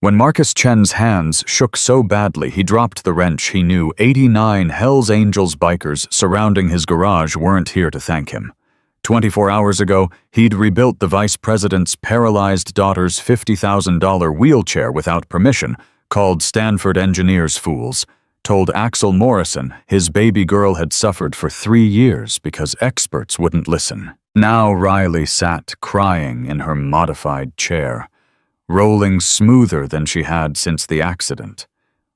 When Marcus Chen's hands shook so badly he dropped the wrench, he knew 89 Hells Angels bikers surrounding his garage weren't here to thank him. 24 hours ago, he'd rebuilt the vice president's paralyzed daughter's $50,000 wheelchair without permission, called Stanford engineers fools, told Axel Morrison his baby girl had suffered for 3 years because experts wouldn't listen. Now Riley sat crying in her modified chair, rolling smoother than she had since the accident,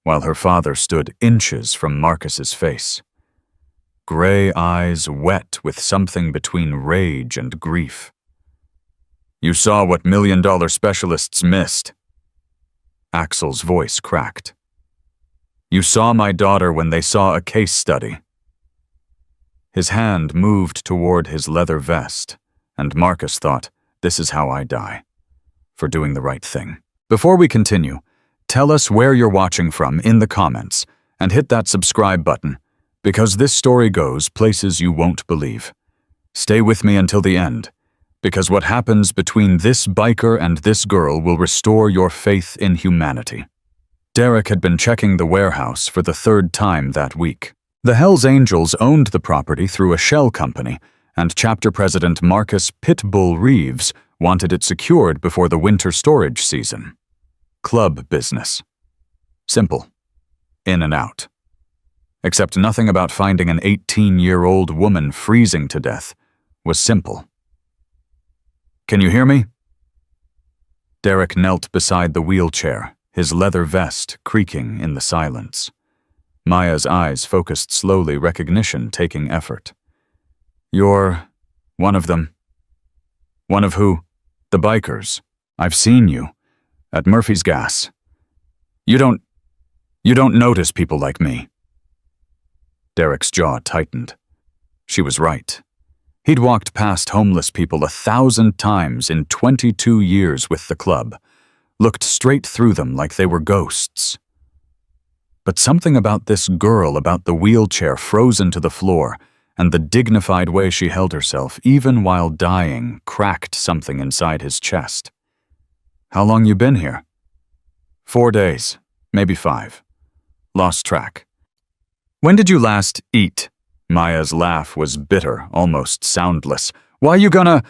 while her father stood inches from Marcus's face. Gray eyes wet with something between rage and grief. "You saw what million-dollar specialists missed." Axel's voice cracked. "You saw my daughter when they saw a case study." His hand moved toward his leather vest, and Marcus thought, "This is how I die, for doing the right thing." Before we continue, tell us where you're watching from in the comments, and hit that subscribe button, because this story goes places you won't believe. Stay with me until the end, because what happens between this biker and this girl will restore your faith in humanity. Derek had been checking the warehouse for the 3rd time that week. The Hells Angels owned the property through a shell company, and chapter president Marcus Pitbull Reeves wanted it secured before the winter storage season. Club business. Simple. In and out. Except nothing about finding an 18-year-old woman freezing to death was simple. "Can you hear me?" Derek knelt beside the wheelchair, his leather vest creaking in the silence. Maya's eyes focused slowly, recognition taking effort. "You're one of them." "One of who?" "The bikers. I've seen you. At Murphy's Gas. You don't notice people like me." Derek's jaw tightened. She was right. He'd walked past homeless people 1,000 times in 22 years with the club, looked straight through them like they were ghosts. But something about this girl, about the wheelchair frozen to the floor, and the dignified way she held herself, even while dying, cracked something inside his chest. "How long you been here?" 4 days, maybe 5. Lost track." "When did you last eat?" Maya's laugh was bitter, almost soundless. "Why you gonna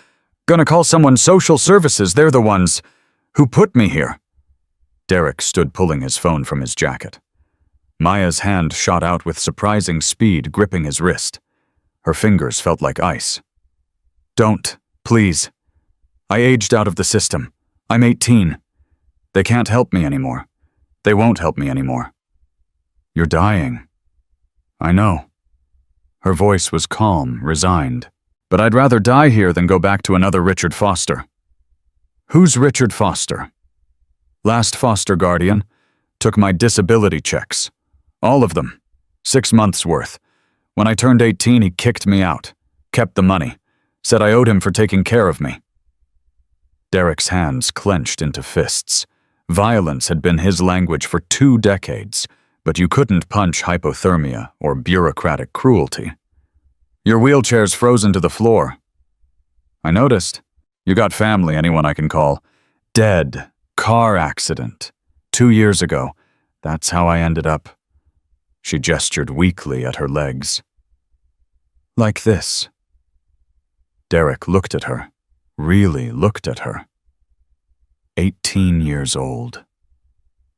call someone social services? They're the ones who put me here." Derek stood pulling his phone from his jacket. Maya's hand shot out with surprising speed, gripping his wrist. Her fingers felt like ice. "Don't, please. I aged out of the system. I'm 18. They can't help me anymore. They won't help me anymore." "You're dying." "I know." Her voice was calm, resigned. "But I'd rather die here than go back to another Richard Foster." "Who's Richard Foster?" "Last foster guardian. Took my disability checks. All of them. 6 months' worth. When I turned 18, he kicked me out. Kept the money. Said I owed him for taking care of me." Derek's hands clenched into fists. Violence had been his language for 2 decades, but you couldn't punch hypothermia or bureaucratic cruelty. "Your wheelchair's frozen to the floor." "I noticed. You got family, anyone I can call." "Dead. Car accident. 2 years ago. That's how I ended up." She gestured weakly at her legs. "Like this." Derek looked at her, really looked at her. 18 years old.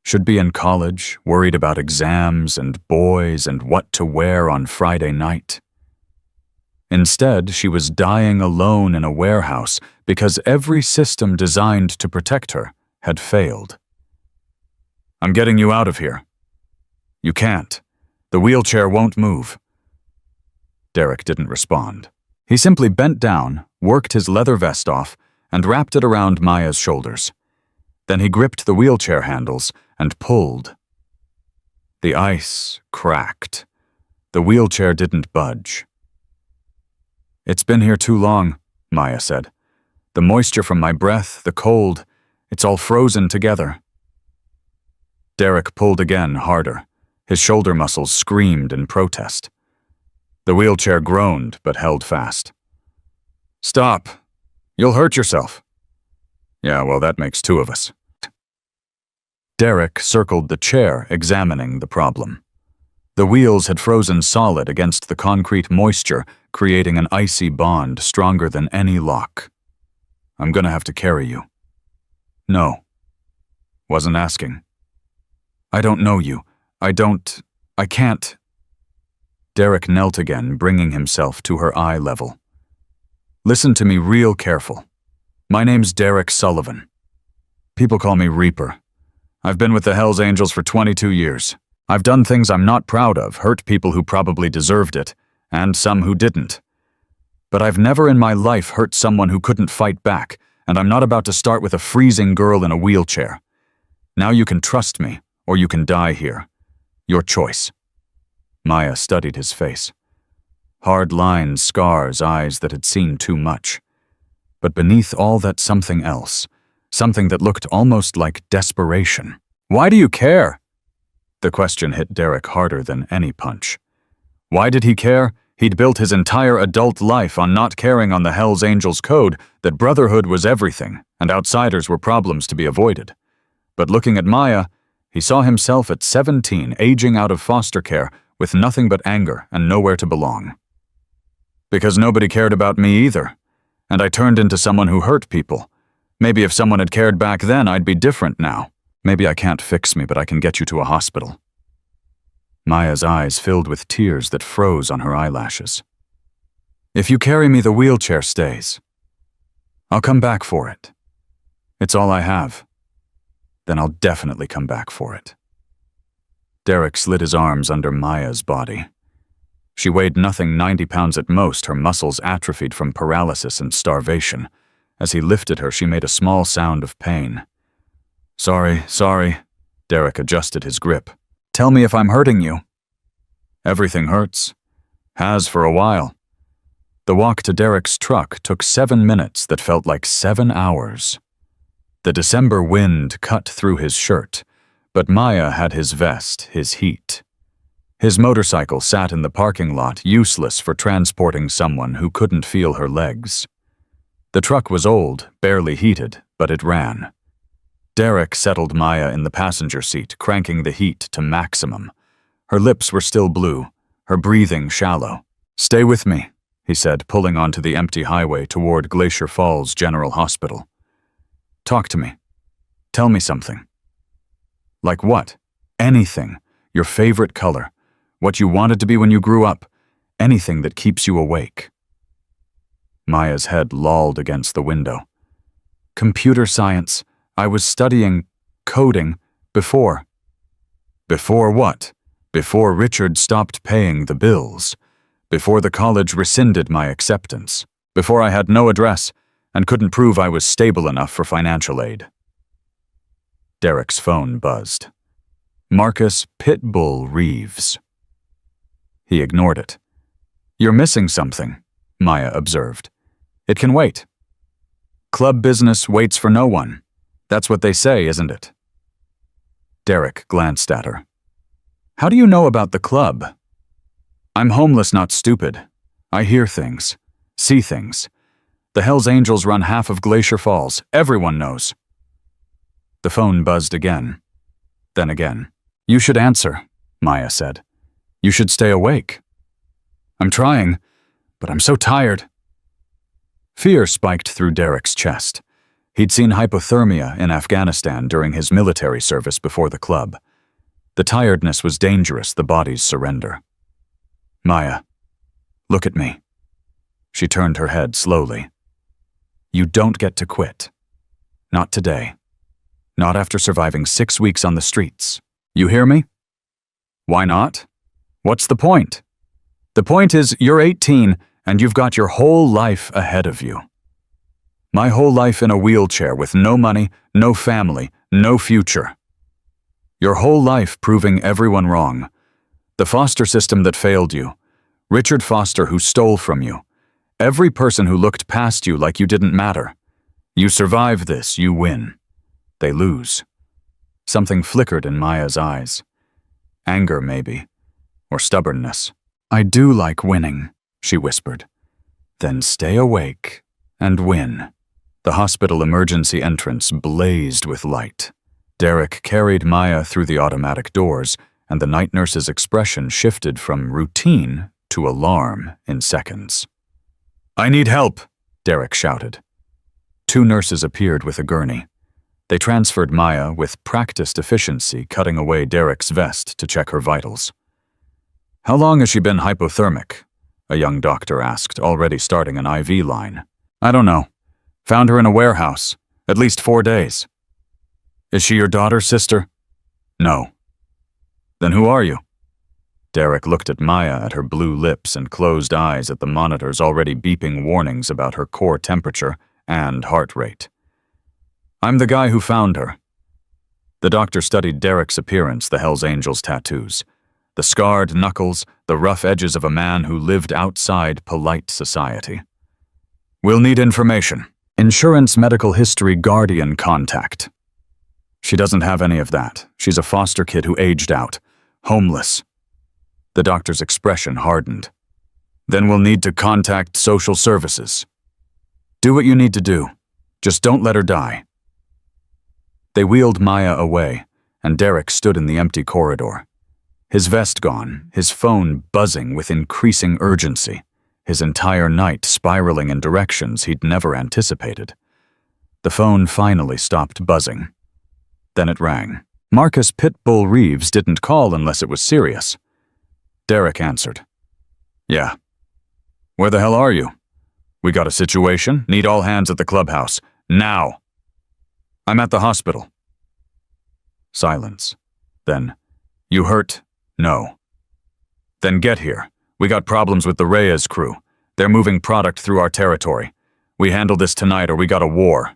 Should be in college, worried about exams and boys and what to wear on Friday night. Instead, she was dying alone in a warehouse because every system designed to protect her had failed. "I'm getting you out of here." "You can't. The wheelchair won't move." Derek didn't respond. He simply bent down, worked his leather vest off, and wrapped it around Maya's shoulders. Then he gripped the wheelchair handles and pulled. The ice cracked. The wheelchair didn't budge. "It's been here too long," Maya said. "The moisture from my breath, the cold, it's all frozen together." Derek pulled again, harder. His shoulder muscles screamed in protest. The wheelchair groaned but held fast. "Stop. You'll hurt yourself." "Yeah, well, that makes 2 of us." Derek circled the chair, examining the problem. The wheels had frozen solid against the concrete moisture, creating an icy bond stronger than any lock. "I'm gonna have to carry you." "No." "Wasn't asking." "I don't know you. I can't." Derek knelt again, bringing himself to her eye level. "Listen to me real careful. My name's Derek Sullivan. People call me Reaper. I've been with the Hells Angels for 22 years. I've done things I'm not proud of, hurt people who probably deserved it, and some who didn't. But I've never in my life hurt someone who couldn't fight back, and I'm not about to start with a freezing girl in a wheelchair. Now you can trust me, or you can die here. Your choice." Maya studied his face. Hard lines, scars, eyes that had seen too much. But beneath all that something else, something that looked almost like desperation. "Why do you care?" The question hit Derek harder than any punch. Why did he care? He'd built his entire adult life on not caring on the Hells Angels code that brotherhood was everything and outsiders were problems to be avoided. But looking at Maya, he saw himself at 17 aging out of foster care with nothing but anger and nowhere to belong. "Because nobody cared about me either, and I turned into someone who hurt people. Maybe if someone had cared back then, I'd be different now. Maybe I can't fix me, but I can get you to a hospital." Maya's eyes filled with tears that froze on her eyelashes. "If you carry me, the wheelchair stays. I'll come back for it. It's all I have. Then I'll definitely come back for it." Derek slid his arms under Maya's body. She weighed nothing 90 pounds at most, her muscles atrophied from paralysis and starvation. As he lifted her, she made a small sound of pain. Sorry. Derek adjusted his grip. "Tell me if I'm hurting you." "Everything hurts. Has for a while." The walk to Derek's truck took 7 minutes that felt like 7 hours. The December wind cut through his shirt, but Maya had his vest, his heat. His motorcycle sat in the parking lot, useless for transporting someone who couldn't feel her legs. The truck was old, barely heated, but it ran. Derek settled Maya in the passenger seat, cranking the heat to maximum. Her lips were still blue, her breathing shallow. "Stay with me," he said, pulling onto the empty highway toward Glacier Falls General Hospital. "Talk to me. Tell me something." "Like what?" "Anything. Your favorite color. What you wanted to be when you grew up. Anything that keeps you awake." Maya's head lolled against the window. "Computer science. I was studying coding before." "Before what?" "Before Richard stopped paying the bills. Before the college rescinded my acceptance. Before I had no address and couldn't prove I was stable enough for financial aid." Derek's phone buzzed. Marcus Pitbull Reeves. He ignored it. "You're missing something," Maya observed. "It can wait. Club business waits for no one. That's what they say, isn't it?" Derek glanced at her. "How do you know about the club?" "I'm homeless, not stupid. I hear things, see things. The Hells Angels run half of Glacier Falls. Everyone knows." The phone buzzed again. Then again. "You should answer," Maya said. "You should stay awake." "I'm trying, but I'm so tired." Fear spiked through Derek's chest. He'd seen hypothermia in Afghanistan during his military service before the club. The tiredness was dangerous, the body's surrender. "Maya, look at me." She turned her head slowly. "You don't get to quit. Not today. Not after surviving 6 weeks on the streets. You hear me?" "Why not? What's the point?" "The point is you're 18 and you've got your whole life ahead of you." "My whole life in a wheelchair with no money, no family, no future." "Your whole life proving everyone wrong. The foster system that failed you. Richard Foster who stole from you. Every person who looked past you like you didn't matter. You survive this, you win. They lose." Something flickered in Maya's eyes. Anger, maybe. Or stubbornness. "I do like winning," she whispered. "Then stay awake and win." The hospital emergency entrance blazed with light. Derek carried Maya through the automatic doors, and the night nurse's expression shifted from routine to alarm in seconds. "I need help," Derek shouted. Two nurses appeared with a gurney. They transferred Maya with practiced efficiency, cutting away Derek's vest to check her vitals. "How long has she been hypothermic?" a young doctor asked, already starting an IV line. "I don't know. Found her in a warehouse. At least 4 days." "Is she your daughter's sister?" "No." "Then who are you?" Derek looked at Maya, at her blue lips and closed eyes, at the monitors already beeping warnings about her core temperature and heart rate. "I'm the guy who found her." The doctor studied Derek's appearance, the Hells Angels tattoos, the scarred knuckles, the rough edges of a man who lived outside polite society. "We'll need information. Insurance, medical history, guardian contact." "She doesn't have any of that. She's a foster kid who aged out. Homeless." The doctor's expression hardened. "Then we'll need to contact social services." "Do what you need to do. Just don't let her die." They wheeled Maya away, and Derek stood in the empty corridor. His vest gone, his phone buzzing with increasing urgency, his entire night spiraling in directions he'd never anticipated. The phone finally stopped buzzing. Then it rang. Marcus Pitbull Reeves didn't call unless it was serious. Derek answered. "Yeah." "Where the hell are you?" "We got a situation. Need all hands at the clubhouse. Now." "I'm at the hospital." Silence. Then, "You hurt?" "No." "Then get here. We got problems with the Reyes crew. They're moving product through our territory. We handle this tonight or we got a war."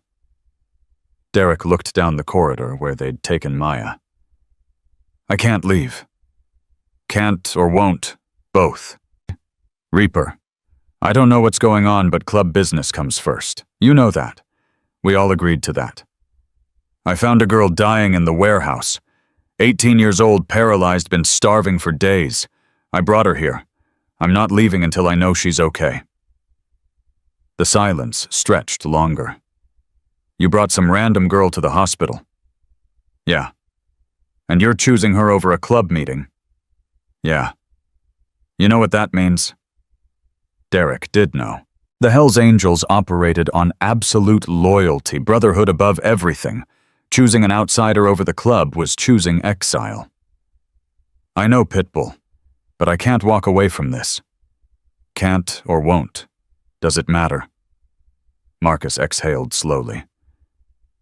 Derek looked down the corridor where they'd taken Maya. "I can't leave." "Can't or won't. Both." "Reaper, I don't know what's going on, but club business comes first. You know that. We all agreed to that. I found a girl dying in the warehouse. 18 years old, paralyzed, been starving for days. I brought her here. I'm not leaving until I know she's okay." The silence stretched longer. "You brought some random girl to the hospital?" "Yeah." "And you're choosing her over a club meeting?" "Yeah." "You know what that means?" Derek did know. The Hells Angels operated on absolute loyalty, brotherhood above everything. Choosing an outsider over the club was choosing exile. "I know, Pitbull, but I can't walk away from this." "Can't or won't. Does it matter?" Marcus exhaled slowly.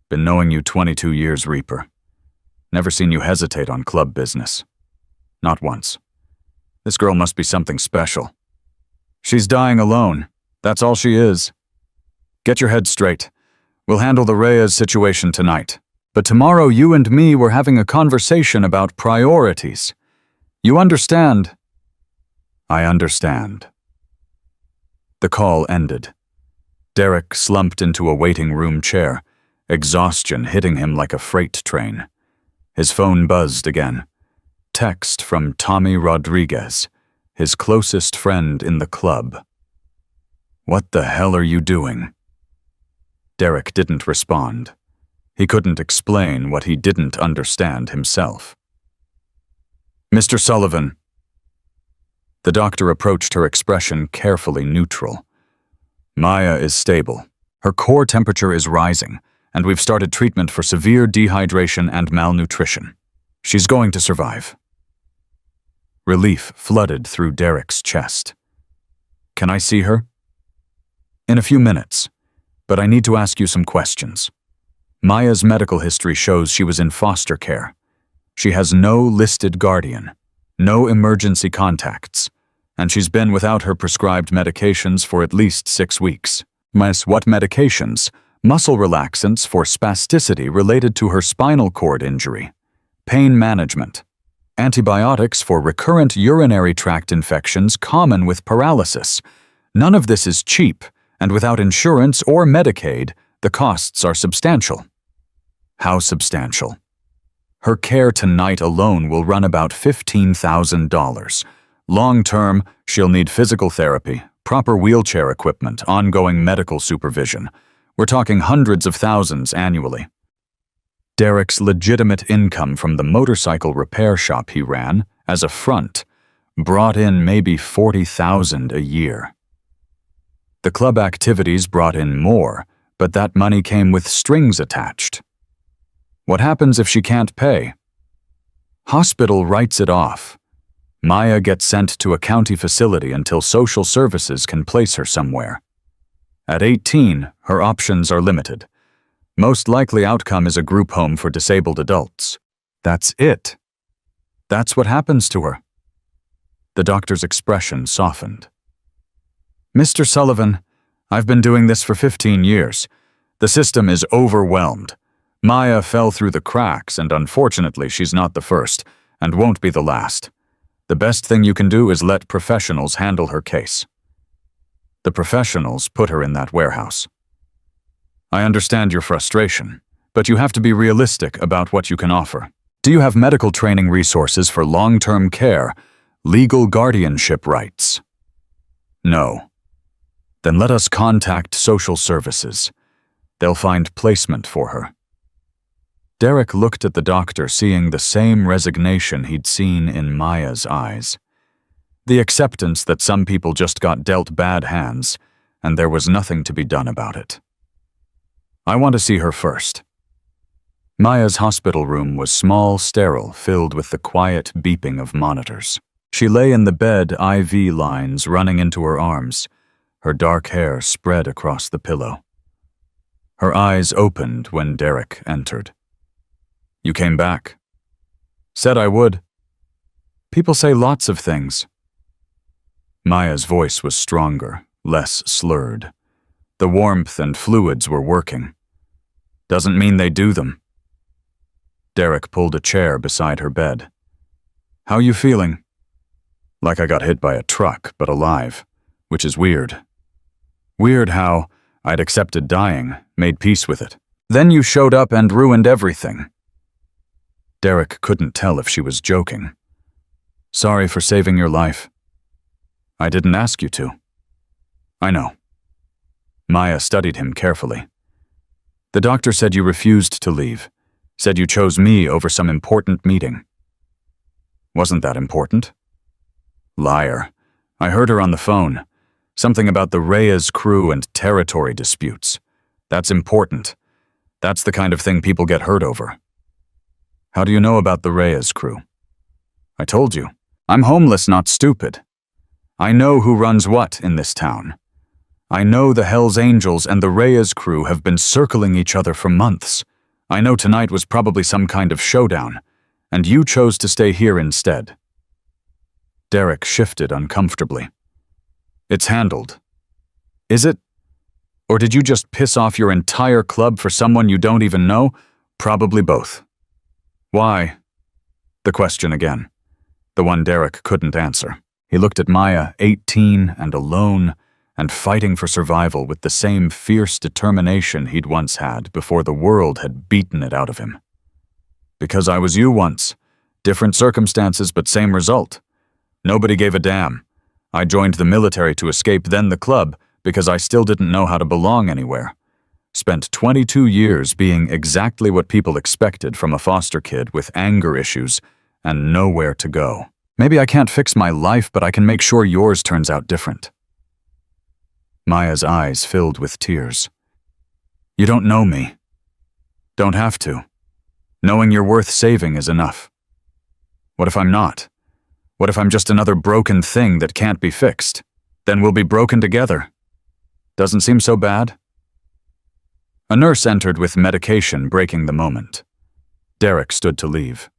"Been knowing you 22 years, Reaper. Never seen you hesitate on club business. Not once. This girl must be something special. She's dying alone. That's all she is. Get your head straight. We'll handle the Reyes situation tonight. But tomorrow you and me were having a conversation about priorities. You understand?" "I understand." The call ended. Derek slumped into a waiting room chair, exhaustion hitting him like a freight train. His phone buzzed again. Text from Tommy Rodriguez, his closest friend in the club. "What the hell are you doing?" Derek didn't respond. He couldn't explain what he didn't understand himself. "Mr. Sullivan." The doctor approached her, expression carefully neutral. "Maya is stable. Her core temperature is rising, and we've started treatment for severe dehydration and malnutrition. She's going to survive." Relief flooded through Derek's chest. "Can I see her?" "In a few minutes, but I need to ask you some questions. Maya's medical history shows she was in foster care. She has no listed guardian, no emergency contacts, and she's been without her prescribed medications for at least 6 weeks. What medications? Muscle relaxants for spasticity related to her spinal cord injury, pain management, antibiotics for recurrent urinary tract infections common with paralysis. None of this is cheap, and without insurance or Medicaid, the costs are substantial." "How substantial?" "Her care tonight alone will run about $15,000. Long-term, she'll need physical therapy, proper wheelchair equipment, ongoing medical supervision. We're talking hundreds of thousands annually." Derek's legitimate income from the motorcycle repair shop he ran, as a front, brought in maybe $40,000 a year. The club activities brought in more, but that money came with strings attached. What happens if she can't pay? Hospital writes it off. Maya gets sent to a county facility until social services can place her somewhere. At 18, her options are limited. Most likely outcome is a group home for disabled adults. That's it. That's what happens to her. The doctor's expression softened. Mr. Sullivan, I've been doing this for 15 years. The system is overwhelmed. Maya fell through the cracks, and unfortunately she's not the first, and won't be the last. The best thing you can do is let professionals handle her case. The professionals put her in that warehouse. I understand your frustration, but you have to be realistic about what you can offer. Do you have medical training resources for long-term care, legal guardianship rights? No. Then let us contact social services. They'll find placement for her. Derek looked at the doctor, seeing the same resignation he'd seen in Maya's eyes. The acceptance that some people just got dealt bad hands, and there was nothing to be done about it. I want to see her first. Maya's hospital room was small, sterile, filled with the quiet beeping of monitors. She lay in the bed, IV lines running into her arms, her dark hair spread across the pillow. Her eyes opened when Derek entered. You came back. Said I would. People say lots of things. Maya's voice was stronger, less slurred. The warmth and fluids were working. Doesn't mean they do them. Derek pulled a chair beside her bed. How you feeling? Like I got hit by a truck, but alive, which is weird. Weird how I'd accepted dying, made peace with it. Then you showed up and ruined everything. Derek couldn't tell if she was joking. Sorry for saving your life. I didn't ask you to. I know. Maya studied him carefully. The doctor said you refused to leave, said you chose me over some important meeting. Wasn't that important? Liar. I heard her on the phone. Something about the Reyes crew and territory disputes. That's important. That's the kind of thing people get hurt over. How do you know about the Reyes crew? I told you. I'm homeless, not stupid. I know who runs what in this town. I know the Hells Angels and the Reyes crew have been circling each other for months. I know tonight was probably some kind of showdown, and you chose to stay here instead. Derek shifted uncomfortably. It's handled. Is it? Or did you just piss off your entire club for someone you don't even know? Probably both. Why? The question again. The one Derek couldn't answer. He looked at Maya, 18 and alone, and fighting for survival with the same fierce determination he'd once had before the world had beaten it out of him. Because I was you once. Different circumstances, but same result. Nobody gave a damn. I joined the military to escape, then the club, because I still didn't know how to belong anywhere. Spent 22 years being exactly what people expected from a foster kid with anger issues and nowhere to go. Maybe I can't fix my life, but I can make sure yours turns out different. Maya's eyes filled with tears. You don't know me. Don't have to. Knowing you're worth saving is enough. What if I'm not? What if I'm just another broken thing that can't be fixed? Then we'll be broken together. Doesn't seem so bad. A nurse entered with medication, breaking the moment. Derek stood to leave.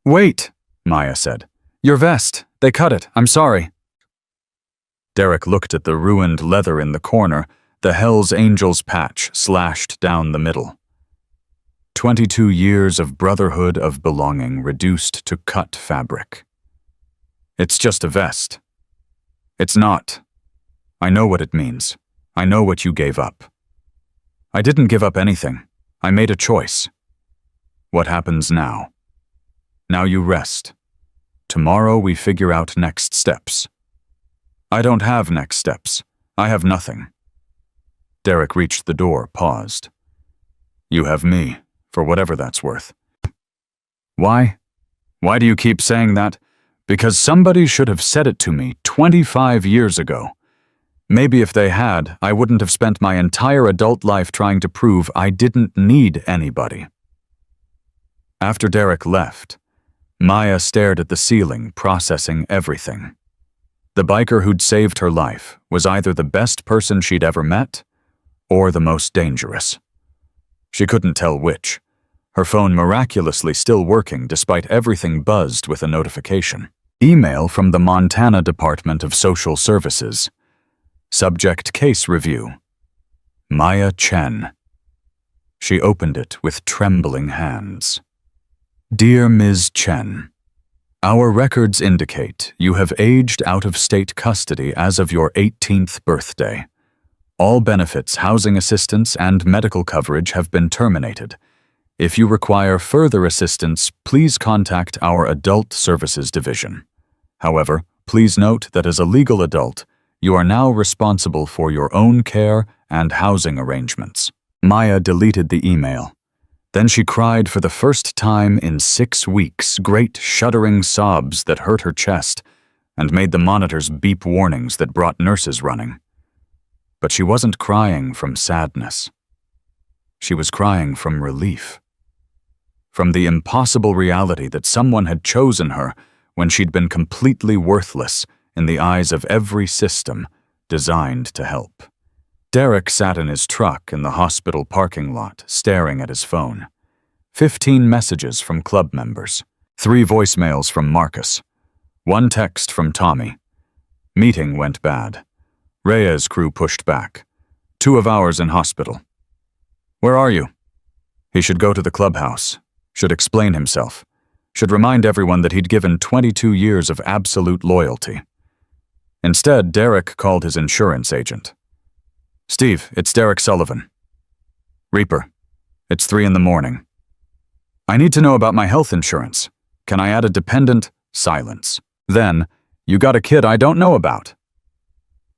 Wait, Maya said. Your vest. They cut it. I'm sorry. Derek looked at the ruined leather in the corner, the Hells Angels patch slashed down the middle. 22 years of brotherhood of belonging reduced to cut fabric. It's just a vest. It's not. I know what it means. I know what you gave up. I didn't give up anything. I made a choice. What happens now? Now you rest. Tomorrow we figure out next steps. I don't have next steps. I have nothing. Derek reached the door, paused. You have me. for whatever that's worth. Why? Why do you keep saying that? Because somebody should have said it to me 25 years ago. Maybe if they had, I wouldn't have spent my entire adult life trying to prove I didn't need anybody. After Derek left, Maya stared at the ceiling, processing everything. The biker who'd saved her life was either the best person she'd ever met or the most dangerous. She couldn't tell which, her phone miraculously still working despite everything buzzed with a notification. Email from the Montana Department of Social Services. Subject Case Review. Maya Chen. She opened it with trembling hands. Dear Ms. Chen, our records indicate you have aged out of state custody as of your 18th birthday. All benefits, housing assistance, and medical coverage have been terminated. If you require further assistance, please contact our Adult Services Division. However, please note that as a legal adult, you are now responsible for your own care and housing arrangements. Maya deleted the email. Then she cried for the first time in 6 weeks, great shuddering sobs that hurt her chest and made the monitors beep warnings that brought nurses running. But she wasn't crying from sadness. She was crying from relief. From the impossible reality that someone had chosen her when she'd been completely worthless in the eyes of every system designed to help. Derek sat in his truck in the hospital parking lot, staring at his phone. 15 messages from club members, 3 voicemails from Marcus, 1 text from Tommy. Meeting went bad. Rhea's crew pushed back. 2 of ours in hospital. Where are you? He should go to the clubhouse, should explain himself, should remind everyone that he'd given 22 years of absolute loyalty. Instead, Derek called his insurance agent. Steve, it's Derek Sullivan. Reaper, it's 3 in the morning. I need to know about my health insurance. Can I add a dependent? Silence. Then, you got a kid I don't know about.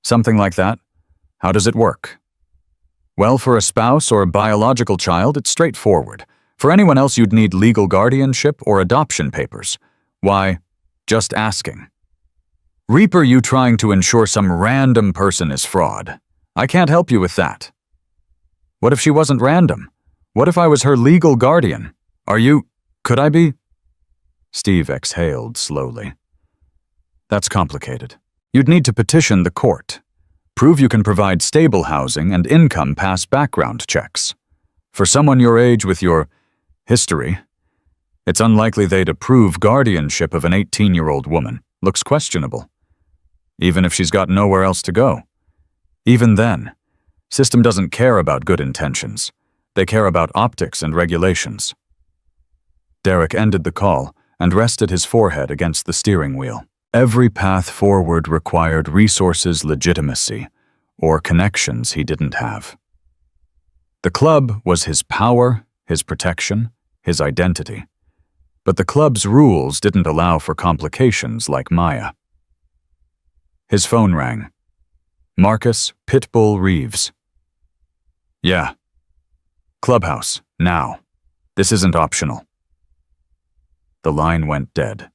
Something like that. How does it work? Well, for a spouse or a biological child, it's straightforward. For anyone else, you'd need legal guardianship or adoption papers. Why, just asking. Reaper, you trying to ensure some random person is fraud. I can't help you with that. What if she wasn't random? What if I was her legal guardian? Could I be? Steve exhaled slowly. That's complicated. You'd need to petition the court. Prove you can provide stable housing and income past background checks. For someone your age with your history, it's unlikely they'd approve guardianship of an 18-year-old woman. Looks questionable. Even if she's got nowhere else to go. Even then, system doesn't care about good intentions. They care about optics and regulations. Derek ended the call and rested his forehead against the steering wheel. Every path forward required resources, legitimacy, or connections he didn't have. The club was his power, his protection, his identity. But the club's rules didn't allow for complications like Maya. His phone rang. Marcus Pitbull Reeves. Yeah. Clubhouse, now. This isn't optional. The line went dead.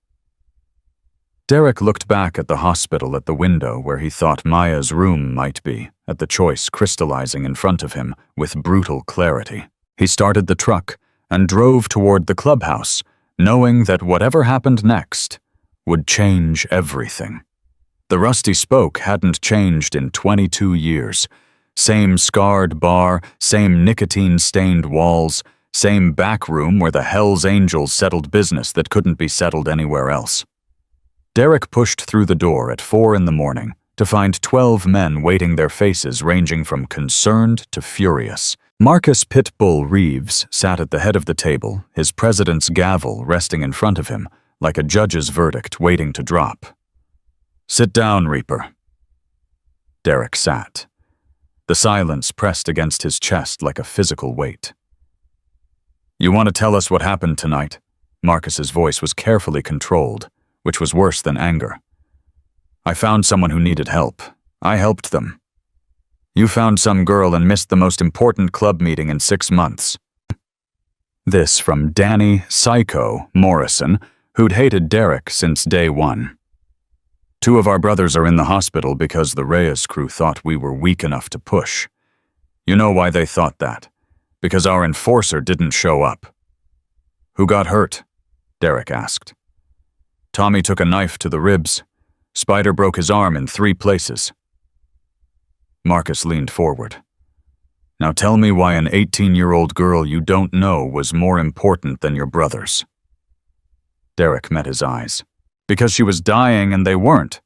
Derek looked back at the hospital at the window where he thought Maya's room might be, at the choice crystallizing in front of him with brutal clarity. He started the truck and drove toward the clubhouse, knowing that whatever happened next would change everything. The rusty spoke hadn't changed in 22 years. Same scarred bar, same nicotine-stained walls, same back room where the hellsangels settled business that couldn't be settled anywhere else. Derek pushed through the door at 4 in the morning to find 12 men waiting, their faces ranging from concerned to furious. Marcus Pitbull Reeves sat at the head of the table, his president's gavel resting in front of him like a judge's verdict waiting to drop. Sit down, Reaper. Derek sat. The silence pressed against his chest like a physical weight. You want to tell us what happened tonight? Marcus's voice was carefully controlled, which was worse than anger. I found someone who needed help. I helped them. You found some girl and missed the most important club meeting in 6 months. This from Danny Psycho Morrison, who'd hated Derek since day one. Two of our brothers are in the hospital because the Reyes crew thought we were weak enough to push. You know why they thought that? Because our enforcer didn't show up. Who got hurt? Derek asked. Tommy took a knife to the ribs. Spider broke his arm in 3 places. Marcus leaned forward. Now tell me why an 18-year-old girl you don't know was more important than your brothers. Derek met his eyes. Because she was dying and they weren't.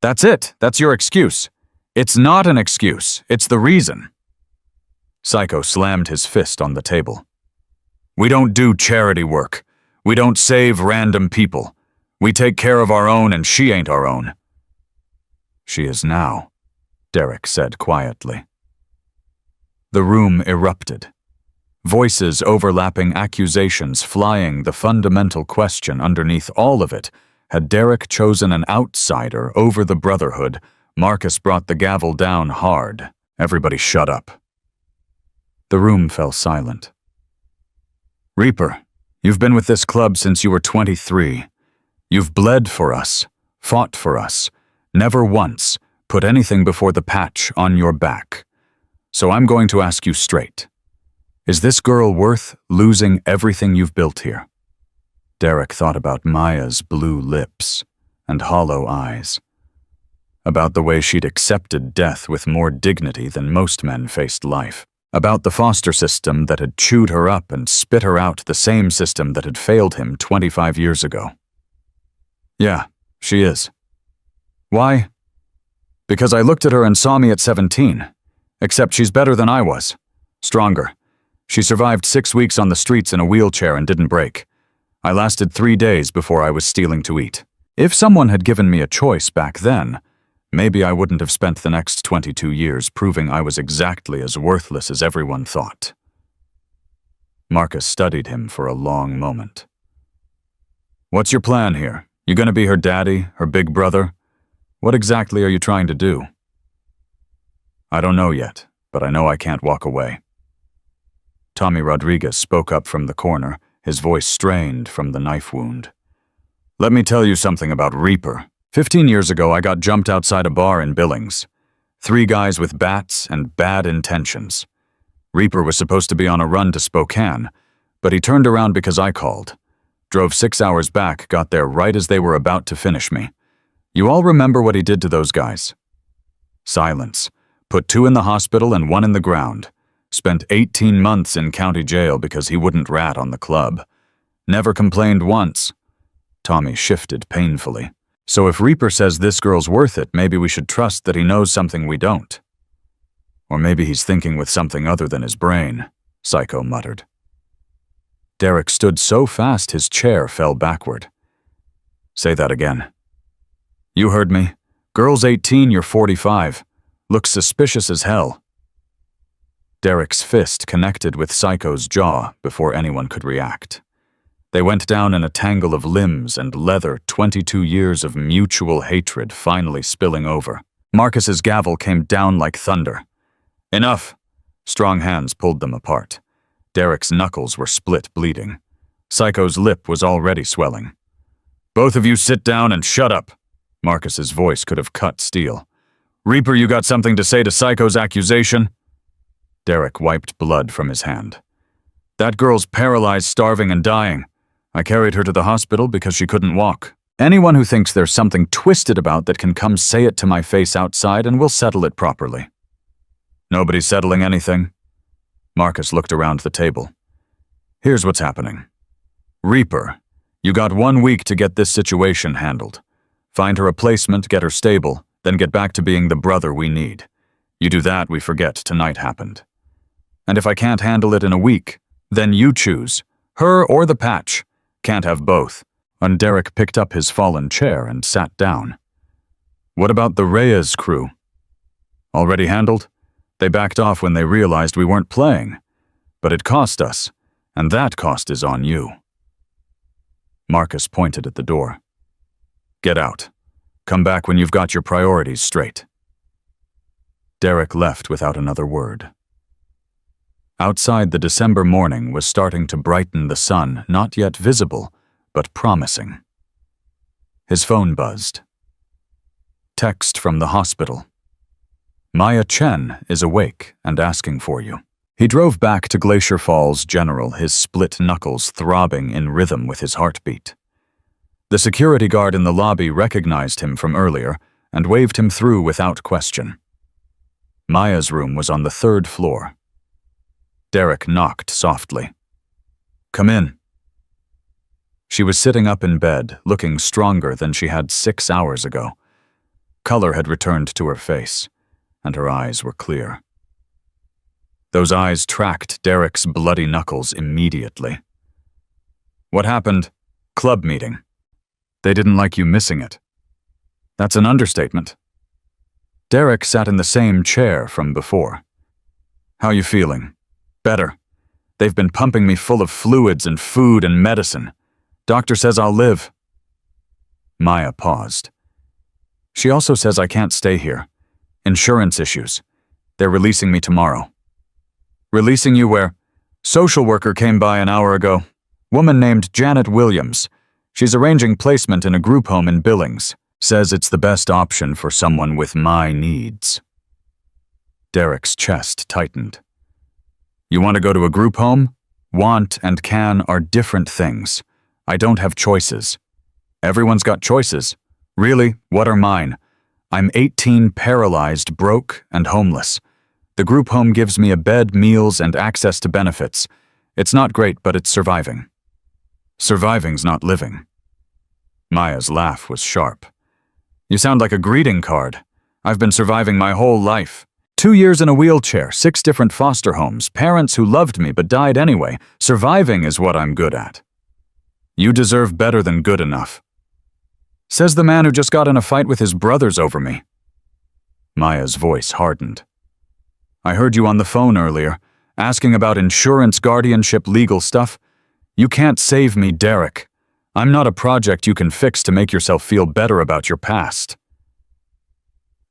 That's it. That's your excuse. It's not an excuse. It's the reason. Psycho slammed his fist on the table. We don't do charity work. We don't save random people. We take care of our own, and she ain't our own. She is now, Derek said quietly. The room erupted. Voices overlapping accusations flying the fundamental question underneath all of it. Had Derek chosen an outsider over the Brotherhood, Marcus brought the gavel down hard. Everybody shut up. The room fell silent. Reaper, you've been with this club since you were 23. You've bled for us, fought for us, never once put anything before the patch on your back. So I'm going to ask you straight. Is this girl worth losing everything you've built here? Derek thought about Maya's blue lips and hollow eyes. About the way she'd accepted death with more dignity than most men faced life. About the foster system that had chewed her up and spit her out, the same system that had failed him 25 years ago. Yeah, she is. Why? Because I looked at her and saw me at 17. Except she's better than I was. Stronger. She survived 6 weeks on the streets in a wheelchair and didn't break. I lasted 3 days before I was stealing to eat. If someone had given me a choice back then, maybe I wouldn't have spent the next 22 years proving I was exactly as worthless as everyone thought. Marcus studied him for a long moment. What's your plan here? You gonna be her daddy, her big brother? What exactly are you trying to do? I don't know yet, but I know I can't walk away. Tommy Rodriguez spoke up from the corner, his voice strained from the knife wound. Let me tell you something about Reaper. 15 years ago, I got jumped outside a bar in Billings. 3 guys with bats and bad intentions. Reaper was supposed to be on a run to Spokane, but he turned around because I called. Drove 6 hours back, got there right as they were about to finish me. You all remember what he did to those guys? Silence. Put 2 in the hospital and 1 in the ground. Spent 18 months in county jail because he wouldn't rat on the club. Never complained once. Tommy shifted painfully. So if Reaper says this girl's worth it, maybe we should trust that he knows something we don't. Or maybe he's thinking with something other than his brain, Psycho muttered. Derek stood so fast his chair fell backward. Say that again. You heard me. Girl's 18, you're 45. Looks suspicious as hell. Derek's fist connected with Psycho's jaw before anyone could react. They went down in a tangle of limbs and leather, 22 years of mutual hatred finally spilling over. Marcus's gavel came down like thunder. Enough! Strong hands pulled them apart. Derek's knuckles were split, bleeding. Psycho's lip was already swelling. Both of you sit down and shut up. Marcus's voice could have cut steel. Reaper, you got something to say to Psycho's accusation? Derek wiped blood from his hand. That girl's paralyzed, starving, and dying. I carried her to the hospital because she couldn't walk. Anyone who thinks there's something twisted about that can come say it to my face outside and we'll settle it properly. Nobody's settling anything. Marcus looked around the table. Here's what's happening. Reaper, you got 1 week to get this situation handled. Find her a placement, get her stable, then get back to being the brother we need. You do that, we forget tonight happened. And if I can't handle it in a week, then you choose, her or the patch. Can't have both. And Derek picked up his fallen chair and sat down. What about the Reyes crew? Already handled? They backed off when they realized we weren't playing. But it cost us, and that cost is on you. Marcus pointed at the door. Get out. Come back when you've got your priorities straight. Derek left without another word. Outside, the December morning was starting to brighten, the sun not yet visible, but promising. His phone buzzed. Text from the hospital. Maya Chen is awake and asking for you. He drove back to Glacier Falls General, his split knuckles throbbing in rhythm with his heartbeat. The security guard in the lobby recognized him from earlier and waved him through without question. Maya's room was on the 3rd floor. Derek knocked softly. Come in. She was sitting up in bed, looking stronger than she had 6 hours ago. Color had returned to her face, and her eyes were clear. Those eyes tracked Derek's bloody knuckles immediately. What happened? Club meeting. They didn't like you missing it. That's an understatement. Derek sat in the same chair from before. How you feeling? Better. They've been pumping me full of fluids and food and medicine. Doctor says I'll live. Maya paused. She also says I can't stay here. Insurance issues. They're releasing me tomorrow. Releasing you where? Social worker came by an hour ago. Woman named Janet Williams. She's arranging placement in a group home in Billings. Says it's the best option for someone with my needs. Derek's chest tightened. You want to go to a group home? Want and can are different things. I don't have choices. Everyone's got choices. Really, what are mine? I'm 18, paralyzed, broke, and homeless. The group home gives me a bed, meals, and access to benefits. It's not great, but it's surviving. Surviving's not living. Maya's laugh was sharp. You sound like a greeting card. I've been surviving my whole life. 2 years in a wheelchair, 6 different foster homes, parents who loved me but died anyway. Surviving is what I'm good at. You deserve better than good enough. Says the man who just got in a fight with his brothers over me. Maya's voice hardened. I heard you on the phone earlier, asking about insurance, guardianship, legal stuff. You can't save me, Derek. I'm not a project you can fix to make yourself feel better about your past.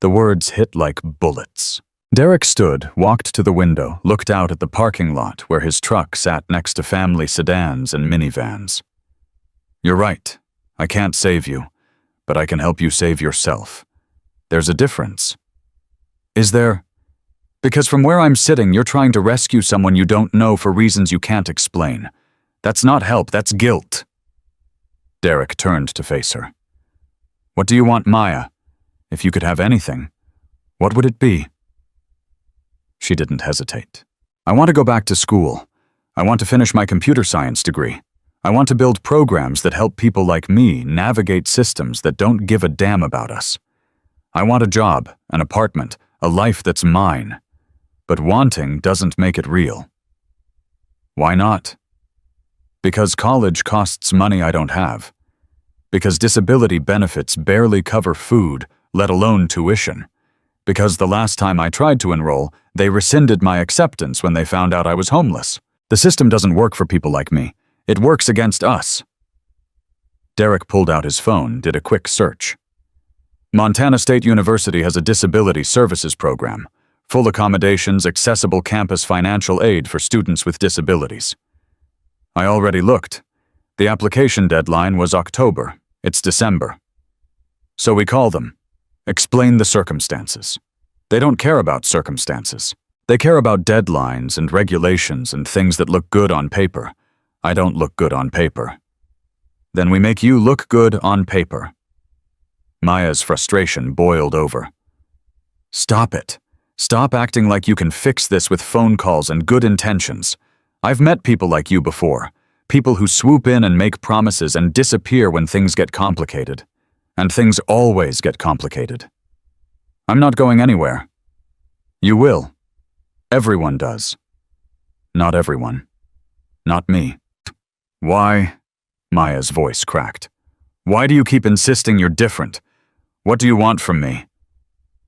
The words hit like bullets. Derek stood, walked to the window, looked out at the parking lot where his truck sat next to family sedans and minivans. You're right. I can't save you, but I can help you save yourself. There's a difference. Is there? Because from where I'm sitting, you're trying to rescue someone you don't know for reasons you can't explain. That's not help, that's guilt. Derek turned to face her. What do you want, Maya? If you could have anything, what would it be? She didn't hesitate. I want to go back to school. I want to finish my computer science degree. I want to build programs that help people like me navigate systems that don't give a damn about us. I want a job, an apartment, a life that's mine. But wanting doesn't make it real. Why not? Because college costs money I don't have. Because disability benefits barely cover food, let alone tuition. Because the last time I tried to enroll, they rescinded my acceptance when they found out I was homeless. The system doesn't work for people like me. It works against us. Derek pulled out his phone, did a quick search. Montana State University has a disability services program. Full accommodations, accessible campus financial aid for students with disabilities. I already looked. The application deadline was October. It's December. So we call them. Explain the circumstances. They don't care about circumstances. They care about deadlines and regulations and things that look good on paper. I don't look good on paper. Then we make you look good on paper. Maya's frustration boiled over. Stop it. Stop acting like you can fix this with phone calls and good intentions. I've met people like you before. People who swoop in and make promises and disappear when things get complicated. And things always get complicated. I'm not going anywhere. You will. Everyone does. Not everyone. Not me. Why? Maya's voice cracked. Why do you keep insisting you're different? What do you want from me?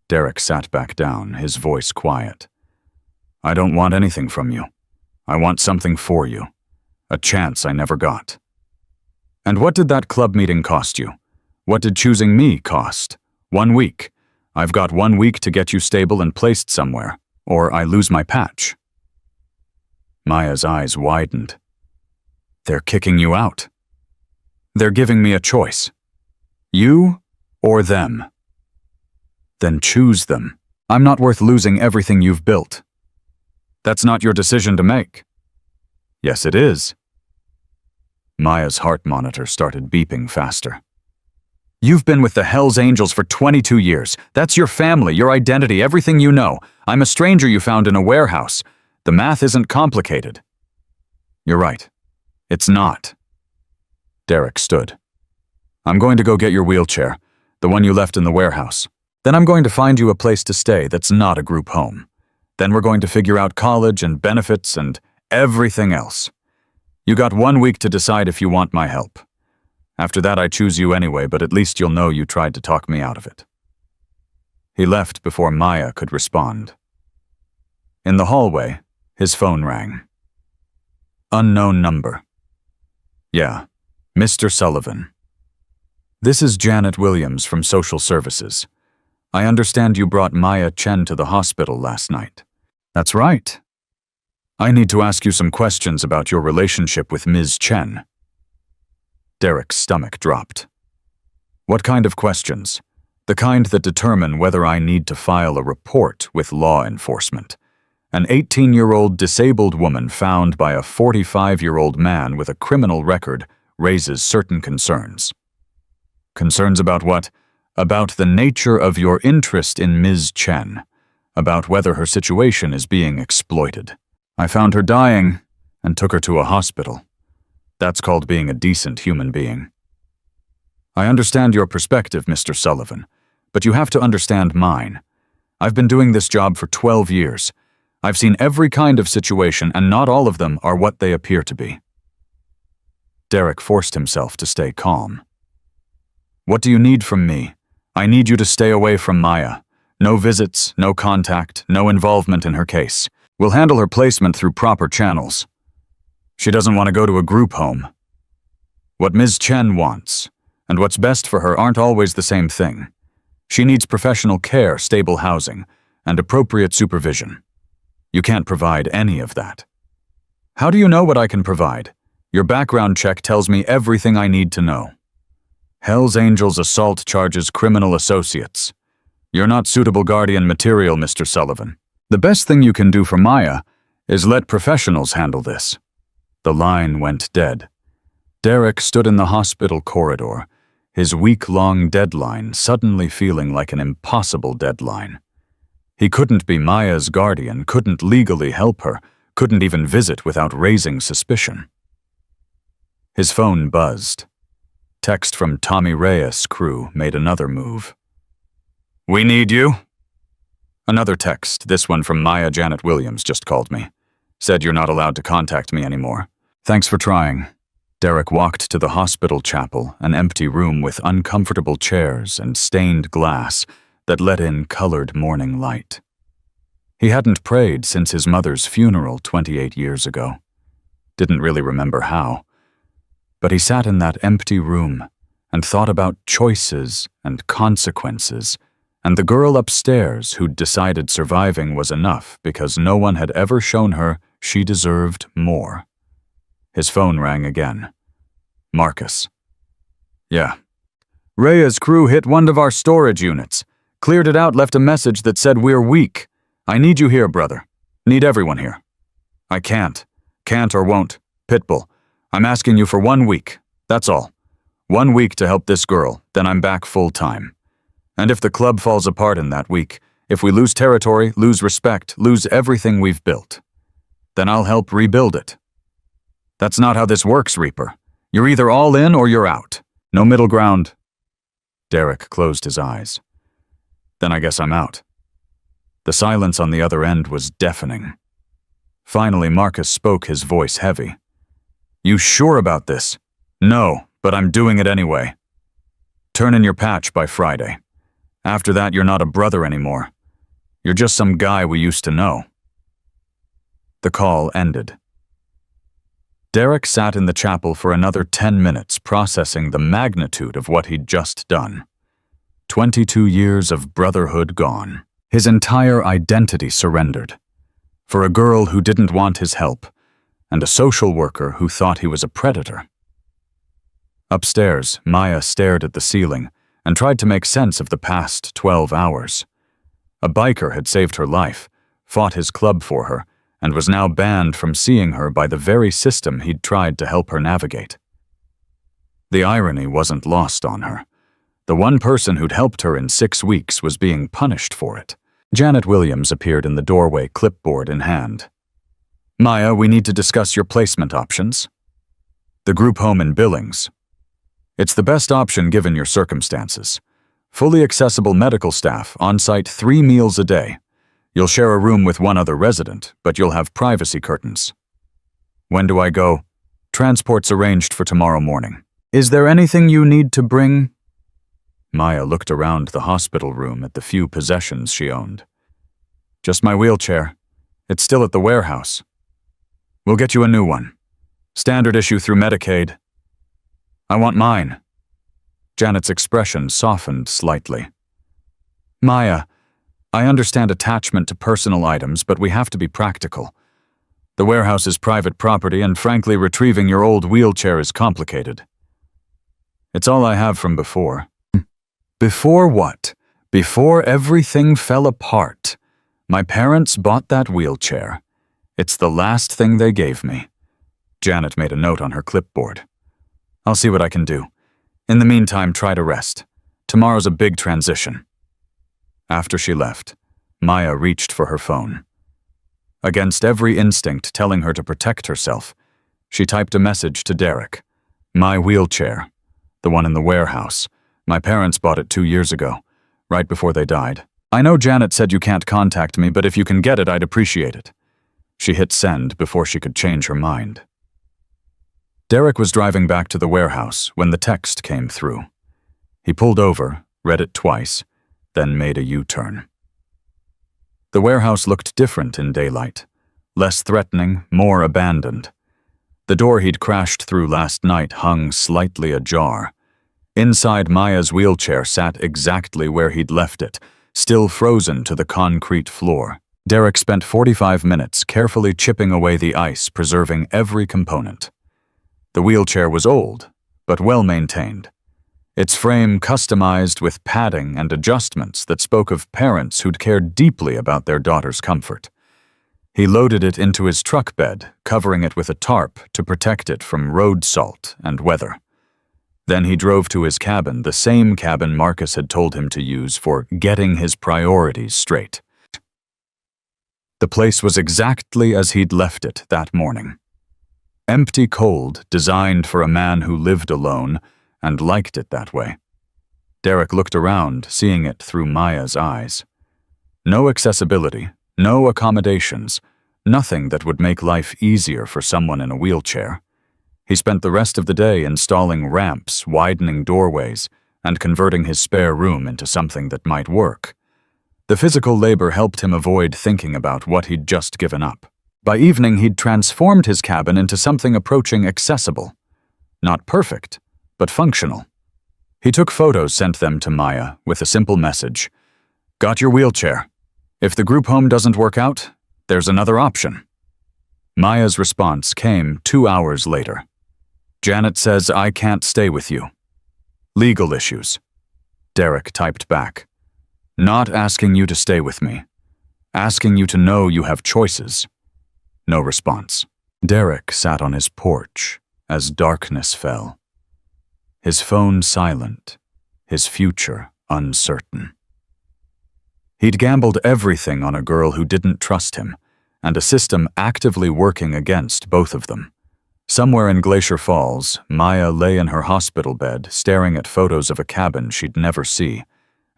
Derek sat back down, his voice quiet. I don't want anything from you. I want something for you. A chance I never got. And what did that club meeting cost you? What did choosing me cost? 1 week. I've got 1 week to get you stable and placed somewhere, or I lose my patch. Maya's eyes widened. They're kicking you out. They're giving me a choice. You or them. Then choose them. I'm not worth losing everything you've built. That's not your decision to make. Yes, it is. Maya's heart monitor started beeping faster. You've been with the Hells Angels for 22 years. That's your family, your identity, everything you know. I'm a stranger you found in a warehouse. The math isn't complicated. You're right. It's not. Derek stood. I'm going to go get your wheelchair, the one you left in the warehouse. Then I'm going to find you a place to stay that's not a group home. Then we're going to figure out college and benefits and everything else. You got 1 week to decide if you want my help. After that, I choose you anyway, but at least you'll know you tried to talk me out of it. He left before Maya could respond. In the hallway, his phone rang. Unknown number. Yeah, Mr. Sullivan. This is Janet Williams from Social Services. I understand you brought Maya Chen to the hospital last night. That's right. I need to ask you some questions about your relationship with Ms. Chen. Derek's stomach dropped. What kind of questions? The kind that determine whether I need to file a report with law enforcement. An 18-year-old disabled woman found by a 45-year-old man with a criminal record raises certain concerns. Concerns about what? About the nature of your interest in Ms. Chen. About whether her situation is being exploited. I found her dying and took her to a hospital. That's called being a decent human being. I understand your perspective, Mr. Sullivan, but you have to understand mine. I've been doing this job for 12 years. I've seen every kind of situation, and not all of them are what they appear to be. Derek forced himself to stay calm. What do you need from me? I need you to stay away from Maya. No visits, no contact, no involvement in her case. We'll handle her placement through proper channels. She doesn't want to go to a group home. What Ms. Chen wants, and what's best for her aren't always the same thing. She needs professional care, stable housing, and appropriate supervision. You can't provide any of that. How do you know what I can provide? Your background check tells me everything I need to know. Hells Angels assault charges criminal associates. You're not suitable guardian material, Mr. Sullivan. The best thing you can do for Maya is let professionals handle this. The line went dead. Derek stood in the hospital corridor, his week-long deadline suddenly feeling like an impossible deadline. He couldn't be Maya's guardian, couldn't legally help her, couldn't even visit without raising suspicion. His phone buzzed. Text from Tommy Reyes' crew made another move. We need you. Another text, this one from Maya Janet Williams, just called me. Said you're not allowed to contact me anymore. Thanks for trying. Derek walked to the hospital chapel, an empty room with uncomfortable chairs and stained glass that let in colored morning light. He hadn't prayed since his mother's funeral 28 years ago. Didn't really remember how. But he sat in that empty room and thought about choices and consequences, and the girl upstairs who'd decided surviving was enough because no one had ever shown her she deserved more. His phone rang again. Marcus. Yeah. Rhea's crew hit one of our storage units. Cleared it out, left a message that said we're weak. I need you here, brother. Need everyone here. I can't. Can't or won't. Pitbull. I'm asking you for 1 week. That's all. 1 week to help this girl, then I'm back full time. And if the club falls apart in that week, if we lose territory, lose respect, lose everything we've built, then I'll help rebuild it. That's not how this works, Reaper. You're either all in or you're out. No middle ground. Derek closed his eyes. Then I guess I'm out. The silence on the other end was deafening. Finally, Marcus spoke, his voice heavy. You sure about this? No, but I'm doing it anyway. Turn in your patch by Friday. After that, you're not a brother anymore. You're just some guy we used to know. The call ended. Derek sat in the chapel for another 10 minutes processing the magnitude of what he'd just done. 22 years of brotherhood gone. His entire identity surrendered. For a girl who didn't want his help, and a social worker who thought he was a predator. Upstairs, Maya stared at the ceiling and tried to make sense of the past 12 hours. A biker had saved her life, fought his club for her, and was now banned from seeing her by the very system he'd tried to help her navigate. The irony wasn't lost on her. The one person who'd helped her in 6 weeks was being punished for it. Janet Williams appeared in the doorway, clipboard in hand. "Maya, we need to discuss your placement options." "The group home in Billings. It's the best option given your circumstances. Fully accessible medical staff, on-site 3 meals a day. You'll share a room with one other resident, but you'll have privacy curtains." "When do I go?" "Transport's arranged for tomorrow morning." "Is there anything you need to bring?" Maya looked around the hospital room at the few possessions she owned. "Just my wheelchair. It's still at the warehouse." "We'll get you a new one. Standard issue through Medicaid." "I want mine." Janet's expression softened slightly. "Maya, I understand attachment to personal items, but we have to be practical. The warehouse is private property, and frankly, retrieving your old wheelchair is complicated." "It's all I have from before." "Before what? Before everything fell apart. My parents bought that wheelchair. It's the last thing they gave me." Janet made a note on her clipboard. "I'll see what I can do. In the meantime, try to rest. Tomorrow's a big transition." After she left, Maya reached for her phone. Against every instinct telling her to protect herself, she typed a message to Derek. "My wheelchair. The one in the warehouse. My parents bought it 2 years ago, right before they died. I know Janet said you can't contact me, but if you can get it, I'd appreciate it." She hit send before she could change her mind. Derek was driving back to the warehouse when the text came through. He pulled over, read it twice, then made a U-turn. The warehouse looked different in daylight, less threatening, more abandoned. The door he'd crashed through last night hung slightly ajar. Inside, Maya's wheelchair sat exactly where he'd left it, still frozen to the concrete floor. Derek spent 45 minutes carefully chipping away the ice, preserving every component. The wheelchair was old, but well-maintained. Its frame customized with padding and adjustments that spoke of parents who'd cared deeply about their daughter's comfort. He loaded it into his truck bed, covering it with a tarp to protect it from road salt and weather. Then he drove to his cabin, the same cabin Marcus had told him to use for getting his priorities straight. The place was exactly as he'd left it that morning. Empty, cold, designed for a man who lived alone and liked it that way. Derek looked around, seeing it through Maya's eyes. No accessibility, no accommodations, nothing that would make life easier for someone in a wheelchair. He spent the rest of the day installing ramps, widening doorways, and converting his spare room into something that might work. The physical labor helped him avoid thinking about what he'd just given up. By evening, he'd transformed his cabin into something approaching accessible. Not perfect, but functional. He took photos, sent them to Maya with a simple message. "Got your wheelchair. If the group home doesn't work out, there's another option." Maya's response came 2 hours later. "Janet says I can't stay with you. Legal issues." Derek typed back. "Not asking you to stay with me. Asking you to know you have choices." No response. Derek sat on his porch as darkness fell. His phone silent, his future uncertain. He'd gambled everything on a girl who didn't trust him, and a system actively working against both of them. Somewhere in Glacier Falls, Maya lay in her hospital bed, staring at photos of a cabin she'd never see,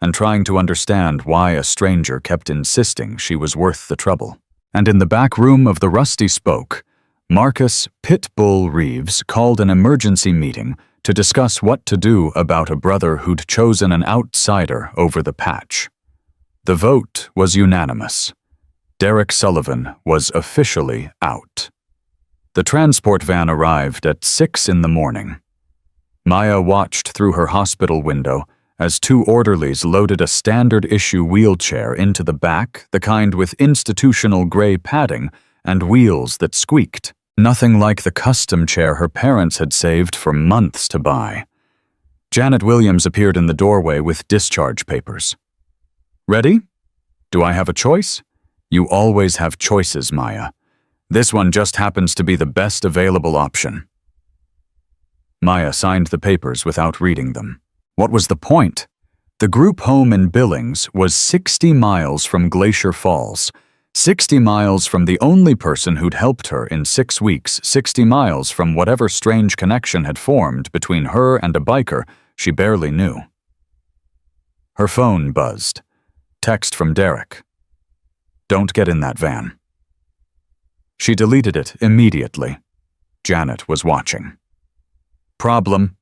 and trying to understand why a stranger kept insisting she was worth the trouble. And in the back room of the Rusty Spoke, Marcus Pitbull Reeves called an emergency meeting to discuss what to do about a brother who'd chosen an outsider over the patch. The vote was unanimous. Derek Sullivan was officially out. The transport van arrived at 6 in the morning. Maya watched through her hospital window as 2 orderlies loaded a standard-issue wheelchair into the back, the kind with institutional gray padding and wheels that squeaked. Nothing like the custom chair her parents had saved for months to buy. Janet Williams appeared in the doorway with discharge papers. Ready? Do I have a choice? You always have choices, Maya. This one just happens to be the best available option. Maya signed the papers without reading them. What was the point? The group home in Billings was 60 miles from Glacier Falls, 60 miles from the only person who'd helped her in 6 weeks, 60 miles from whatever strange connection had formed between her and a biker she barely knew. Her phone buzzed. Text from Derek. Don't get in that van. She deleted it immediately. Janet was watching. Problem?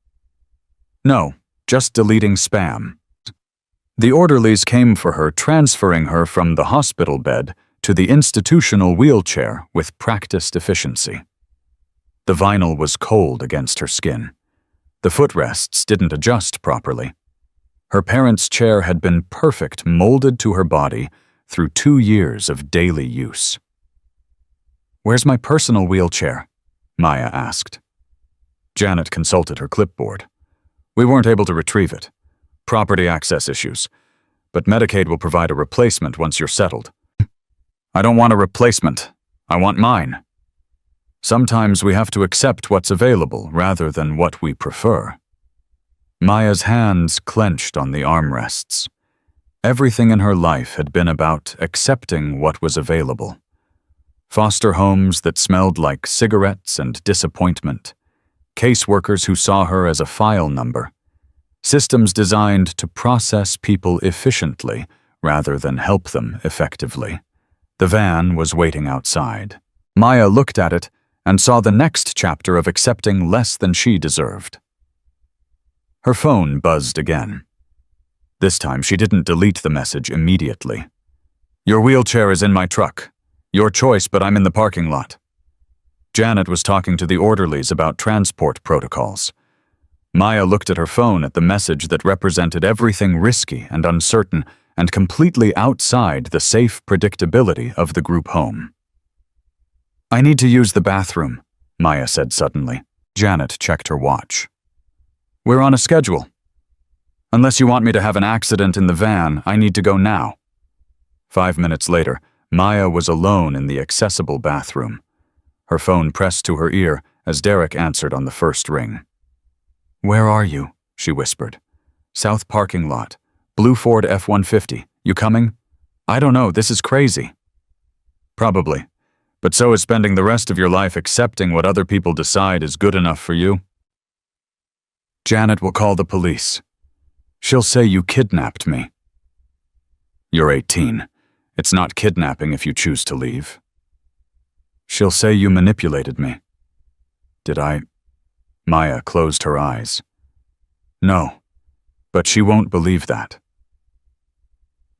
No, just deleting spam. The orderlies came for her, transferring her from the hospital bed to the institutional wheelchair with practiced efficiency. The vinyl was cold against her skin. The footrests didn't adjust properly. Her parents' chair had been perfect, molded to her body through 2 years of daily use. "Where's my personal wheelchair?" Maya asked. Janet consulted her clipboard. "We weren't able to retrieve it. Property access issues. But Medicaid will provide a replacement once you're settled." "I don't want a replacement. I want mine." Sometimes we have to accept what's available rather than what we prefer. Maya's hands clenched on the armrests. Everything in her life had been about accepting what was available. Foster homes that smelled like cigarettes and disappointment. Caseworkers who saw her as a file number. Systems designed to process people efficiently rather than help them effectively. The van was waiting outside. Maya looked at it and saw the next chapter of accepting less than she deserved. Her phone buzzed again. This time she didn't delete the message immediately. "Your wheelchair is in my truck. Your choice, but I'm in the parking lot." Janet was talking to the orderlies about transport protocols. Maya looked at her phone at the message that represented everything risky and uncertain and completely outside the safe predictability of the group home. "I need to use the bathroom," Maya said suddenly. Janet checked her watch. "We're on a schedule. Unless you want me to have an accident in the van, I need to go now." 5 minutes later, Maya was alone in the accessible bathroom. Her phone pressed to her ear as Derek answered on the first ring. "Where are you?" she whispered. "South parking lot. Blue Ford F-150. You coming?" "I don't know, this is crazy." "Probably. But so is spending the rest of your life accepting what other people decide is good enough for you." "Janet will call the police. She'll say you kidnapped me." "You're 18. It's not kidnapping if you choose to leave." "She'll say you manipulated me." "Did I?" Maya closed her eyes. "No, but she won't believe that."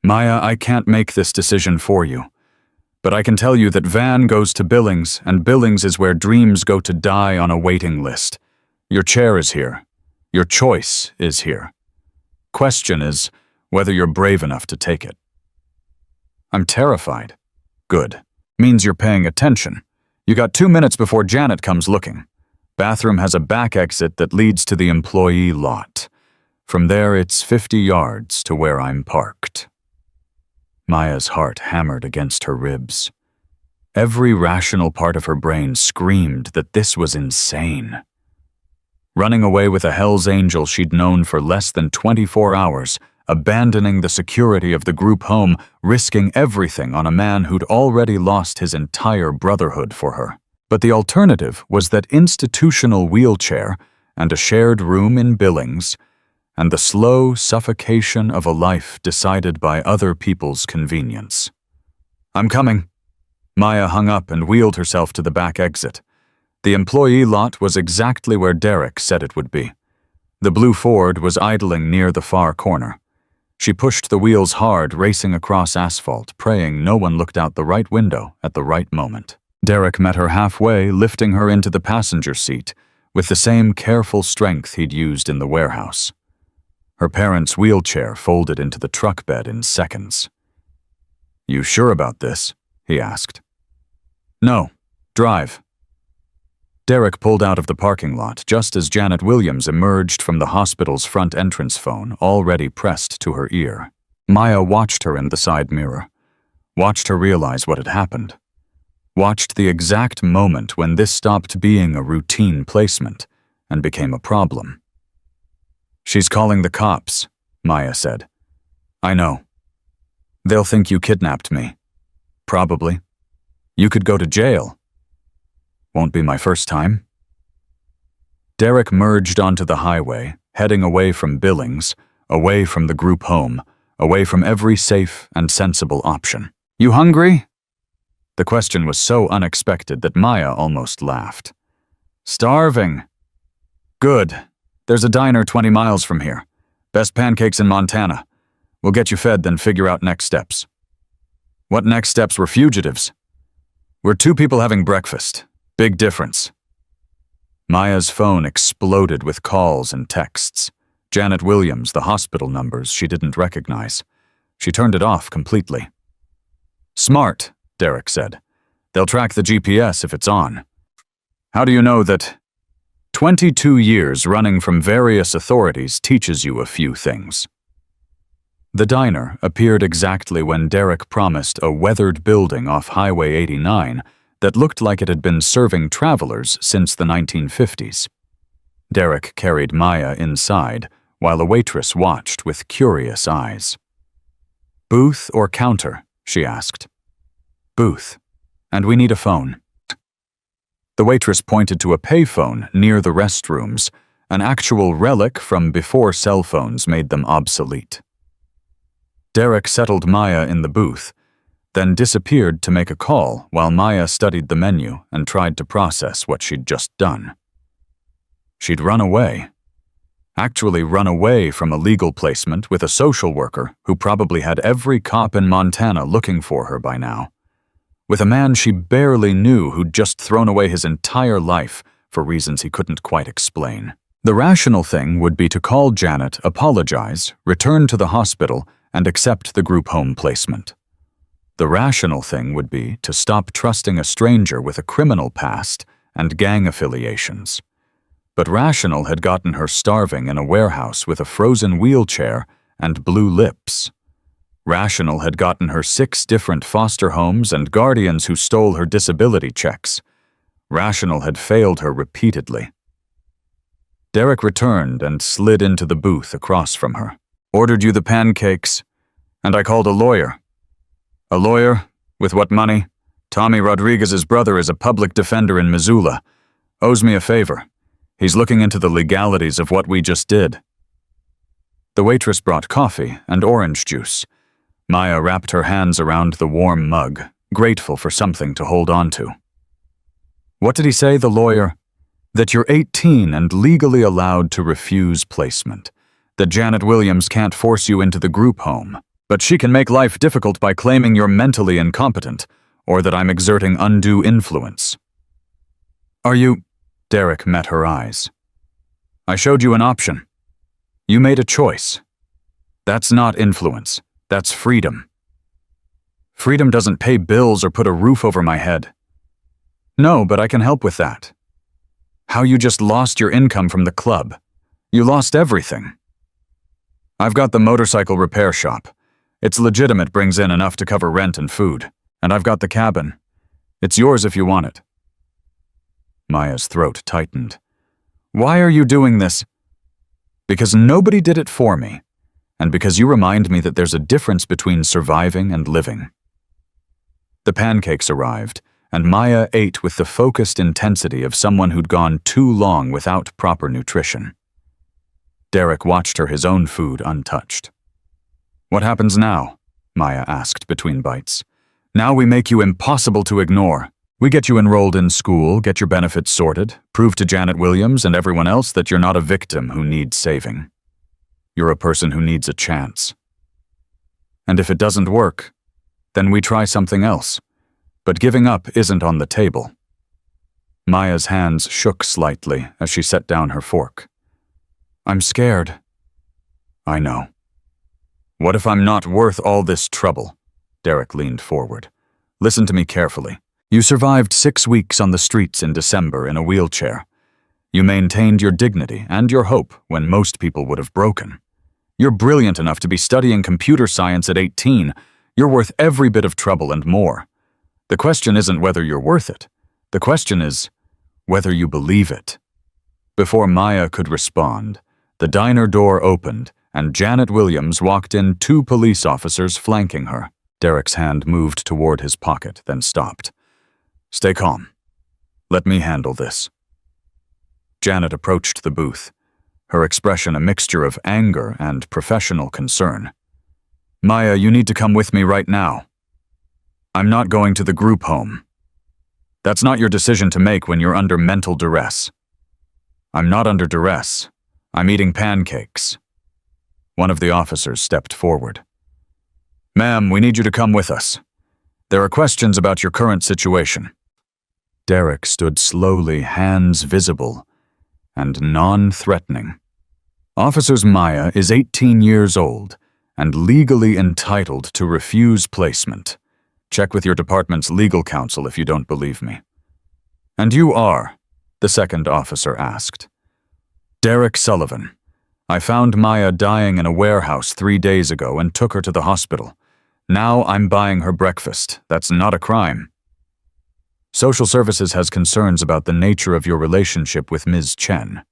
"Maya, I can't make this decision for you. But I can tell you that van goes to Billings, and Billings is where dreams go to die on a waiting list. Your chair is here. Your choice is here. Question is whether you're brave enough to take it." "I'm terrified." "Good. Means you're paying attention. You got 2 minutes before Janet comes looking. Bathroom has a back exit that leads to the employee lot. From there, it's 50 yards to where I'm parked." Maya's heart hammered against her ribs. Every rational part of her brain screamed that this was insane. Running away with a Hell's Angel she'd known for less than 24 hours, abandoning the security of the group home, risking everything on a man who'd already lost his entire brotherhood for her. But the alternative was that institutional wheelchair and a shared room in Billings, and the slow suffocation of a life decided by other people's convenience. "I'm coming." Maya hung up and wheeled herself to the back exit. The employee lot was exactly where Derek said it would be. The blue Ford was idling near the far corner. She pushed the wheels hard, racing across asphalt, praying no one looked out the right window at the right moment. Derek met her halfway, lifting her into the passenger seat, with the same careful strength he'd used in the warehouse. Her parents' wheelchair folded into the truck bed in seconds. "You sure about this?" he asked. "No. Drive." Derek pulled out of the parking lot just as Janet Williams emerged from the hospital's front entrance phone, already pressed to her ear. Maya watched her in the side mirror, watched her realize what had happened, watched the exact moment when this stopped being a routine placement and became a problem. "She's calling the cops," Maya said. "I know. They'll think you kidnapped me. Probably. You could go to jail. Won't be my first time." Derek merged onto the highway, heading away from Billings, away from the group home, away from every safe and sensible option. "You hungry?" The question was so unexpected that Maya almost laughed. "Starving." "Good. There's a diner 20 miles from here. Best pancakes in Montana. We'll get you fed, then figure out next steps." "What next steps were fugitives?" "We're two people having breakfast. Big difference." Maya's phone exploded with calls and texts. Janet Williams, the hospital numbers she didn't recognize. She turned it off completely. "Smart," Derek said. "They'll track the GPS if it's on." "How do you know that?" 22 years running from various authorities teaches you a few things. The diner appeared exactly when Derek promised a weathered building off Highway 89 that looked like it had been serving travelers since the 1950s. Derek carried Maya inside, while a waitress watched with curious eyes. "Booth or counter?" she asked. "Booth. And we need a phone." The waitress pointed to a payphone near the restrooms, an actual relic from before cell phones made them obsolete. Derek settled Maya in the booth, then disappeared to make a call while Maya studied the menu and tried to process what she'd just done. She'd run away. Actually run away from a legal placement with a social worker who probably had every cop in Montana looking for her by now. With a man she barely knew who'd just thrown away his entire life for reasons he couldn't quite explain. The rational thing would be to call Janet, apologize, return to the hospital, and accept the group home placement. The rational thing would be to stop trusting a stranger with a criminal past and gang affiliations. But rational had gotten her starving in a warehouse with a frozen wheelchair and blue lips. Rational had gotten her 6 different foster homes and guardians who stole her disability checks. Rational had failed her repeatedly. Derek returned and slid into the booth across from her. "Ordered you the pancakes, and I called a lawyer." "A lawyer? With what money?" "Tommy Rodriguez's brother is a public defender in Missoula. Owes me a favor. He's looking into the legalities of what we just did." The waitress brought coffee and orange juice. Maya wrapped her hands around the warm mug, grateful for something to hold on to. "What did he say, the lawyer?" "That you're 18 and legally allowed to refuse placement. That Janet Williams can't force you into the group home, but she can make life difficult by claiming you're mentally incompetent, or that I'm exerting undue influence." "Are you—" Derek met her eyes. "I showed you an option. You made a choice. That's not influence. That's freedom." "Freedom doesn't pay bills or put a roof over my head." "No, but I can help with that." "How you just lost your income from the club. You lost everything." "I've got the motorcycle repair shop. It's legitimate, brings in enough to cover rent and food. And I've got the cabin. It's yours if you want it." Maya's throat tightened. "Why are you doing this?" "Because nobody did it for me. And because you remind me that there's a difference between surviving and living." The pancakes arrived, and Maya ate with the focused intensity of someone who'd gone too long without proper nutrition. Derek watched her his own food untouched. "What happens now?" Maya asked between bites. "Now we make you impossible to ignore. We get you enrolled in school, get your benefits sorted, prove to Janet Williams and everyone else that you're not a victim who needs saving. You're a person who needs a chance. And if it doesn't work, then we try something else. But giving up isn't on the table." Maya's hands shook slightly as she set down her fork. "I'm scared." "I know." "What if I'm not worth all this trouble?" Derek leaned forward. "Listen to me carefully. You survived 6 weeks on the streets in December in a wheelchair. You maintained your dignity and your hope when most people would have broken. You're brilliant enough to be studying computer science at 18. You're worth every bit of trouble and more. The question isn't whether you're worth it. The question is whether you believe it. Before Maya could respond, the diner door opened and Janet Williams walked in, 2 police officers flanking her. Derek's hand moved toward his pocket, then stopped. Stay calm. Let me handle this. Janet approached the booth, her expression a mixture of anger and professional concern. Maya, you need to come with me right now. I'm not going to the group home. That's not your decision to make when you're under mental duress. I'm not under duress. I'm eating pancakes. One of the officers stepped forward. Ma'am, we need you to come with us. There are questions about your current situation. Derek stood slowly, hands visible and non-threatening. Officers, Maya is 18 years old and legally entitled to refuse placement. Check with your department's legal counsel if you don't believe me. And you are? The second officer asked. Derek Sullivan. I found Maya dying in a warehouse 3 days ago and took her to the hospital. Now I'm buying her breakfast. That's not a crime. Social Services has concerns about the nature of your relationship with Ms. Chen.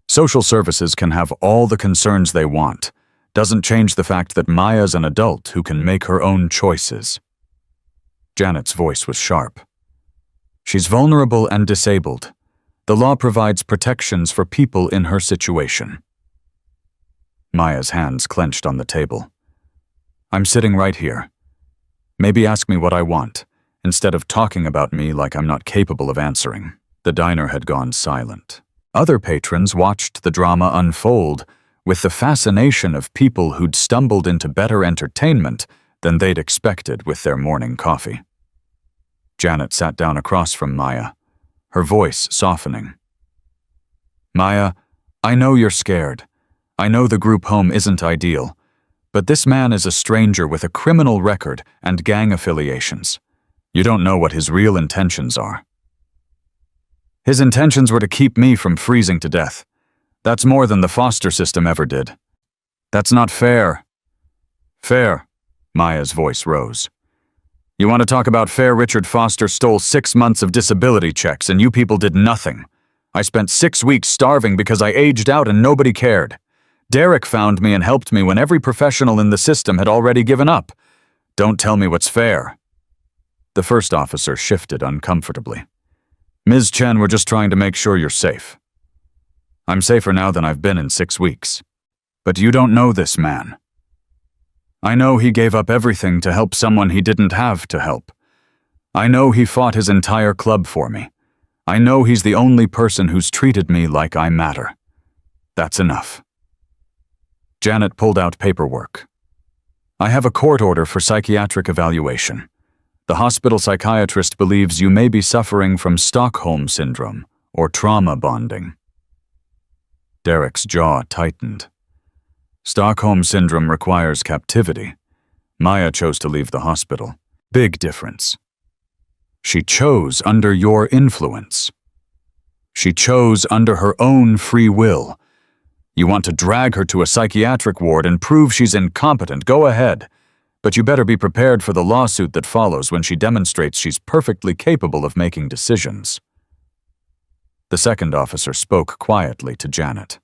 Social Services can have all the concerns they want. Doesn't change the fact that Maya's an adult who can make her own choices. Janet's voice was sharp. She's vulnerable and disabled. The law provides protections for people in her situation. Maya's hands clenched on the table. I'm sitting right here. Maybe ask me what I want, instead of talking about me like I'm not capable of answering. The diner had gone silent. Other patrons watched the drama unfold with the fascination of people who'd stumbled into better entertainment than they'd expected with their morning coffee. Janet sat down across from Maya, her voice softening. Maya, I know you're scared. I know the group home isn't ideal, but this man is a stranger with a criminal record and gang affiliations. You don't know what his real intentions are. His intentions were to keep me from freezing to death. That's more than the foster system ever did. That's not fair. Fair, Maya's voice rose. You want to talk about fair? Richard Foster stole 6 months of disability checks and you people did nothing. I spent 6 weeks starving because I aged out and nobody cared. Derek found me and helped me when every professional in the system had already given up. Don't tell me what's fair. The first officer shifted uncomfortably. Ms. Chen, we're just trying to make sure you're safe. I'm safer now than I've been in 6 weeks. But you don't know this man. I know he gave up everything to help someone he didn't have to help. I know he fought his entire club for me. I know he's the only person who's treated me like I matter. That's enough. Janet pulled out paperwork. I have a court order for psychiatric evaluation. The hospital psychiatrist believes you may be suffering from Stockholm Syndrome or trauma bonding. Derek's jaw tightened. Stockholm Syndrome requires captivity. Maya chose to leave the hospital. Big difference. She chose under your influence. She chose under her own free will. You want to drag her to a psychiatric ward and prove she's incompetent, go ahead. But you better be prepared for the lawsuit that follows when she demonstrates she's perfectly capable of making decisions. The second officer spoke quietly to Janet.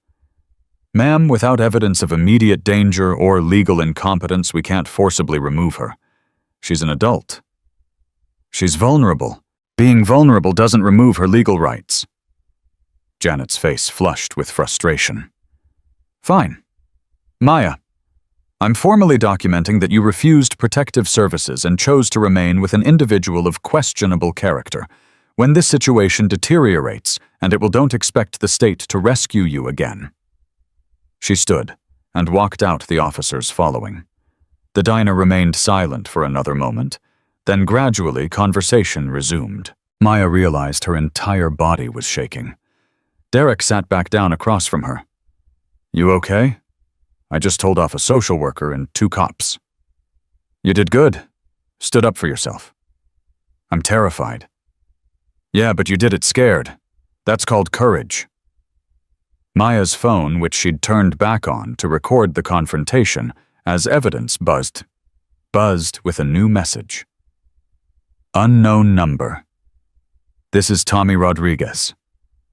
Ma'am, without evidence of immediate danger or legal incompetence, we can't forcibly remove her. She's an adult. She's vulnerable. Being vulnerable doesn't remove her legal rights. Janet's face flushed with frustration. Fine. Maya, I'm formally documenting that you refused protective services and chose to remain with an individual of questionable character. When this situation deteriorates, and it will, don't expect the state to rescue you again. She stood and walked out, the officers following. The diner remained silent for another moment, then gradually conversation resumed. Maya realized her entire body was shaking. Derek sat back down across from her. You okay? I just told off a social worker and 2 cops. You did good. Stood up for yourself. I'm terrified. Yeah, but you did it scared. That's called courage. Maya's phone, which she'd turned back on to record the confrontation as evidence, buzzed with a new message. Unknown number. This is Tommy Rodriguez,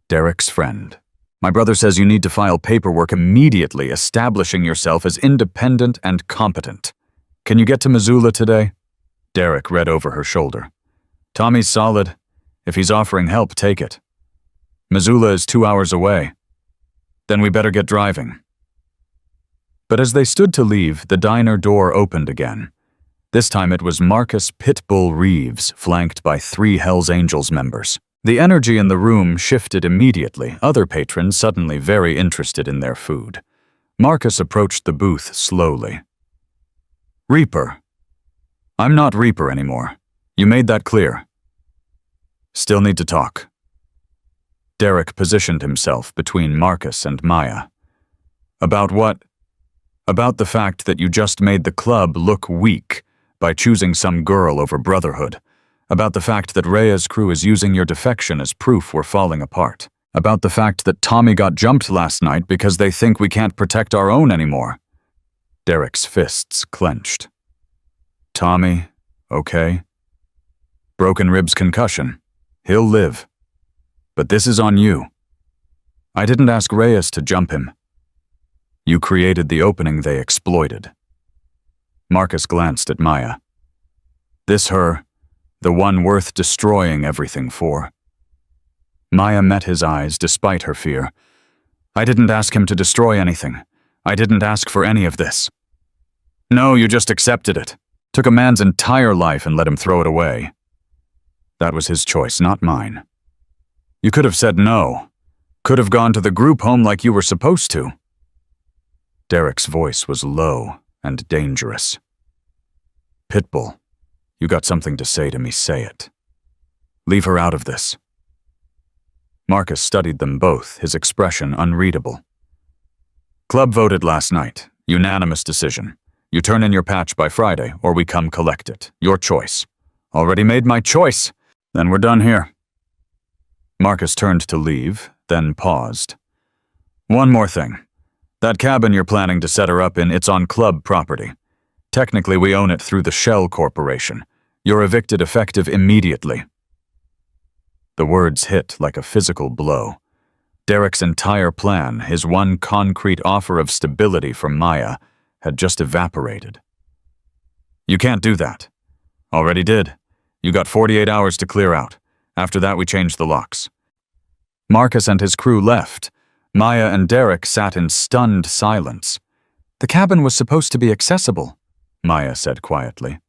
Derek's friend. My brother says you need to file paperwork immediately establishing yourself as independent and competent. Can you get to Missoula today? Derek read over her shoulder. Tommy's solid. If he's offering help, take it. Missoula is 2 hours away. Then we better get driving. But as they stood to leave, the diner door opened again. This time it was Marcus Pitbull Reeves, flanked by 3 Hells Angels members. The energy in the room shifted immediately, other patrons suddenly very interested in their food. Marcus approached the booth slowly. Reaper. I'm not Reaper anymore. You made that clear. Still need to talk. Derek positioned himself between Marcus and Maya. About what? About the fact that you just made the club look weak by choosing some girl over brotherhood. About the fact that Rhea's crew is using your defection as proof we're falling apart. About the fact that Tommy got jumped last night because they think we can't protect our own anymore. Derek's fists clenched. Tommy, okay. Broken ribs concussion. He'll live. But this is on you. I didn't ask Reyes to jump him. You created the opening they exploited. Marcus glanced at Maya. This her, the one worth destroying everything for. Maya met his eyes despite her fear. I didn't ask him to destroy anything. I didn't ask for any of this. No, you just accepted it. Took a man's entire life and let him throw it away. That was his choice, not mine. You could have said no. Could have gone to the group home like you were supposed to. Derek's voice was low and dangerous. Pitbull, you got something to say to me, say it. Leave her out of this. Marcus studied them both, his expression unreadable. Club voted last night. Unanimous decision. You turn in your patch by Friday, or we come collect it. Your choice. Already made my choice. Then we're done here. Marcus turned to leave, then paused. One more thing. That cabin you're planning to set her up in, it's on club property. Technically, we own it through the Shell Corporation. You're evicted effective immediately. The words hit like a physical blow. Derek's entire plan, his one concrete offer of stability from Maya, had just evaporated. You can't do that. Already did. You got 48 hours to clear out. After that, we changed the locks. Marcus and his crew left. Maya and Derek sat in stunned silence. The cabin was supposed to be accessible, Maya said quietly.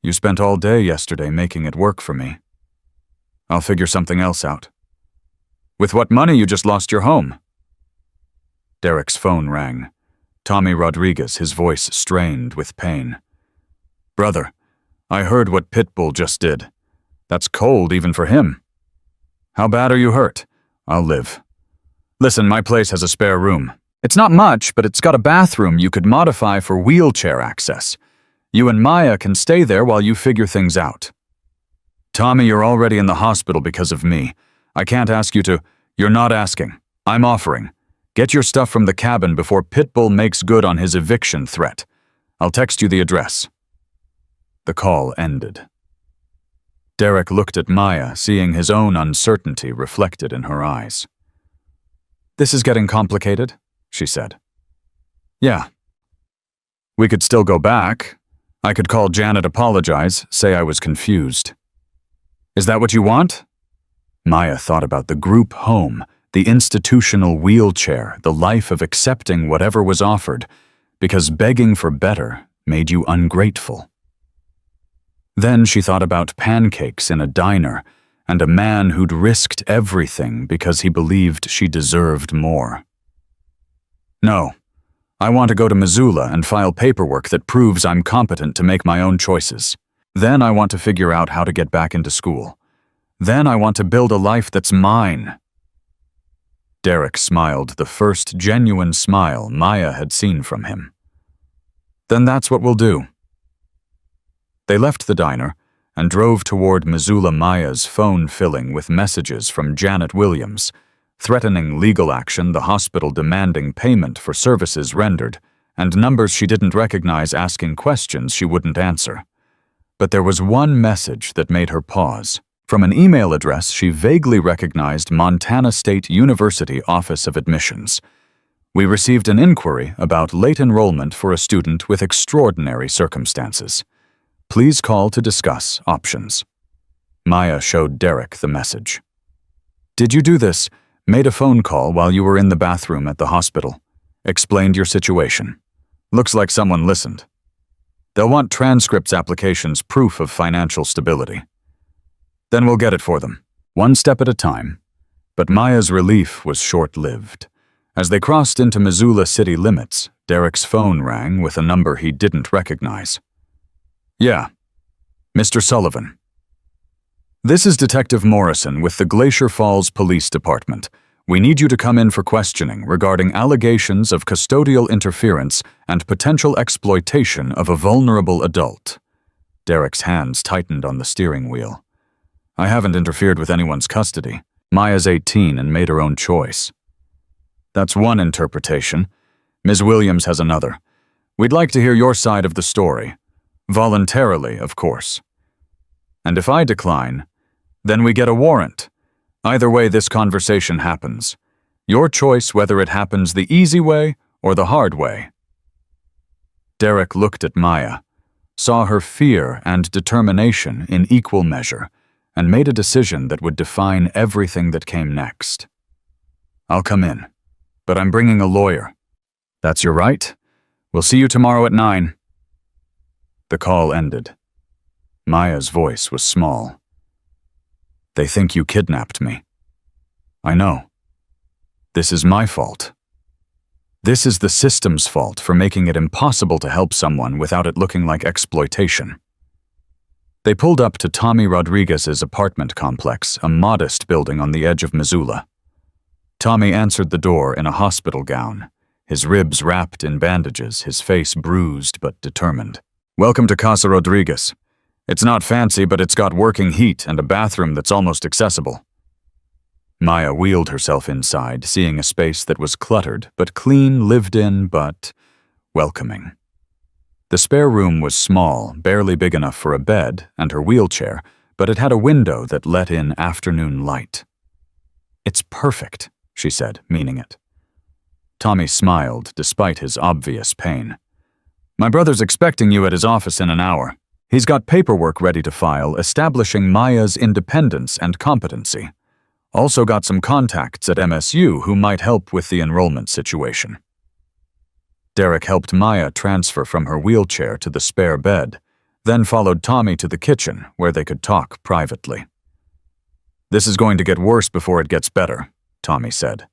You spent all day yesterday making it work for me. I'll figure something else out. With what money you just lost your home? Derek's phone rang. Tommy Rodriguez, his voice strained with pain. Brother, I heard what Pitbull just did. That's cold even for him. How bad are you hurt? I'll live. Listen, my place has a spare room. It's not much, but it's got a bathroom you could modify for wheelchair access. You and Maya can stay there while you figure things out. Tommy, you're already in the hospital because of me. I can't ask you to. You're not asking. I'm offering. Get your stuff from the cabin before Pitbull makes good on his eviction threat. I'll text you the address. The call ended. Derek looked at Maya, seeing his own uncertainty reflected in her eyes. This is getting complicated, she said. Yeah. We could still go back. I could call Janet, apologize, say I was confused. Is that what you want? Maya thought about the group home, the institutional wheelchair, the life of accepting whatever was offered, because begging for better made you ungrateful. Then she thought about pancakes in a diner and a man who'd risked everything because he believed she deserved more. No, I want to go to Missoula and file paperwork that proves I'm competent to make my own choices. Then I want to figure out how to get back into school. Then I want to build a life that's mine. Derek smiled, the first genuine smile Maya had seen from him. Then that's what we'll do. They left the diner, and drove toward Missoula. Maya's phone filling with messages from Janet Williams, threatening legal action, the hospital demanding payment for services rendered, and numbers she didn't recognize asking questions she wouldn't answer. But there was one message that made her pause. From an email address she vaguely recognized: Montana State University Office of Admissions. We received an inquiry about late enrollment for a student with extraordinary circumstances. Please call to discuss options. Maya showed Derek the message. Did you do this? Made a phone call while you were in the bathroom at the hospital. Explained your situation. Looks like someone listened. They'll want transcripts, applications, proof of financial stability. Then we'll get it for them, one step at a time. But Maya's relief was short-lived. As they crossed into Missoula city limits, Derek's phone rang with a number he didn't recognize. Yeah, Mr. Sullivan. This is Detective Morrison with the Glacier Falls Police Department. We need you to come in for questioning regarding allegations of custodial interference and potential exploitation of a vulnerable adult. Derek's hands tightened on the steering wheel. I haven't interfered with anyone's custody. Maya's 18 and made her own choice. That's one interpretation. Ms. Williams has another. We'd like to hear your side of the story. Voluntarily, of course. And if I decline, then we get a warrant. Either way this conversation happens. Your choice whether it happens the easy way or the hard way. Derek looked at Maya, saw her fear and determination in equal measure, and made a decision that would define everything that came next. I'll come in, but I'm bringing a lawyer. That's your right. We'll see you tomorrow at 9. The call ended. Maya's voice was small. They think you kidnapped me. I know. This is my fault. This is the system's fault for making it impossible to help someone without it looking like exploitation. They pulled up to Tommy Rodriguez's apartment complex, a modest building on the edge of Missoula. Tommy answered the door in a hospital gown, his ribs wrapped in bandages, his face bruised but determined. Welcome to Casa Rodriguez. It's not fancy, but it's got working heat and a bathroom that's almost accessible. Maya wheeled herself inside, seeing a space that was cluttered, but clean, lived in, but welcoming. The spare room was small, barely big enough for a bed and her wheelchair, but it had a window that let in afternoon light. It's perfect, she said, meaning it. Tommy smiled, despite his obvious pain. My brother's expecting you at his office in an hour. He's got paperwork ready to file, establishing Maya's independence and competency. Also got some contacts at MSU who might help with the enrollment situation. Derek helped Maya transfer from her wheelchair to the spare bed, then followed Tommy to the kitchen where they could talk privately. This is going to get worse before it gets better, Tommy said.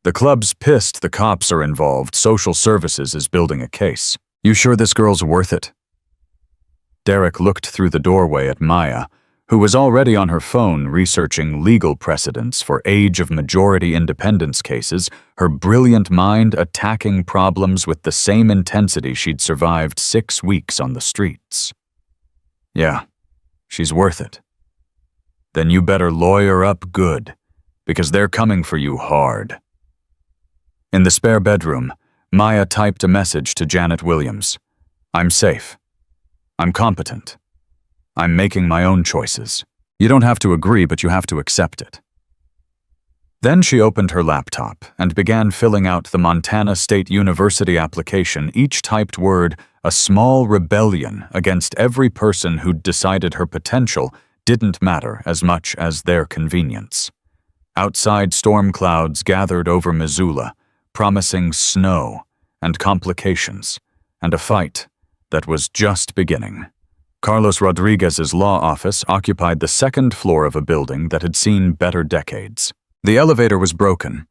The club's pissed the cops are involved. Social services is building a case. You sure this girl's worth it? Derek looked through the doorway at Maya, who was already on her phone researching legal precedents for age of majority independence cases, her brilliant mind attacking problems with the same intensity she'd survived 6 weeks on the streets. Yeah, she's worth it. Then you better lawyer up good, because they're coming for you hard. In the spare bedroom, Maya typed a message to Janet Williams. I'm safe. I'm competent. I'm making my own choices. You don't have to agree, but you have to accept it. Then she opened her laptop and began filling out the Montana State University application, each typed word a small rebellion against every person who'd decided her potential didn't matter as much as their convenience. Outside, storm clouds gathered over Missoula, promising snow and complications, and a fight that was just beginning. Carlos Rodriguez's law office occupied the second floor of a building that had seen better decades. The elevator was broken,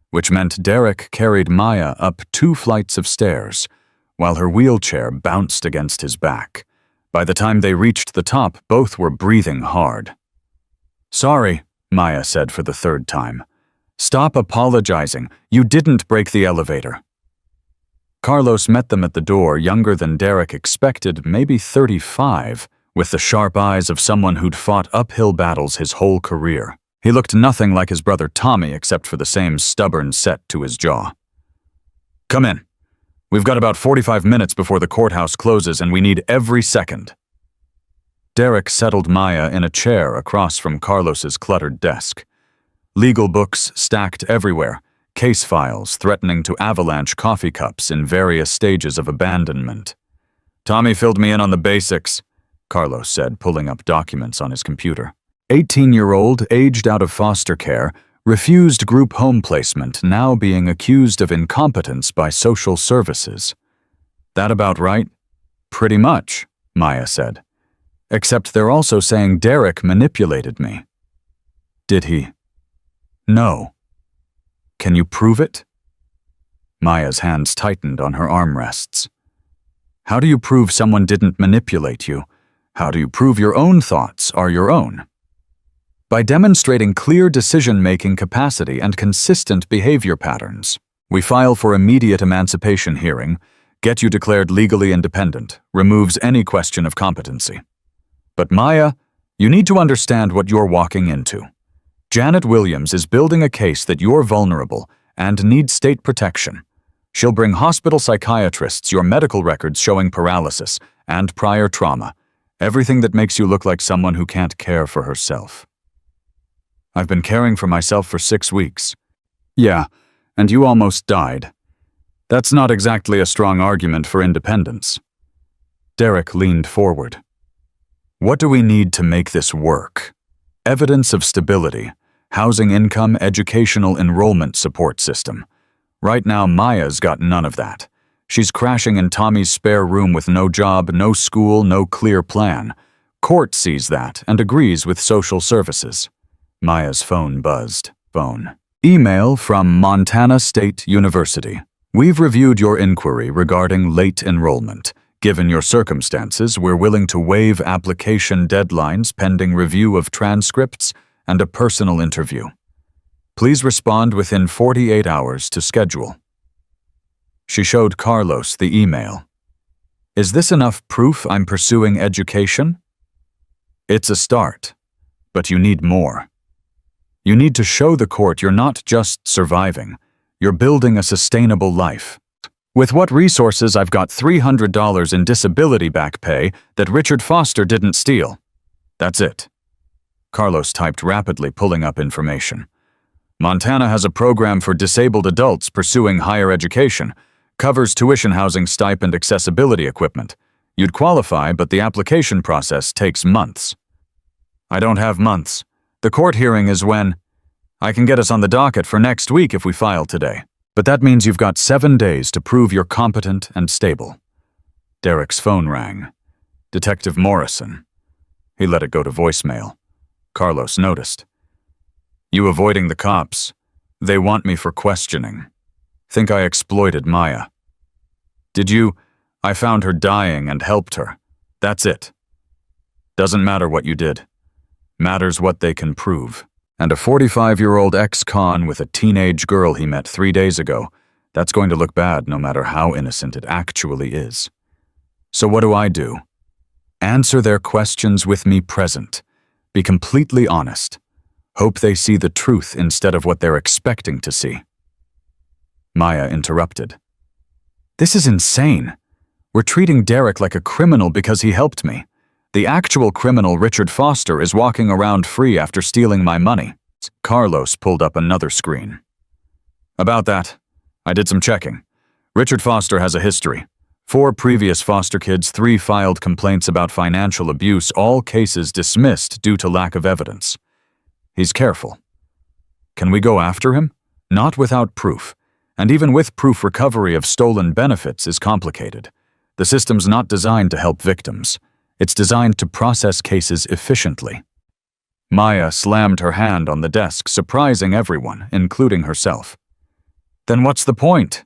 which meant Derek carried Maya up 2 flights of stairs, while her wheelchair bounced against his back. By the time they reached the top, both were breathing hard. Sorry, Maya said for the 3rd time. Stop apologizing. You didn't break the elevator. Carlos met them at the door, younger than Derek expected, maybe 35, with the sharp eyes of someone who'd fought uphill battles his whole career. He looked nothing like his brother Tommy except for the same stubborn set to his jaw. "Come in. We've got about 45 minutes before the courthouse closes and we need every second." Derek settled Maya in a chair across from Carlos's cluttered desk. Legal books stacked everywhere, case files threatening to avalanche coffee cups in various stages of abandonment. "Tommy filled me in on the basics," Carlos said, pulling up documents on his computer. 18-year-old, aged out of foster care, refused group home placement, now being accused of incompetence by social services. "That about right?" "Pretty much," Maya said. "Except they're also saying Derek manipulated me." "Did he?" "No." "Can you prove it?" Maya's hands tightened on her armrests. "How do you prove someone didn't manipulate you? How do you prove your own thoughts are your own?" "By demonstrating clear decision-making capacity and consistent behavior patterns. We file for immediate emancipation hearing, get you declared legally independent, removes any question of competency. But Maya, you need to understand what you're walking into. Janet Williams is building a case that you're vulnerable and need state protection. She'll bring hospital psychiatrists your medical records showing paralysis and prior trauma, everything that makes you look like someone who can't care for herself." "I've been caring for myself for 6 weeks. "Yeah, and you almost died. That's not exactly a strong argument for independence." Derek leaned forward. "What do we need to make this work? Evidence of stability, housing income, educational enrollment support system. Right now, Maya's got none of that. She's crashing in Tommy's spare room with no job, no school, no clear plan. Court sees that and agrees with social services." Maya's phone buzzed. Phone. "Email from Montana State University. We've reviewed your inquiry regarding late enrollment. Given your circumstances, we're willing to waive application deadlines pending review of transcripts and a personal interview. Please respond within 48 hours to schedule." She showed Carlos the email. "Is this enough proof I'm pursuing education?" "It's a start, but you need more. You need to show the court you're not just surviving, you're building a sustainable life. With what resources, I've got $300 in disability back pay that Richard Foster didn't steal. That's it." Carlos typed rapidly, pulling up information. "Montana has a program for disabled adults pursuing higher education, covers tuition, housing, stipend, accessibility equipment. You'd qualify, but the application process takes months." "I don't have months. The court hearing is when? I can get us on the docket for next week if we file today. But that means you've got 7 days to prove you're competent and stable." Derek's phone rang. Detective Morrison. He let it go to voicemail. Carlos noticed. "You avoiding the cops? They want me for questioning. Think I exploited Maya." "Did you? I found her dying and helped her. That's it. Doesn't matter what you did. Matters what they can prove. And a 45-year-old ex-con with a teenage girl he met 3 days ago, that's going to look bad no matter how innocent it actually is. So what do? Answer their questions with me present. Be completely honest. Hope they see the truth instead of what they're expecting to see." Maya interrupted. "This is insane. We're treating Derek like a criminal because he helped me. The actual criminal, Richard Foster, is walking around free after stealing my money." Carlos pulled up another screen. "About that, I did some checking. Richard Foster has a history. 4 previous foster kids, 3 filed complaints about financial abuse, all cases dismissed due to lack of evidence. He's careful. Can we go after him? Not without proof. And even with proof, recovery of stolen benefits is complicated. The system's not designed to help victims. It's designed to process cases efficiently." Maya slammed her hand on the desk, surprising everyone, including herself. "Then what's the point?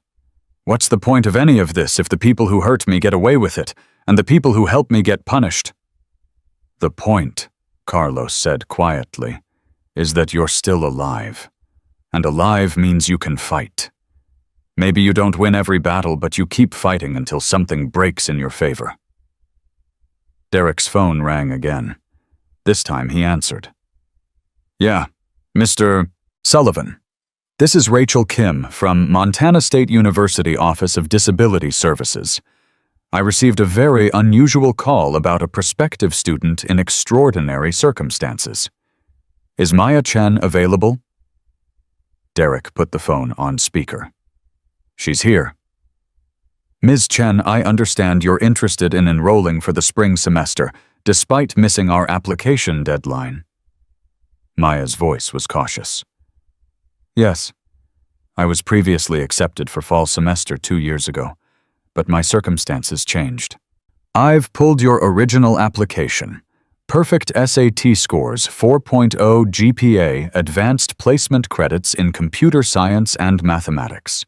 What's the point of any of this if the people who hurt me get away with it, and the people who help me get punished?" "The point," Carlos said quietly, "is that you're still alive. And alive means you can fight. Maybe you don't win every battle, but you keep fighting until something breaks in your favor." Derek's phone rang again. This time he answered. Yeah, Mr. Sullivan. This is Rachel Kim from Montana State University Office of Disability Services. I received a very unusual call about a prospective student in extraordinary circumstances. Is Maya Chen available? Derek put the phone on speaker. She's here. Ms. Chen, I understand you're interested in enrolling for the spring semester, despite missing our application deadline. Maya's voice was cautious. Yes, I was previously accepted for fall semester 2 years ago, but my circumstances changed. I've pulled your original application. Perfect SAT scores, 4.0 GPA, advanced placement credits in computer science and mathematics.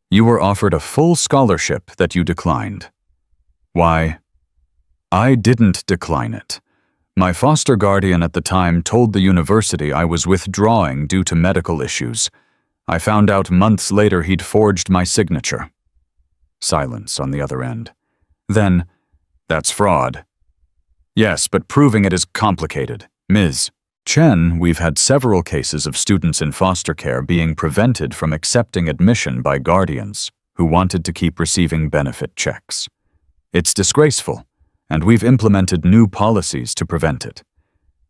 You were offered a full scholarship that you declined. Why? I didn't decline it. My foster guardian at the time told the university I was withdrawing due to medical issues. I found out months later he'd forged my signature. Silence on the other end. Then, that's fraud. Yes, but proving it is complicated. Ms. Chen, we've had several cases of students in foster care being prevented from accepting admission by guardians who wanted to keep receiving benefit checks. It's disgraceful, and we've implemented new policies to prevent it.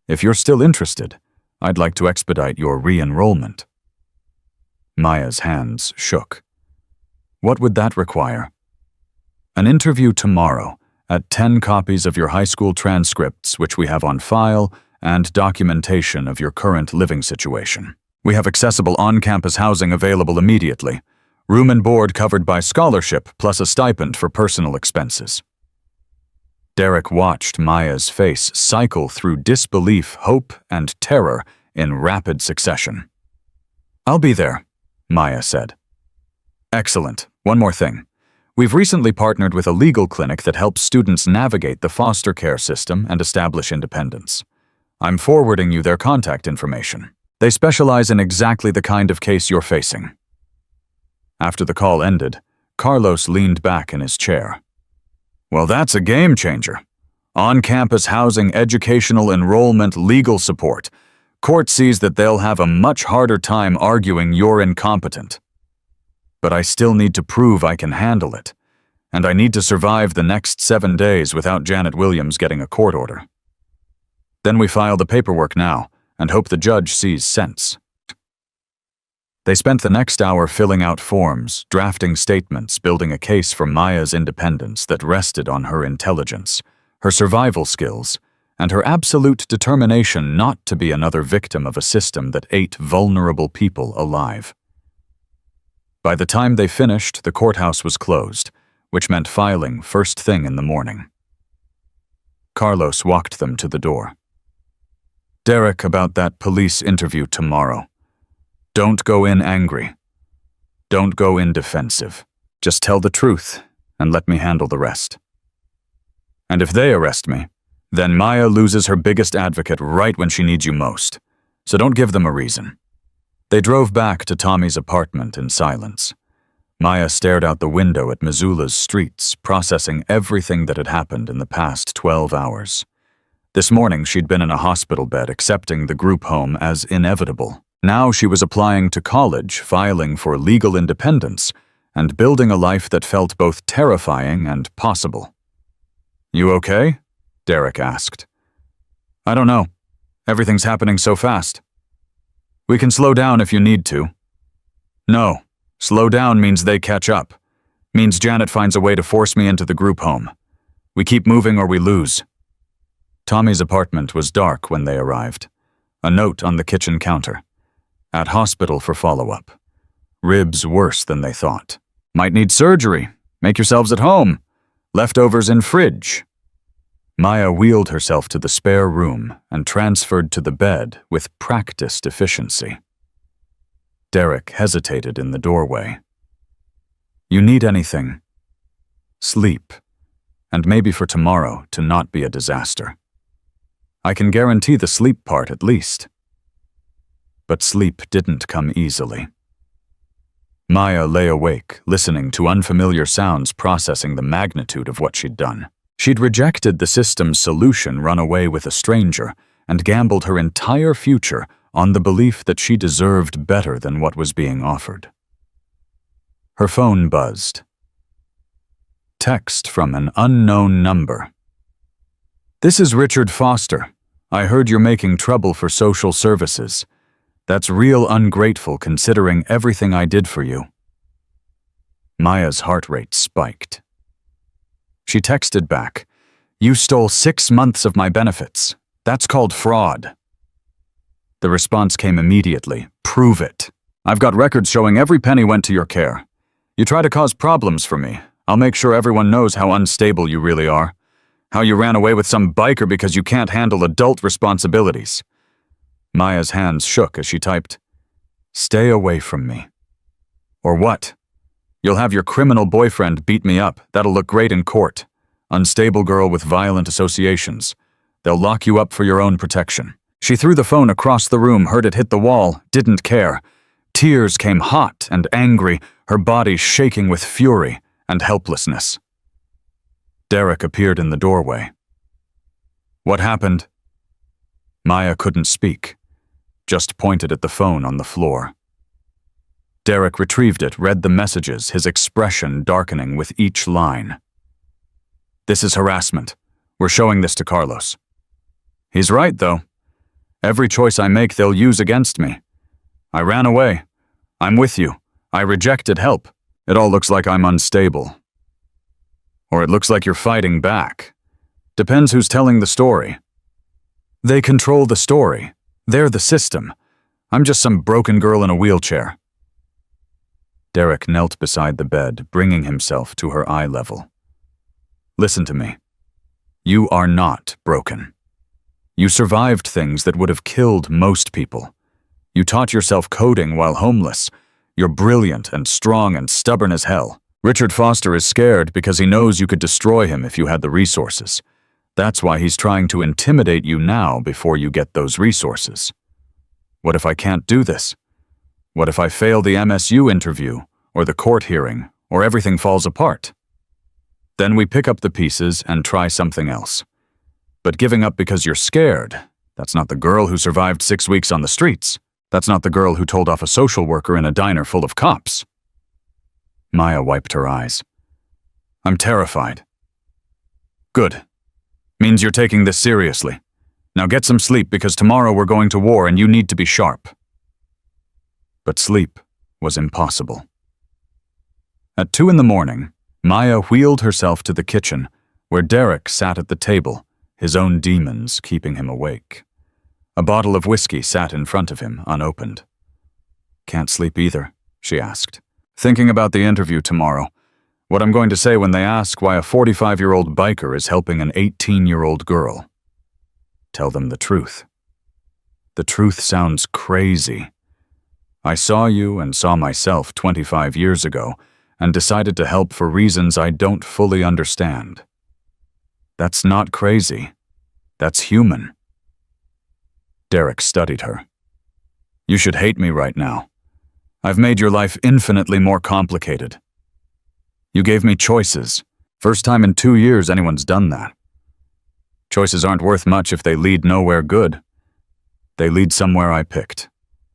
If you're still interested, I'd like to expedite your re-enrollment. Maya's hands shook. What would that require? An interview tomorrow at 10 copies of your high school transcripts, which we have on file, and documentation of your current living situation. We have accessible on-campus housing available immediately. Room and board covered by scholarship, plus a stipend for personal expenses. Derek watched Maya's face cycle through disbelief, hope, and terror in rapid succession. I'll be there, Maya said. Excellent. One more thing. We've recently partnered with a legal clinic that helps students navigate the foster care system and establish independence. I'm forwarding you their contact information. They specialize in exactly the kind of case you're facing. After the call ended, Carlos leaned back in his chair. Well, that's a game changer. On-campus housing, educational enrollment, legal support. Court sees that they'll have a much harder time arguing you're incompetent. But I still need to prove I can handle it, and I need to survive the next 7 days without Janet Williams getting a court order. Then we file the paperwork now and hope the judge sees sense. They spent the next hour filling out forms, drafting statements, building a case for Maya's independence that rested on her intelligence, her survival skills, and her absolute determination not to be another victim of a system that ate vulnerable people alive. By the time they finished, the courthouse was closed, which meant filing first thing in the morning. Carlos walked them to the door. Derek, about that police interview tomorrow. Don't go in angry. Don't go in defensive. Just tell the truth and let me handle the rest. And if they arrest me, then Maya loses her biggest advocate right when she needs you most. So don't give them a reason. They drove back to Tommy's apartment in silence. Maya stared out the window at Missoula's streets, processing everything that had happened in the past 12 hours. This morning, she'd been in a hospital bed accepting the group home as inevitable. Now she was applying to college, filing for legal independence, and building a life that felt both terrifying and possible. You okay? Derek asked. I don't know. Everything's happening so fast. We can slow down if you need to. No, slow down means they catch up. Means Janet finds a way to force me into the group home. We keep moving or we lose. Tommy's apartment was dark when they arrived. A note on the kitchen counter. At hospital for follow-up. Ribs worse than they thought. Might need surgery. Make yourselves at home. Leftovers in fridge. Maya wheeled herself to the spare room and transferred to the bed with practiced efficiency. Derek hesitated in the doorway. You need anything? Sleep. And maybe for tomorrow to not be a disaster. I can guarantee the sleep part at least. But sleep didn't come easily. Maya lay awake, listening to unfamiliar sounds, processing the magnitude of what she'd done. She'd rejected the system's solution, run away with a stranger, and gambled her entire future on the belief that she deserved better than what was being offered. Her phone buzzed. Text from an unknown number. "This is Richard Foster. I heard you're making trouble for social services. That's real ungrateful considering everything I did for you." Maya's heart rate spiked. She texted back, "You stole 6 months of my benefits. That's called fraud." The response came immediately, "Prove it. I've got records showing every penny went to your care. You try to cause problems for me. I'll make sure everyone knows how unstable you really are. How you ran away with some biker because you can't handle adult responsibilities." Maya's hands shook as she typed, "Stay away from me." "Or what? You'll have your criminal boyfriend beat me up. That'll look great in court. Unstable girl with violent associations. They'll lock you up for your own protection." She threw the phone across the room, heard it hit the wall, didn't care. Tears came hot and angry, her body shaking with fury and helplessness. Derek appeared in the doorway. "What happened?" Maya couldn't speak, just pointed at the phone on the floor. Derek retrieved it, read the messages, his expression darkening with each line. "This is harassment. We're showing this to Carlos." "He's right, though. Every choice I make, they'll use against me. I ran away. I'm with you. I rejected help. It all looks like I'm unstable. Or it looks like you're fighting back. Depends who's telling the story. They control the story. They're the system. I'm just some broken girl in a wheelchair." Derek knelt beside the bed, bringing himself to her eye level. "Listen to me. You are not broken. You survived things that would have killed most people. You taught yourself coding while homeless. You're brilliant and strong and stubborn as hell. Richard Foster is scared because he knows you could destroy him if you had the resources. That's why he's trying to intimidate you now before you get those resources. What if I can't do this? What if I fail the MSU interview, or the court hearing, or everything falls apart? Then we pick up the pieces and try something else. But giving up because you're scared, that's not the girl who survived 6 weeks on the streets. That's not the girl who told off a social worker in a diner full of cops." Maya wiped her eyes. "I'm terrified." "Good. Means you're taking this seriously. Now get some sleep because tomorrow we're going to war and you need to be sharp." But sleep was impossible. At 2 in the morning, Maya wheeled herself to the kitchen, where Derek sat at the table, his own demons keeping him awake. A bottle of whiskey sat in front of him, unopened. "Can't sleep either?" she asked. "Thinking about the interview tomorrow. What I'm going to say when they ask why a 45-year-old biker is helping an 18-year-old girl. Tell them the truth. The truth sounds crazy. I saw you and saw myself 25 years ago and decided to help for reasons I don't fully understand. That's not crazy. That's human." Derek studied her. "You should hate me right now. I've made your life infinitely more complicated. You gave me choices. First time in 2 years anyone's done that. Choices aren't worth much if they lead nowhere good. They lead somewhere I picked.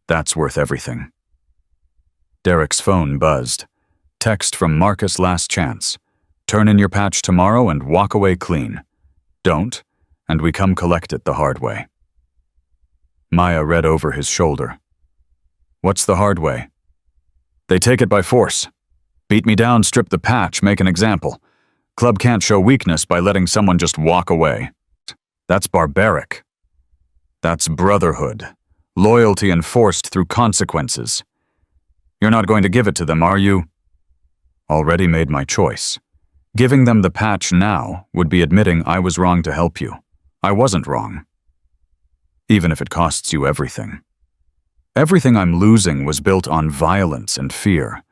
That's worth everything." Derek's phone buzzed. Text from Marcus Last Chance. "Turn in your patch tomorrow and walk away clean. Don't, and we come collect it the hard way." Maya read over his shoulder. "What's the hard way?" "They take it by force. Beat me down, strip the patch, make an example. Club can't show weakness by letting someone just walk away. That's barbaric. That's brotherhood. Loyalty enforced through consequences. You're not going to give it to them, are you?" "Already made my choice. Giving them the patch now would be admitting I was wrong to help you. I wasn't wrong. Even if it costs you everything. Everything I'm losing was built on violence and fear.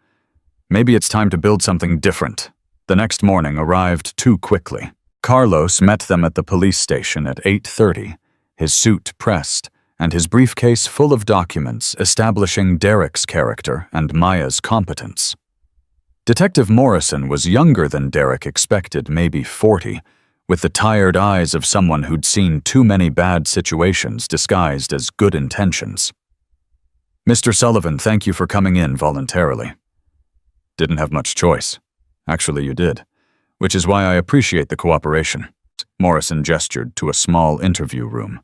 Maybe it's time to build something different." The next morning arrived too quickly. Carlos met them at the police station at 8:30, his suit pressed, and his briefcase full of documents establishing Derek's character and Maya's competence. Detective Morrison was younger than Derek expected, maybe 40, with the tired eyes of someone who'd seen too many bad situations disguised as good intentions. "Mr. Sullivan, thank you for coming in voluntarily." "Didn't have much choice. Actually, you did, which is why I appreciate the cooperation." Morrison gestured to a small interview room.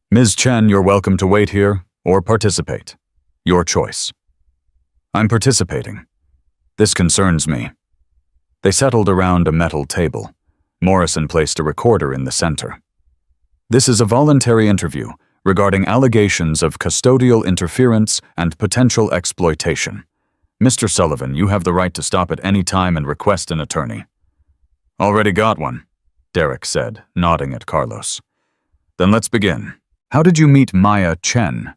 "Ms. Chen, you're welcome to wait here or participate. Your choice." "I'm participating. This concerns me." They settled around a metal table. Morrison placed a recorder in the center. "This is a voluntary interview regarding allegations of custodial interference and potential exploitation. Mr. Sullivan, you have the right to stop at any time and request an attorney." "Already got one," Derek said, nodding at Carlos. "Then let's begin. How did you meet Maya Chen?"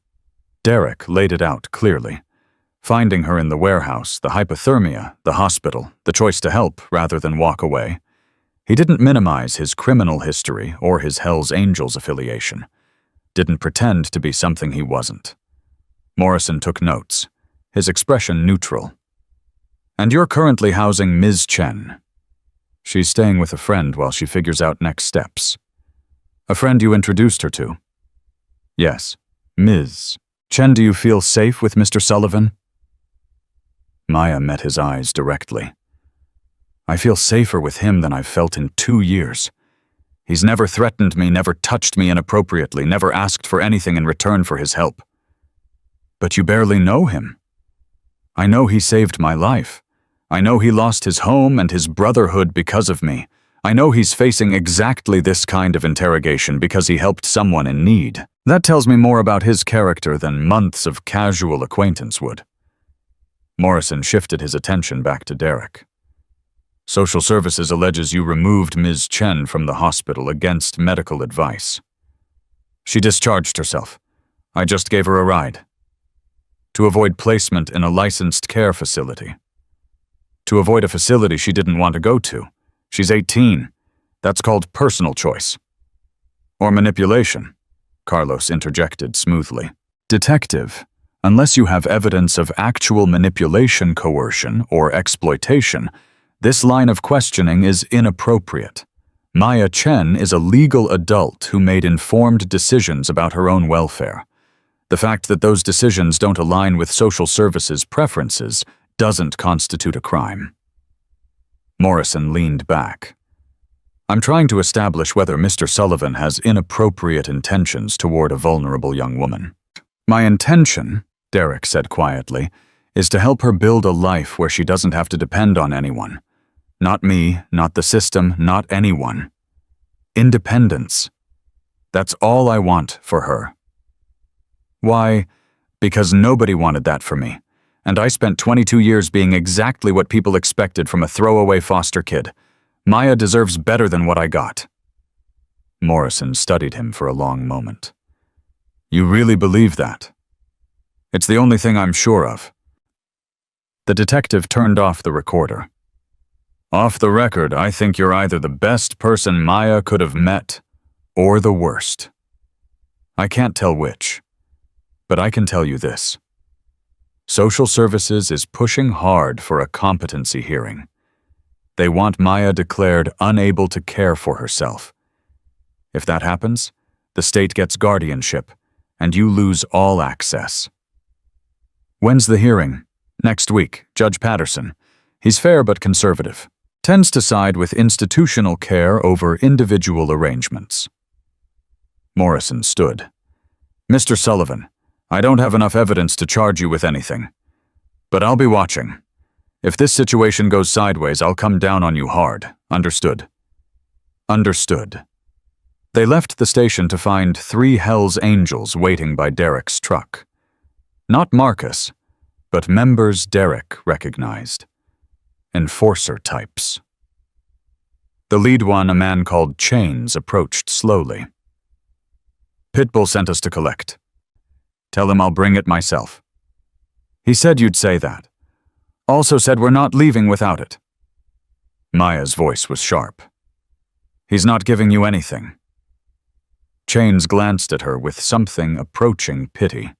Derek laid it out clearly. Finding her in the warehouse, the hypothermia, the hospital, the choice to help rather than walk away. He didn't minimize his criminal history or his Hells Angels affiliation. Didn't pretend to be something he wasn't. Morrison took notes, his expression neutral. "And you're currently housing Ms. Chen." "She's staying with a friend while she figures out next steps." "A friend you introduced her to?" "Yes, Ms. Chen. Do you feel safe with Mr. Sullivan?" Maya met his eyes directly. "I feel safer with him than I've felt in 2 years. He's never threatened me, never touched me inappropriately, never asked for anything in return for his help." "But you barely know him." "I know he saved my life. I know he lost his home and his brotherhood because of me. I know he's facing exactly this kind of interrogation because he helped someone in need. That tells me more about his character than months of casual acquaintance would." Morrison shifted his attention back to Derek. "Social Services alleges you removed Ms. Chen from the hospital against medical advice." "She discharged herself. I just gave her a ride." "To avoid placement in a licensed care facility." "To avoid a facility she didn't want to go to. She's 18. That's called personal choice." "Or manipulation," Carlos interjected smoothly. "Detective, unless you have evidence of actual manipulation, coercion, or exploitation, this line of questioning is inappropriate. Maya Chen is a legal adult who made informed decisions about her own welfare. The fact that those decisions don't align with social services preferences doesn't constitute a crime." Morrison leaned back. "I'm trying to establish whether Mr. Sullivan has inappropriate intentions toward a vulnerable young woman." "My intention," Derek said quietly, "is to help her build a life where she doesn't have to depend on anyone. Not me, not the system, not anyone. Independence. That's all I want for her." "Why?" "Because nobody wanted that for me. And I spent 22 years being exactly what people expected from a throwaway foster kid. Maya deserves better than what I got." Morrison studied him for a long moment. "You really believe that?" "It's the only thing I'm sure of." The detective turned off the recorder. "Off the record, I think you're either the best person Maya could have met or the worst. I can't tell which, but I can tell you this. Social Services is pushing hard for a competency hearing. They want Maya declared unable to care for herself. If that happens, the state gets guardianship, and you lose all access." "When's the hearing?" "Next week. Judge Patterson. He's fair but conservative. Tends to side with institutional care over individual arrangements." Morrison stood. "Mr. Sullivan, I don't have enough evidence to charge you with anything. But I'll be watching. If this situation goes sideways, I'll come down on you hard. Understood?" "Understood." They left the station to find 3 Hells Angels waiting by Derek's truck. Not Marcus, but members Derek recognized. Enforcer types. The lead one, a man called Chains, approached slowly. "Pitbull sent us to collect. Tell him I'll bring it myself." "He said you'd say that. Also said we're not leaving without it." Maya's voice was sharp. "He's not giving you anything." Chains glanced at her with something approaching pity.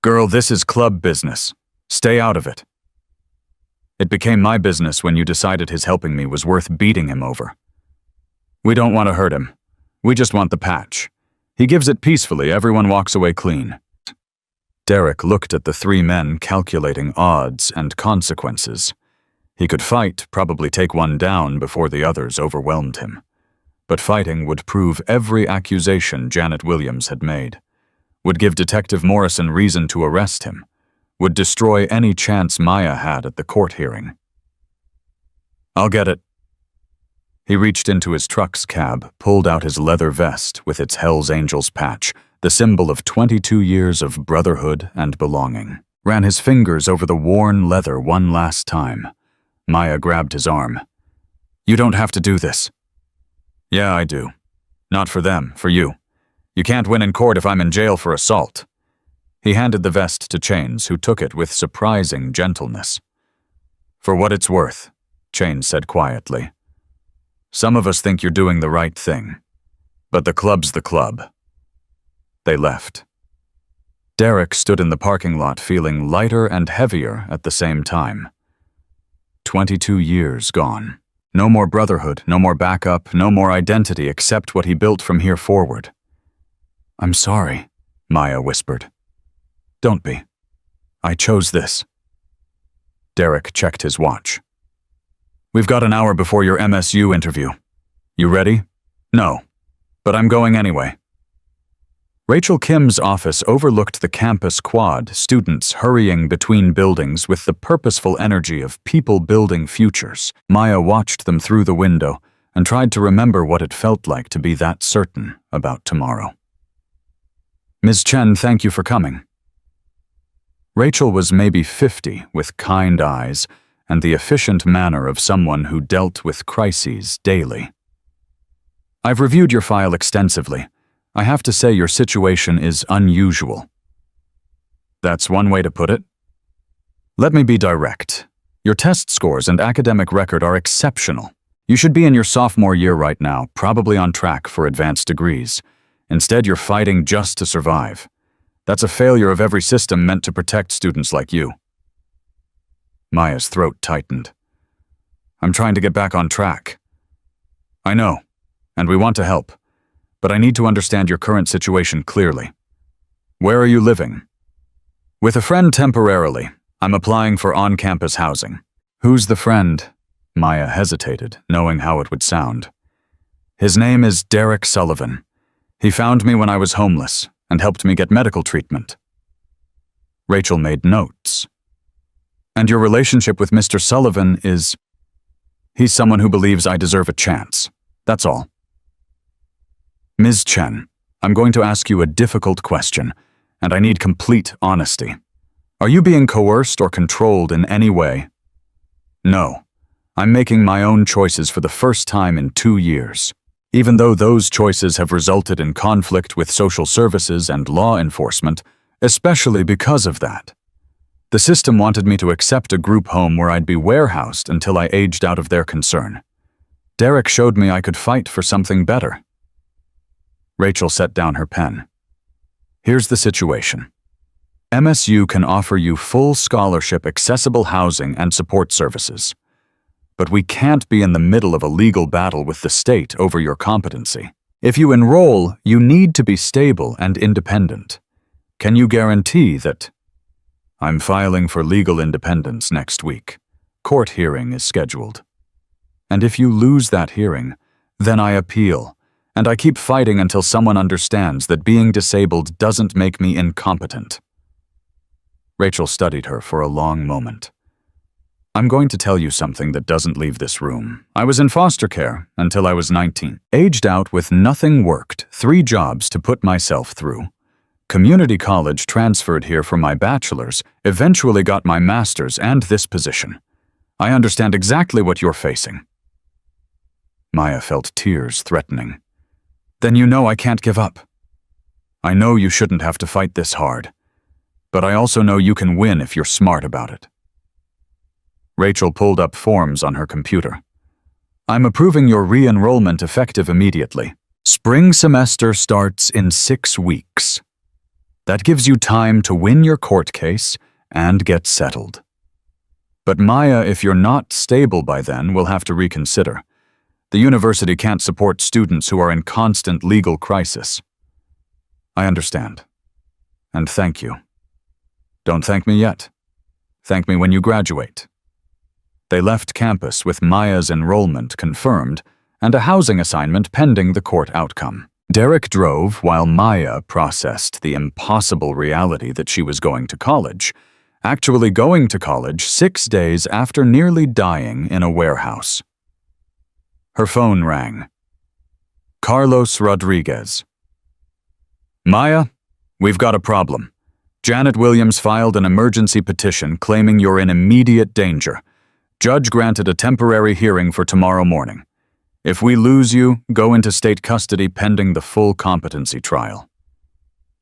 "Girl, this is club business. Stay out of it." "It became my business when you decided his helping me was worth beating him over." We don't want to hurt him. We just want the patch. He gives it peacefully, everyone walks away clean. Derek looked at the three men calculating odds and consequences. He could fight, probably take one down before the others overwhelmed him. But fighting would prove every accusation Janet Williams had made, would give Detective Morrison reason to arrest him, would destroy any chance Maya had at the court hearing. I'll get it. He reached into his truck's cab, pulled out his leather vest with its Hell's Angels patch, the symbol of 22 years of brotherhood and belonging. Ran his fingers over the worn leather one last time. Maya grabbed his arm. You don't have to do this. Yeah, I do. Not for them, for you. You can't win in court if I'm in jail for assault. He handed the vest to Chains, who took it with surprising gentleness. For what it's worth, Chains said quietly. Some of us think you're doing the right thing, but the club's the club. They left. Derek stood in the parking lot feeling lighter and heavier at the same time. 22 years gone. No more brotherhood, no more backup, no more identity except what he built from here forward. I'm sorry, Maya whispered. Don't be. I chose this. Derek checked his watch. We've got an hour before your MSU interview. You ready? No, but I'm going anyway. Rachel Kim's office overlooked the campus quad, students hurrying between buildings with the purposeful energy of people building futures. Maya watched them through the window and tried to remember what it felt like to be that certain about tomorrow. Ms. Chen, thank you for coming. Rachel was maybe 50, with kind eyes and the efficient manner of someone who dealt with crises daily. I've reviewed your file extensively. I have to say your situation is unusual. That's one way to put it. Let me be direct. Your test scores and academic record are exceptional. You should be in your sophomore year right now, probably on track for advanced degrees. Instead, you're fighting just to survive. That's a failure of every system meant to protect students like you. Maya's throat tightened. I'm trying to get back on track. I know, and we want to help. But I need to understand your current situation clearly. Where are you living? With a friend temporarily. I'm applying for on-campus housing. Who's the friend? Maya hesitated, knowing how it would sound. His name is Derek Sullivan. He found me when I was homeless and helped me get medical treatment. Rachel made notes. And your relationship with Mr. Sullivan is... He's someone who believes I deserve a chance. That's all. Ms. Chen, I'm going to ask you a difficult question, and I need complete honesty. Are you being coerced or controlled in any way? No. I'm making my own choices for the first time in 2 years. Even though those choices have resulted in conflict with social services and law enforcement, especially because of that. The system wanted me to accept a group home where I'd be warehoused until I aged out of their concern. Derek showed me I could fight for something better. Rachel set down her pen. Here's the situation. MSU can offer you full scholarship, accessible housing, and support services. But we can't be in the middle of a legal battle with the state over your competency. If you enroll, you need to be stable and independent. Can you guarantee that... I'm filing for legal independence next week. Court hearing is scheduled. And if you lose that hearing, then I appeal, and I keep fighting until someone understands that being disabled doesn't make me incompetent. Rachel studied her for a long moment. I'm going to tell you something that doesn't leave this room. I was in foster care until I was 19. Aged out with nothing worked, 3 jobs to put myself through. Community college transferred here for my bachelor's, eventually got my master's and this position. I understand exactly what you're facing. Maya felt tears threatening. Then you know I can't give up. I know you shouldn't have to fight this hard, but I also know you can win if you're smart about it. Rachel pulled up forms on her computer. I'm approving your re-enrollment effective immediately. Spring semester starts in 6 weeks. That gives you time to win your court case and get settled. But Maya, if you're not stable by then, we'll have to reconsider. The university can't support students who are in constant legal crisis. I understand. And thank you. Don't thank me yet. Thank me when you graduate. They left campus with Maya's enrollment confirmed and a housing assignment pending the court outcome. Derek drove while Maya processed the impossible reality that she was going to college, actually going to college 6 days after nearly dying in a warehouse. Her phone rang. Carlos Rodriguez. Maya, we've got a problem. Janet Williams filed an emergency petition claiming you're in immediate danger. Judge granted a temporary hearing for tomorrow morning. If we lose you, go into state custody pending the full competency trial.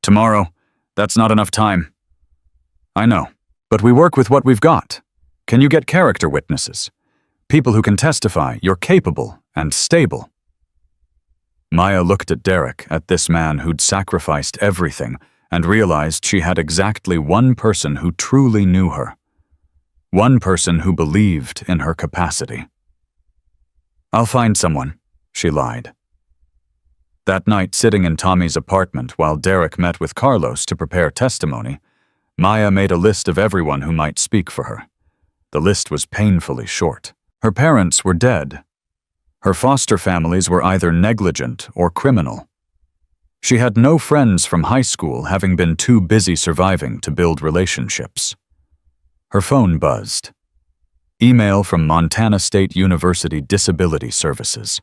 Tomorrow? That's not enough time. I know, but we work with what we've got. Can you get character witnesses? People who can testify you're capable and stable. Maya looked at Derek, at this man who'd sacrificed everything, and realized she had exactly one person who truly knew her. One person who believed in her capacity. I'll find someone, she lied. That night, sitting in Tommy's apartment while Derek met with Carlos to prepare testimony, Maya made a list of everyone who might speak for her. The list was painfully short. Her parents were dead. Her foster families were either negligent or criminal. She had no friends from high school, having been too busy surviving to build relationships. Her phone buzzed. Email from Montana State University Disability Services.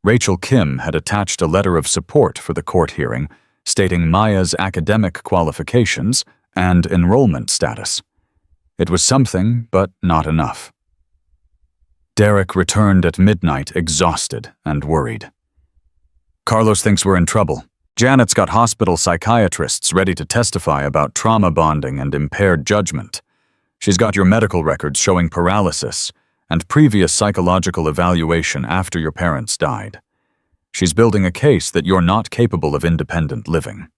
Rachel Kim had attached a letter of support for the court hearing, stating Maya's academic qualifications and enrollment status. It was something, but not enough. Derek returned at midnight, exhausted and worried. Carlos thinks we're in trouble. Janet's got hospital psychiatrists ready to testify about trauma bonding and impaired judgment. She's got your medical records showing paralysis and previous psychological evaluation after your parents died. She's building a case that you're not capable of independent living.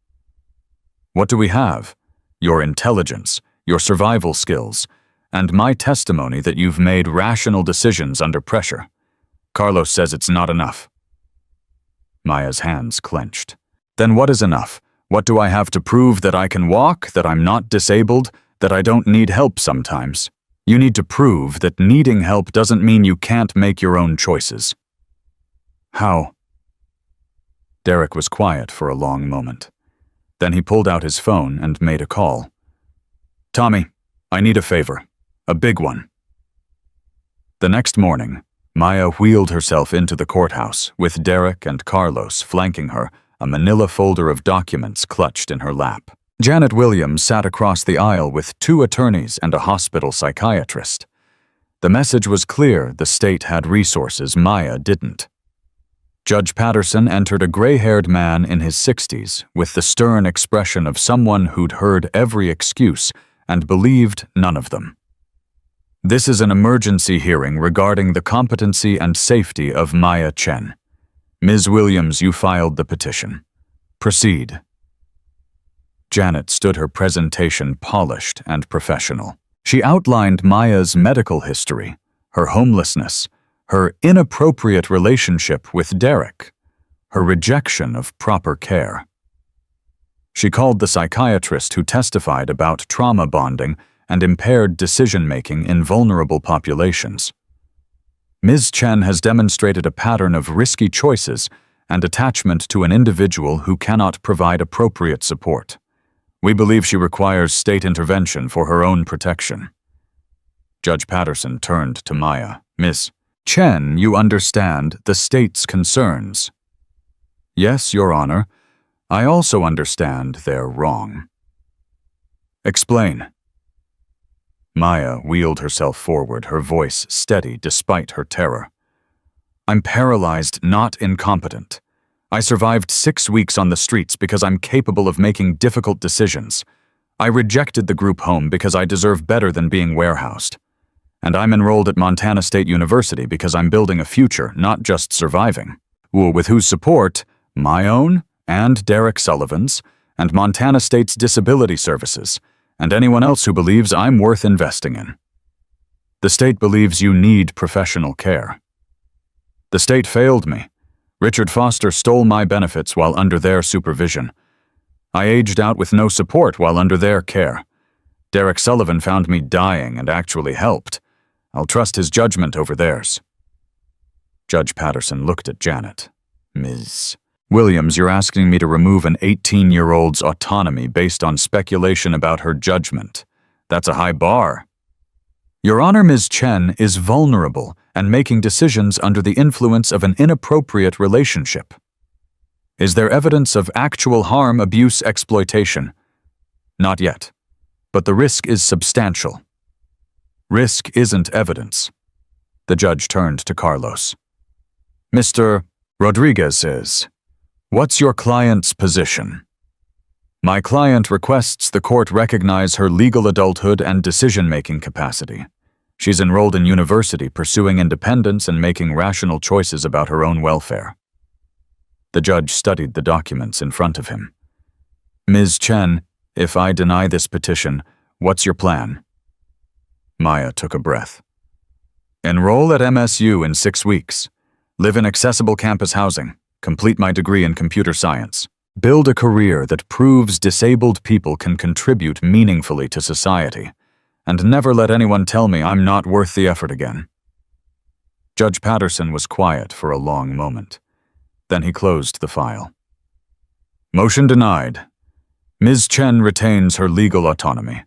What do we have? Your intelligence, your survival skills, and my testimony that you've made rational decisions under pressure. Carlos says it's not enough. Maya's hands clenched. Then what is enough? What do I have to prove? That I can walk, that I'm not disabled, that I don't need help sometimes? You need to prove that needing help doesn't mean you can't make your own choices. How? Derek was quiet for a long moment. Then he pulled out his phone and made a call. Tommy, I need a favor. A big one. The next morning, Maya wheeled herself into the courthouse with Derek and Carlos flanking her, a manila folder of documents clutched in her lap. Janet Williams sat across the aisle with 2 attorneys and a hospital psychiatrist. The message was clear: the state had resources Maya didn't. Judge Patterson entered a gray-haired man in his 60s with the stern expression of someone who'd heard every excuse and believed none of them. This is an emergency hearing regarding the competency and safety of Maya Chen. Ms. Williams, you filed the petition. Proceed. Janet stood her presentation polished and professional. She outlined Maya's medical history, her homelessness, her inappropriate relationship with Derek, her rejection of proper care. She called the psychiatrist who testified about trauma bonding and impaired decision-making in vulnerable populations. Ms. Chen has demonstrated a pattern of risky choices and attachment to an individual who cannot provide appropriate support. We believe she requires state intervention for her own protection. Judge Patterson turned to Maya. Ms. Chen, you understand the state's concerns. Yes, Your Honor. I also understand they're wrong. Explain. Maya wheeled herself forward, her voice steady despite her terror. I'm paralyzed, not incompetent. I survived 6 weeks on the streets because I'm capable of making difficult decisions. I rejected the group home because I deserve better than being warehoused. And I'm enrolled at Montana State University because I'm building a future, not just surviving. With whose support? My own, and Derek Sullivan's, and Montana State's Disability Services, and anyone else who believes I'm worth investing in. The state believes you need professional care. The state failed me. Richard Foster stole my benefits while under their supervision. I aged out with no support while under their care. Derek Sullivan found me dying and actually helped. I'll trust his judgment over theirs. Judge Patterson looked at Janet. Ms. Williams, you're asking me to remove an 18-year-old's autonomy based on speculation about her judgment. That's a high bar. Your Honor, Ms. Chen is vulnerable and making decisions under the influence of an inappropriate relationship. Is there evidence of actual harm, abuse, exploitation? Not yet, but the risk is substantial. Risk isn't evidence. The judge turned to Carlos. Mr. Rodriguez is. What's your client's position? My client requests the court recognize her legal adulthood and decision-making capacity. She's enrolled in university, pursuing independence and making rational choices about her own welfare. The judge studied the documents in front of him. Ms. Chen, if I deny this petition, what's your plan? Maya took a breath. Enroll at MSU in 6 weeks. Live in accessible campus housing. Complete my degree in computer science. Build a career that proves disabled people can contribute meaningfully to society. And never let anyone tell me I'm not worth the effort again. Judge Patterson was quiet for a long moment. Then he closed the file. Motion denied. Ms. Chen retains her legal autonomy.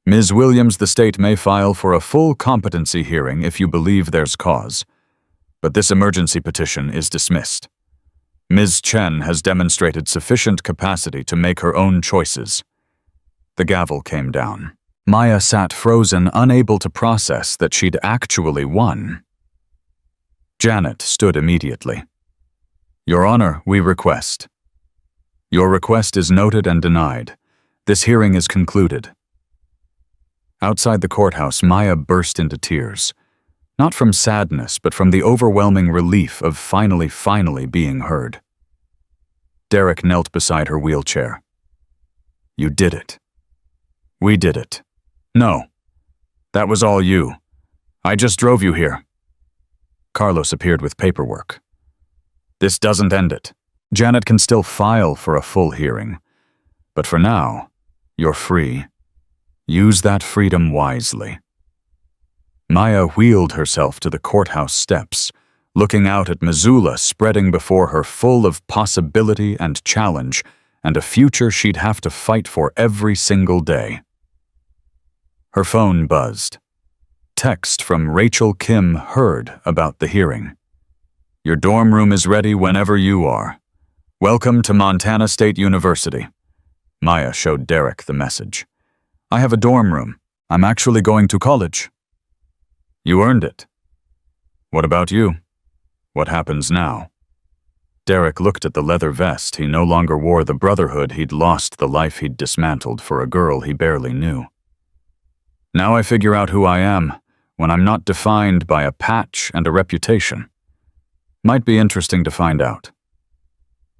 Ms. Williams, the state may file for a full competency hearing if you believe there's cause. But this emergency petition is dismissed. Ms. Chen has demonstrated sufficient capacity to make her own choices. The gavel came down. Maya sat frozen, unable to process that she'd actually won. Janet stood immediately. Your Honor, we request. Your request is noted and denied. This hearing is concluded. Outside the courthouse, Maya burst into tears. Not from sadness, but from the overwhelming relief of finally being heard. Derek knelt beside her wheelchair. You did it. We did it. No. That was all you. I just drove you here. Carlos appeared with paperwork. This doesn't end it. Janet can still file for a full hearing. But for now, you're free. Use that freedom wisely. Maya wheeled herself to the courthouse steps, looking out at Missoula spreading before her, full of possibility and challenge, and a future she'd have to fight for every single day. Her phone buzzed. Text from Rachel Kim Heard about the hearing. Your dorm room is ready whenever you are. Welcome to Montana State University. Maya showed Derek the message. I have a dorm room. I'm actually going to college. You earned it. What about you? What happens now? Derek looked at the leather vest. He no longer wore the brotherhood he'd lost, the life he'd dismantled for a girl he barely knew. Now I figure out who I am, when I'm not defined by a patch and a reputation. Might be interesting to find out.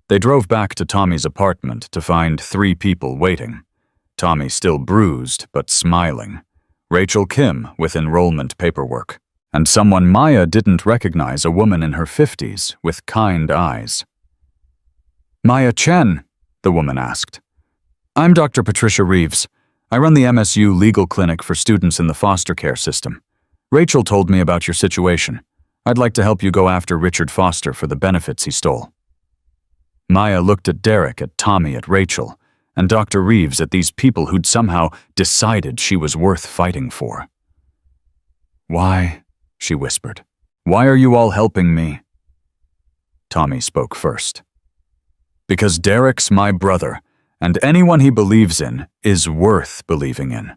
They drove back to Tommy's apartment to find 3 people waiting. Tommy still bruised, but smiling. Rachel Kim with enrollment paperwork. And someone Maya didn't recognize, a woman in her 50s with kind eyes. Maya Chen, the woman asked. I'm Dr. Patricia Reeves. I run the MSU legal clinic for students in the foster care system. Rachel told me about your situation. I'd like to help you go after Richard Foster for the benefits he stole. Maya looked at Derek, at Tommy, at Rachel, and Dr. Reeves at these people who'd somehow decided she was worth fighting for. Why? She whispered. Why are you all helping me? Tommy spoke first. Because Derek's my brother, and anyone he believes in is worth believing in.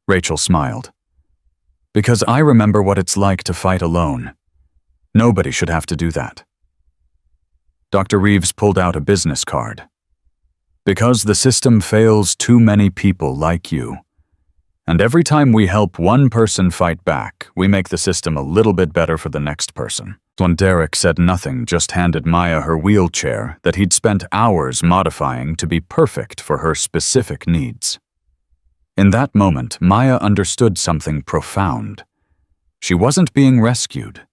Rachel smiled. Because I remember what it's like to fight alone. Nobody should have to do that. Dr. Reeves pulled out a business card. Because the system fails too many people like you. And every time we help one person fight back, we make the system a little bit better for the next person. When Derek said nothing, just handed Maya her wheelchair that he'd spent hours modifying to be perfect for her specific needs. In that moment, Maya understood something profound. She wasn't being rescued.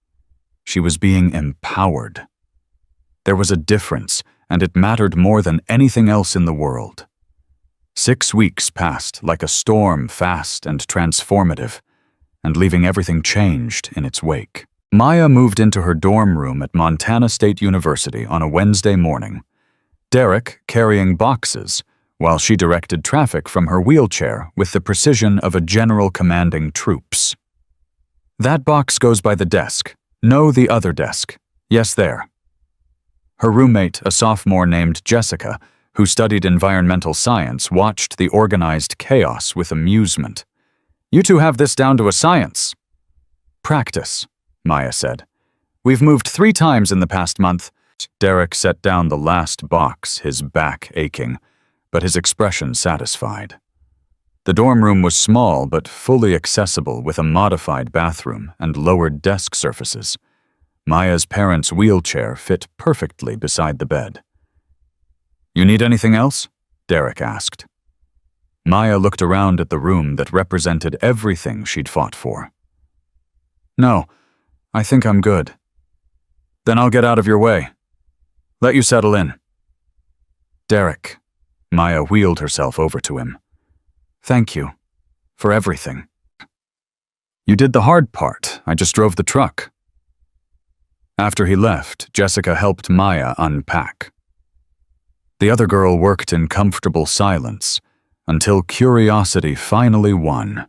She was being empowered. There was a difference, and it mattered more than anything else in the world. 6 weeks passed like a storm, fast and transformative, and leaving everything changed in its wake. Maya moved into her dorm room at Montana State University on a Wednesday morning, Derek carrying boxes, while she directed traffic from her wheelchair with the precision of a general commanding troops. "That box goes by the desk. No, the other desk. Yes, there." Her roommate, a sophomore named Jessica, who studied environmental science, watched the organized chaos with amusement. "You two have this down to a science." "Practice," Maya said. "We've moved 3 times in the past month." Derek set down the last box, his back aching, but his expression satisfied. The dorm room was small but fully accessible with a modified bathroom and lowered desk surfaces. Maya's parents' wheelchair fit perfectly beside the bed. "You need anything else?" Derek asked. Maya looked around at the room that represented everything she'd fought for. "No, I think I'm good." "Then I'll get out of your way. Let you settle in." "Derek," Maya wheeled herself over to him. "Thank you. For everything." "You did the hard part. I just drove the truck." After he left, Jessica helped Maya unpack. The other girl worked in comfortable silence until curiosity finally won.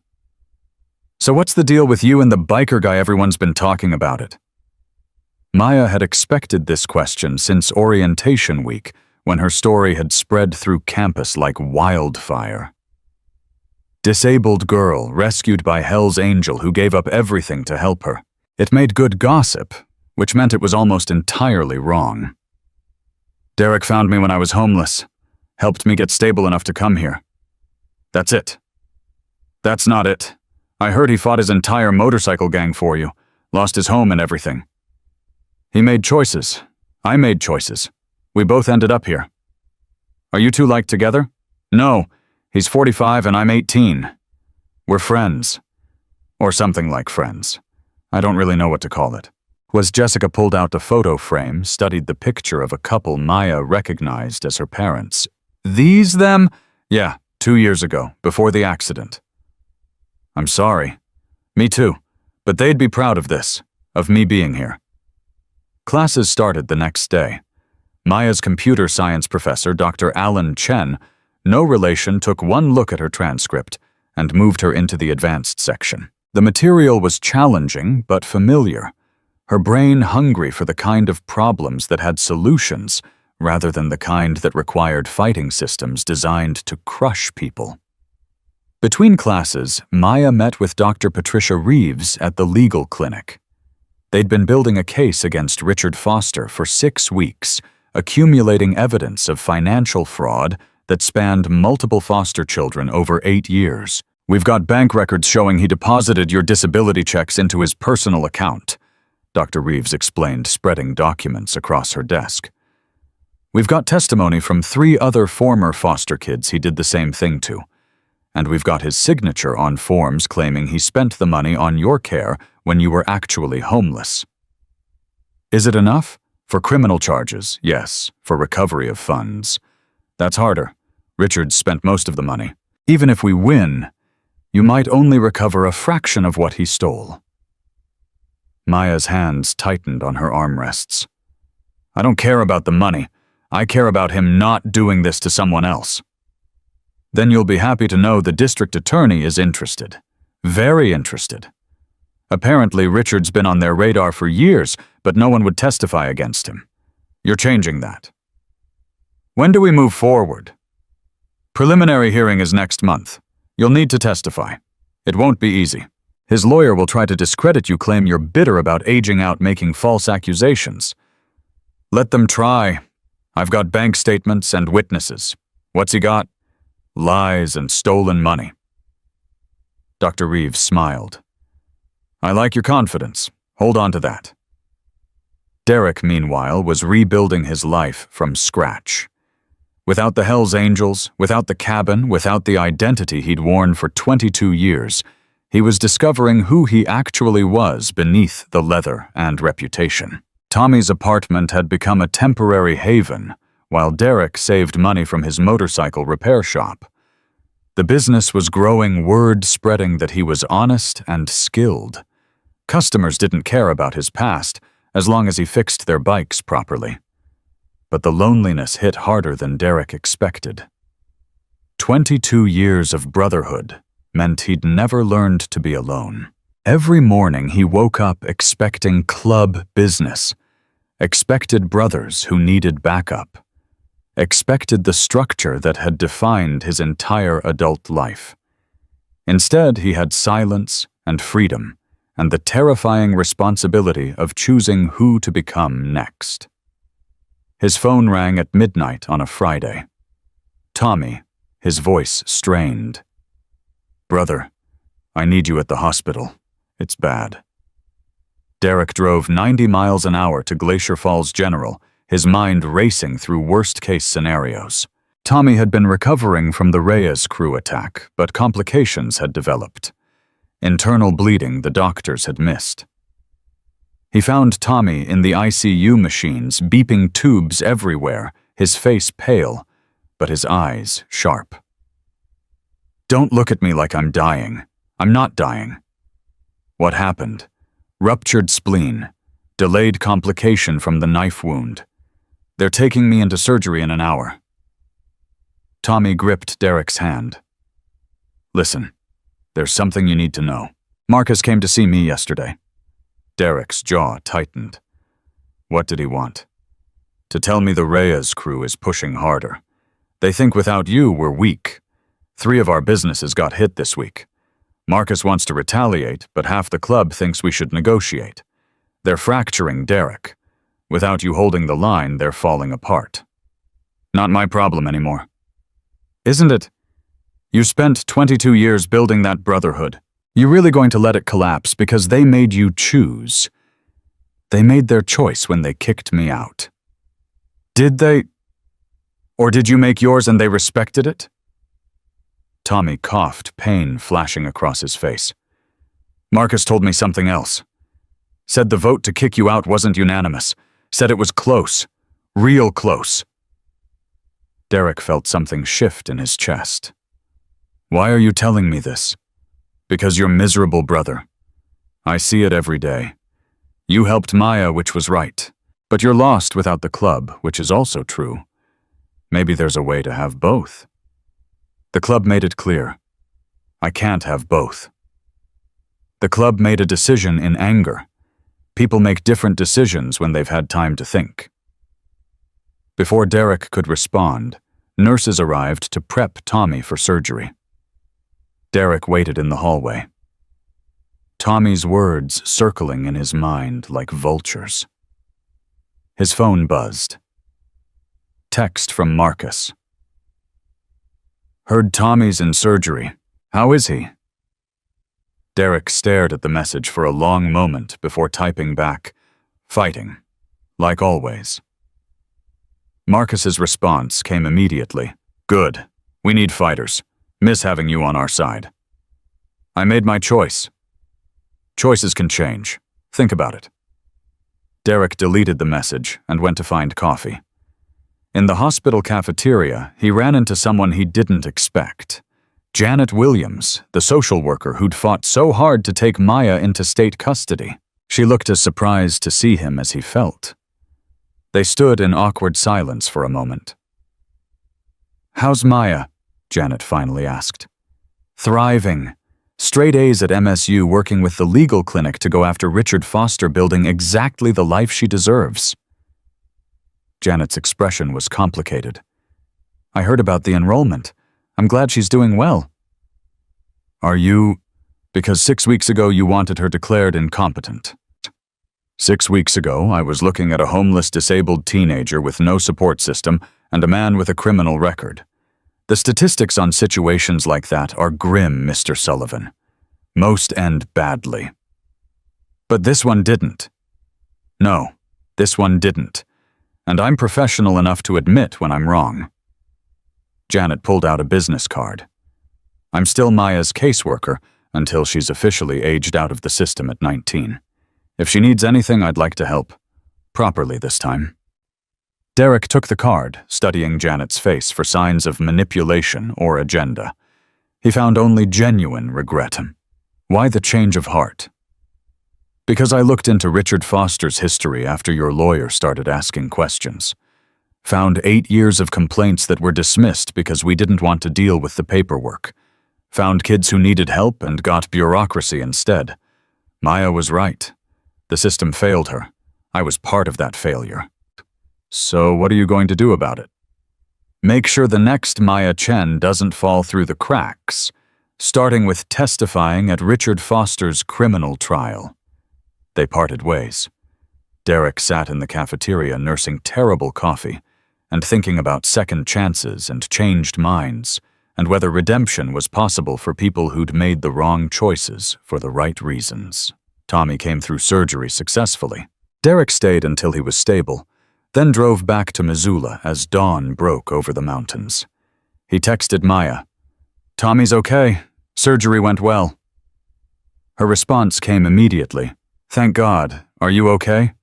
"So what's the deal with you and the biker guy everyone's been talking about it?" Maya had expected this question since orientation week, when her story had spread through campus like wildfire. Disabled girl rescued by Hell's Angel who gave up everything to help her. It made good gossip, which meant it was almost entirely wrong. "Derek found me when I was homeless, helped me get stable enough to come here. That's it." "That's not it. I heard he fought his entire motorcycle gang for you, lost his home and everything." "He made choices. I made choices. We both ended up here." "Are you two like together?" "No. He's 45 and I'm 18. We're friends. Or something like friends. I don't really know what to call it." Jessica pulled out a photo frame, studied the picture of a couple Maya recognized as her parents. "These them?" "Yeah, 2 years ago, before the accident." "I'm sorry." "Me too. But they'd be proud of this, of me being here." Classes started the next day. Maya's computer science professor, Dr. Alan Chen, no relation, took one look at her transcript and moved her into the advanced section. The material was challenging but familiar, her brain hungry for the kind of problems that had solutions rather than the kind that required fighting systems designed to crush people. Between classes, Maya met with Dr. Patricia Reeves at the legal clinic. They'd been building a case against Richard Foster for 6 weeks, accumulating evidence of financial fraud that spanned multiple foster children over 8 years. "We've got bank records showing he deposited your disability checks into his personal account," Dr. Reeves explained, spreading documents across her desk. "We've got testimony from 3 other former foster kids he did the same thing to. And we've got his signature on forms claiming he spent the money on your care when you were actually homeless." "Is it enough?" "For criminal charges, yes. For recovery of funds. That's harder. Richard spent most of the money. Even if we win, you might only recover a fraction of what he stole." Maya's hands tightened on her armrests. "I don't care about the money. I care about him not doing this to someone else." "Then you'll be happy to know the district attorney is interested. Very interested. Apparently, Richard's been on their radar for years, but no one would testify against him. You're changing that." "When do we move forward?" "Preliminary hearing is next month. You'll need to testify. It won't be easy. His lawyer will try to discredit you, claim you're bitter about aging out, making false accusations. Let them try. I've got bank statements and witnesses. What's he got? Lies and stolen money." Dr. Reeves smiled. "I like your confidence. Hold on to that." Derek, meanwhile, was rebuilding his life from scratch. Without the Hell's Angels, without the cabin, without the identity he'd worn for 22 years, He was discovering who he actually was beneath the leather and reputation. Tommy's apartment had become a temporary haven, while Derek saved money from his motorcycle repair shop. The business was growing, word spreading that he was honest and skilled. Customers didn't care about his past, as long as he fixed their bikes properly. But the loneliness hit harder than Derek expected. 22 years of brotherhood meant he'd never learned to be alone. Every morning he woke up expecting club business, expected brothers who needed backup, expected the structure that had defined his entire adult life. Instead, he had silence and freedom, and the terrifying responsibility of choosing who to become next. His phone rang at midnight on a Friday. Tommy, his voice strained. "Brother, I need you at the hospital. It's bad." Derek drove 90 miles an hour to Glacier Falls General, his mind racing through worst-case scenarios. Tommy had been recovering from the Reyes crew attack, but complications had developed. Internal bleeding the doctors had missed. He found Tommy in the ICU machines, beeping tubes everywhere, his face pale, but his eyes sharp. "Don't look at me like I'm dying. I'm not dying." What happened? Ruptured spleen, delayed complication from the knife wound. "They're taking me into surgery in an hour." Tommy gripped Derek's hand. "Listen, there's something you need to know. Marcus came to see me yesterday." Derek's jaw tightened. What did he want? "To tell me the Reyes crew is pushing harder. They think without you we're weak. 3 of our businesses got hit this week. Marcus wants to retaliate, but half the club thinks we should negotiate. They're fracturing Derek. Without you holding the line, they're falling apart. Not my problem anymore." "Isn't it? You spent 22 years building that brotherhood. You really going to let it collapse because they made you choose? They made their choice when they kicked me out. Did they? Or did you make yours and they respected it?" Tommy coughed, pain flashing across his face. "Marcus told me something else. Said the vote to kick you out wasn't unanimous. Said it was close. Real close." Derek felt something shift in his chest. "Why are you telling me this?" "Because you're miserable, brother. I see it every day. You helped Maya, which was right. But you're lost without the club, which is also true. Maybe there's a way to have both." The club made it clear. I can't have both. The club made a decision in anger. People make different decisions when they've had time to think. Before Derek could respond, nurses arrived to prep Tommy for surgery. Derek waited in the hallway. Tommy's words circling in his mind like vultures. His phone buzzed. Text from Marcus. "Heard Tommy's in surgery. How is he?" Derek stared at the message for a long moment before typing back, "Fighting, like always." Marcus's response came immediately. "Good. We need fighters. Miss having you on our side." "I made my choice." "Choices can change. Think about it." Derek deleted the message and went to find coffee. In the hospital cafeteria, he ran into someone he didn't expect. Janet Williams, the social worker who'd fought so hard to take Maya into state custody. She looked as surprised to see him as he felt. They stood in awkward silence for a moment. "How's Maya?" Janet finally asked. "Thriving. Straight A's at MSU, working with the legal clinic to go after Richard Foster, building exactly the life she deserves." Janet's expression was complicated. "I heard about the enrollment. I'm glad she's doing well." "Are you? Because 6 weeks ago you wanted her declared incompetent." 6 weeks ago, I was looking at a homeless disabled teenager with no support system and a man with a criminal record. The statistics on situations like that are grim, Mr. Sullivan. Most end badly. But this one didn't. No, this one didn't. And I'm professional enough to admit when I'm wrong. Janet pulled out a business card. "I'm still Maya's caseworker, until she's officially aged out of the system at 19. If she needs anything, I'd like to help. Properly this time. Derek took the card, studying Janet's face for signs of manipulation or agenda. He found only genuine regret. Why the change of heart? Because I looked into Richard Foster's history after your lawyer started asking questions. Found 8 years of complaints that were dismissed because we didn't want to deal with the paperwork. Found kids who needed help and got bureaucracy instead. Maya was right. The system failed her. I was part of that failure. So what are you going to do about it? Make sure the next Maya Chen doesn't fall through the cracks, starting with testifying at Richard Foster's criminal trial. They parted ways. Derek sat in the cafeteria nursing terrible coffee and thinking about second chances and changed minds, and whether redemption was possible for people who'd made the wrong choices for the right reasons. Tommy came through surgery successfully. Derek stayed until he was stable, then drove back to Missoula as dawn broke over the mountains. He texted Maya, "Tommy's okay. Surgery went well." Her response came immediately, "Thank God. Are you okay?"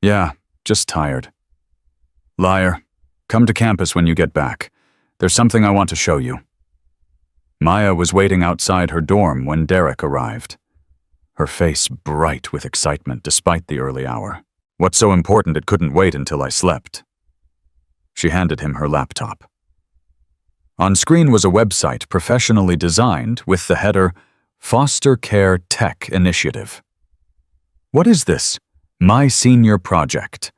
"Yeah, just tired." "Liar. Come to campus when you get back. There's something I want to show you." Maya was waiting outside her dorm when Derek arrived. Her face bright with excitement despite the early hour. What's so important it couldn't wait until I slept? She handed him her laptop. On screen was a website professionally designed with the header, Foster Care Tech Initiative. What is this? My Senior Project.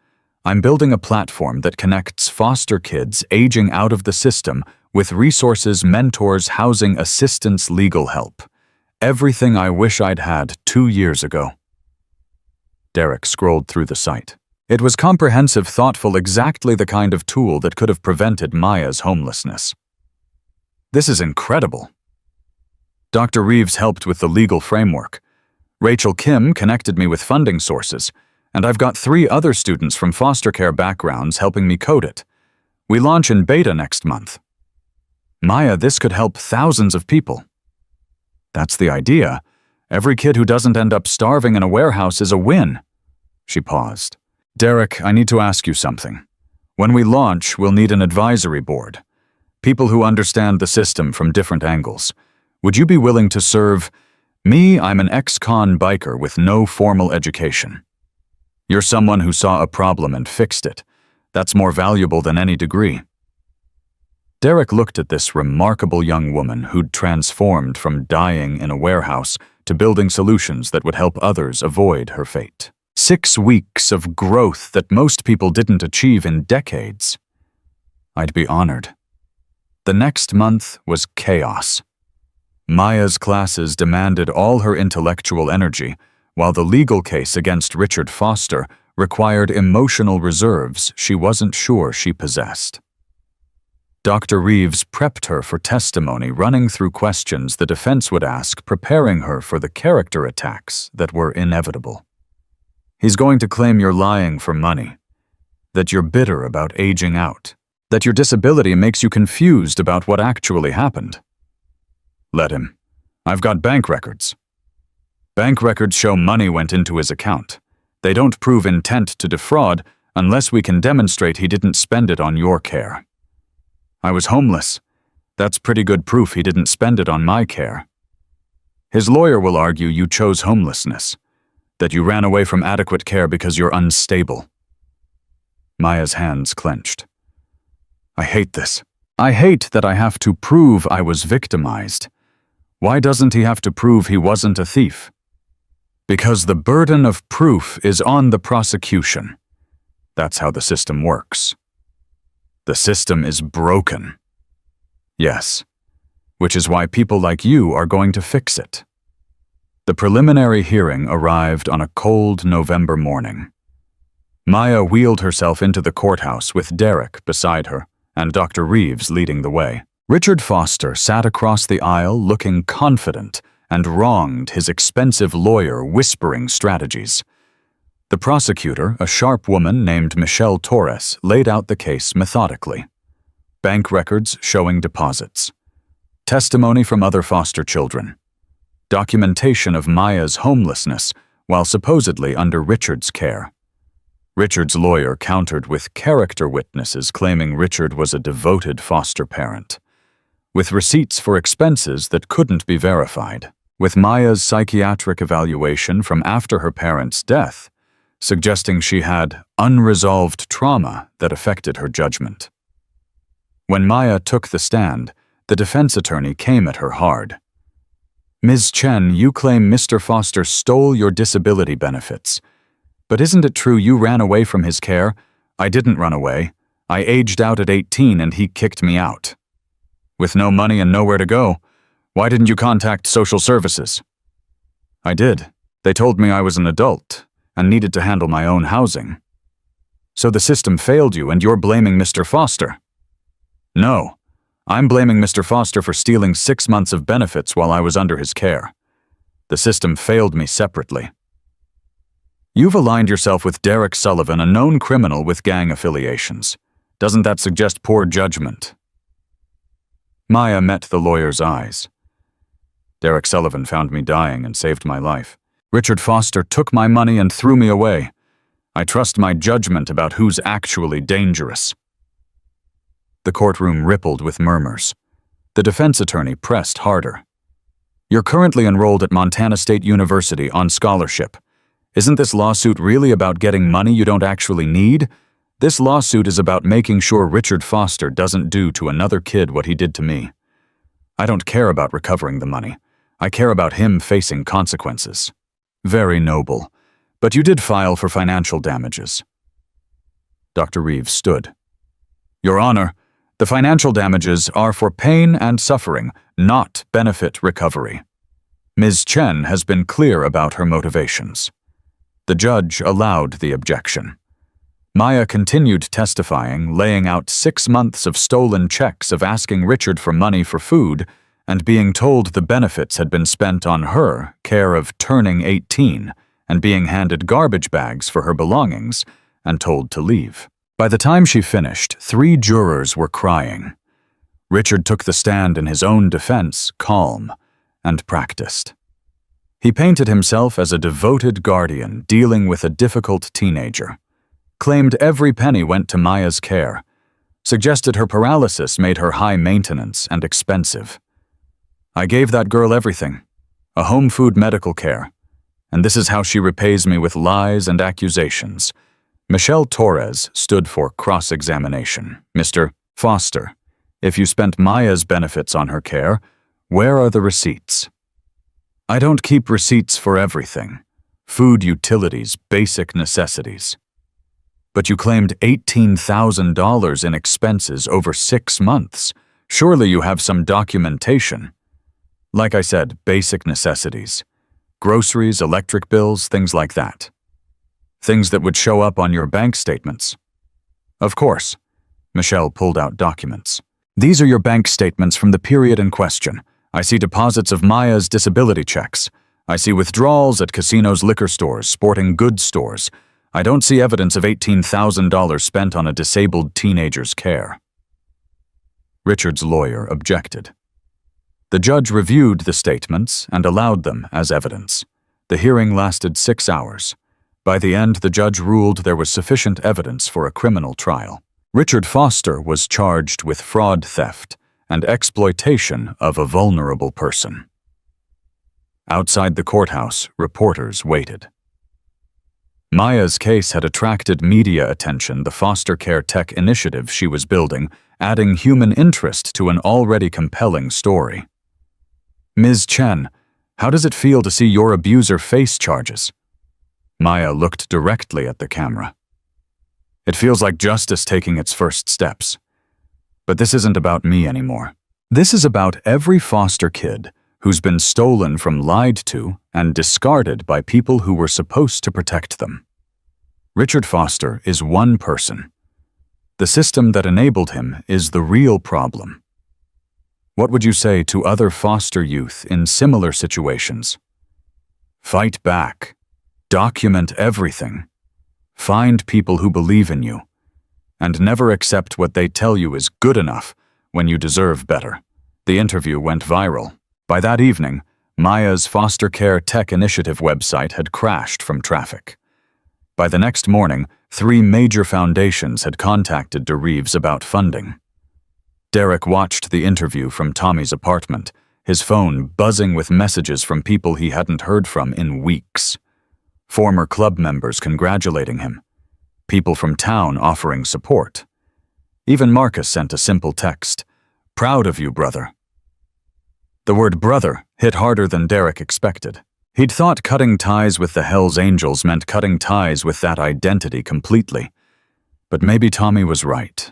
I'm building a platform that connects foster kids aging out of the system with resources, mentors, housing, assistance, legal help. Everything I wish I'd had 2 years ago. Derek scrolled through the site. It was comprehensive, thoughtful, exactly the kind of tool that could have prevented Maya's homelessness. This is incredible. Dr. Reeves helped with the legal framework. Rachel Kim connected me with funding sources, and I've got 3 other students from foster care backgrounds helping me code it. We launch in beta next month. Maya, this could help thousands of people. That's the idea. Every kid who doesn't end up starving in a warehouse is a win. She paused. Derek, I need to ask you something. When we launch, we'll need an advisory board. People who understand the system from different angles. Would you be willing to serve? Me, I'm an ex-con biker with no formal education. You're someone who saw a problem and fixed it. That's more valuable than any degree. Derek looked at this remarkable young woman who'd transformed from dying in a warehouse to building solutions that would help others avoid her fate. 6 weeks of growth that most people didn't achieve in decades. I'd be honored. The next month was chaos. Maya's classes demanded all her intellectual energy, while the legal case against Richard Foster required emotional reserves she wasn't sure she possessed. Dr. Reeves prepped her for testimony, running through questions the defense would ask, preparing her for the character attacks that were inevitable. He's going to claim you're lying for money, that you're bitter about aging out, that your disability makes you confused about what actually happened. Let him. I've got bank records. Bank records show money went into his account. They don't prove intent to defraud unless we can demonstrate he didn't spend it on your care. I was homeless. That's pretty good proof he didn't spend it on my care. His lawyer will argue you chose homelessness, that you ran away from adequate care because you're unstable. Maya's hands clenched. I hate this. I hate that I have to prove I was victimized. Why doesn't he have to prove he wasn't a thief? Because the burden of proof is on the prosecution. That's how the system works. The system is broken. Yes, which is why people like you are going to fix it. The preliminary hearing arrived on a cold November morning. Maya wheeled herself into the courthouse with Derek beside her and Dr. Reeves leading the way. Richard Foster sat across the aisle looking confident and wronged his expensive lawyer whispering strategies. The prosecutor, a sharp woman named Michelle Torres, laid out the case methodically. Bank records showing deposits. Testimony from other foster children. documentation of Maya's homelessness while supposedly under Richard's care. Richard's lawyer countered with character witnesses claiming Richard was a devoted foster parent, with receipts for expenses that couldn't be verified, with Maya's psychiatric evaluation from after her parents' death, suggesting she had unresolved trauma that affected her judgment. When Maya took the stand, the defense attorney came at her hard. "Ms. Chen, you claim Mr. Foster stole your disability benefits. But isn't it true you ran away from his care?" "I didn't run away. I aged out at 18 and he kicked me out." "With no money and nowhere to go, why didn't you contact social services?" "I did. They told me I was an adult and needed to handle my own housing." "So the system failed you and you're blaming Mr. Foster?" "No. I'm blaming Mr. Foster for stealing 6 months of benefits while I was under his care. The system failed me separately." "You've aligned yourself with Derek Sullivan, a known criminal with gang affiliations. Doesn't that suggest poor judgment?" Maya met the lawyer's eyes. "Derek Sullivan found me dying and saved my life. Richard Foster took my money and threw me away. I trust my judgment about who's actually dangerous." The courtroom rippled with murmurs. The defense attorney pressed harder. "You're currently enrolled at Montana State University on scholarship. Isn't this lawsuit really about getting money you don't actually need? This lawsuit is about making sure Richard Foster doesn't do to another kid what he did to me. I don't care about recovering the money. I care about him facing consequences." "Very noble. But you did file for financial damages." Dr. Reeves stood. "Your Honor, the financial damages are for pain and suffering, not benefit recovery. Ms. Chen has been clear about her motivations." The judge allowed the objection. Maya continued testifying, laying out 6 months of stolen checks of asking Richard for money for food and being told the benefits had been spent on her care of turning 18 and being handed garbage bags for her belongings and told to leave. By the time she finished, 3 jurors were crying. Richard took the stand in his own defense, calm and practiced. He painted himself as a devoted guardian dealing with a difficult teenager, claimed every penny went to Maya's care, suggested her paralysis made her high maintenance and expensive. "I gave that girl everything, a home food medical care, and this is how she repays me with lies and accusations." Michelle Torres stood for cross-examination. "Mr. Foster, if you spent Maya's benefits on her care, where are the receipts?" "I don't keep receipts for everything. Food, utilities, basic necessities." "But you claimed $18,000 in expenses over 6 months. Surely you have some documentation." "Like I said, basic necessities. Groceries, electric bills, things like that. Things that would show up on your bank statements." "Of course." Michelle pulled out documents. "These are your bank statements from the period in question. I see deposits of Maya's disability checks. I see withdrawals at casinos, liquor stores, sporting goods stores. I don't see evidence of $18,000 spent on a disabled teenager's care." Richard's lawyer objected. The judge reviewed the statements and allowed them as evidence. The hearing lasted 6 hours. By the end, the judge ruled there was sufficient evidence for a criminal trial. Richard Foster was charged with fraud, theft, and exploitation of a vulnerable person. Outside the courthouse, reporters waited. Maya's case had attracted media attention, the foster care tech initiative she was building, adding human interest to an already compelling story. "Ms. Chen, how does it feel to see your abuser face charges?" Maya looked directly at the camera. "It feels like justice taking its first steps. But this isn't about me anymore. This is about every foster kid who's been stolen from, lied to, and discarded by people who were supposed to protect them. Richard Foster is one person. The system that enabled him is the real problem. What would you say to other foster youth in similar situations? Fight back. Document everything. Find people who believe in you. And never accept what they tell you is good enough when you deserve better." The interview went viral. By that evening, Maya's foster care tech initiative website had crashed from traffic. By the next morning, 3 major foundations had contacted DeReeves about funding. Derek watched the interview from Tommy's apartment, his phone buzzing with messages from people he hadn't heard from in weeks. Former club members congratulating him. People from town offering support. Even Marcus sent a simple text, "Proud of you, brother." The word brother hit harder than Derek expected. He'd thought cutting ties with the Hells Angels meant cutting ties with that identity completely. But maybe Tommy was right.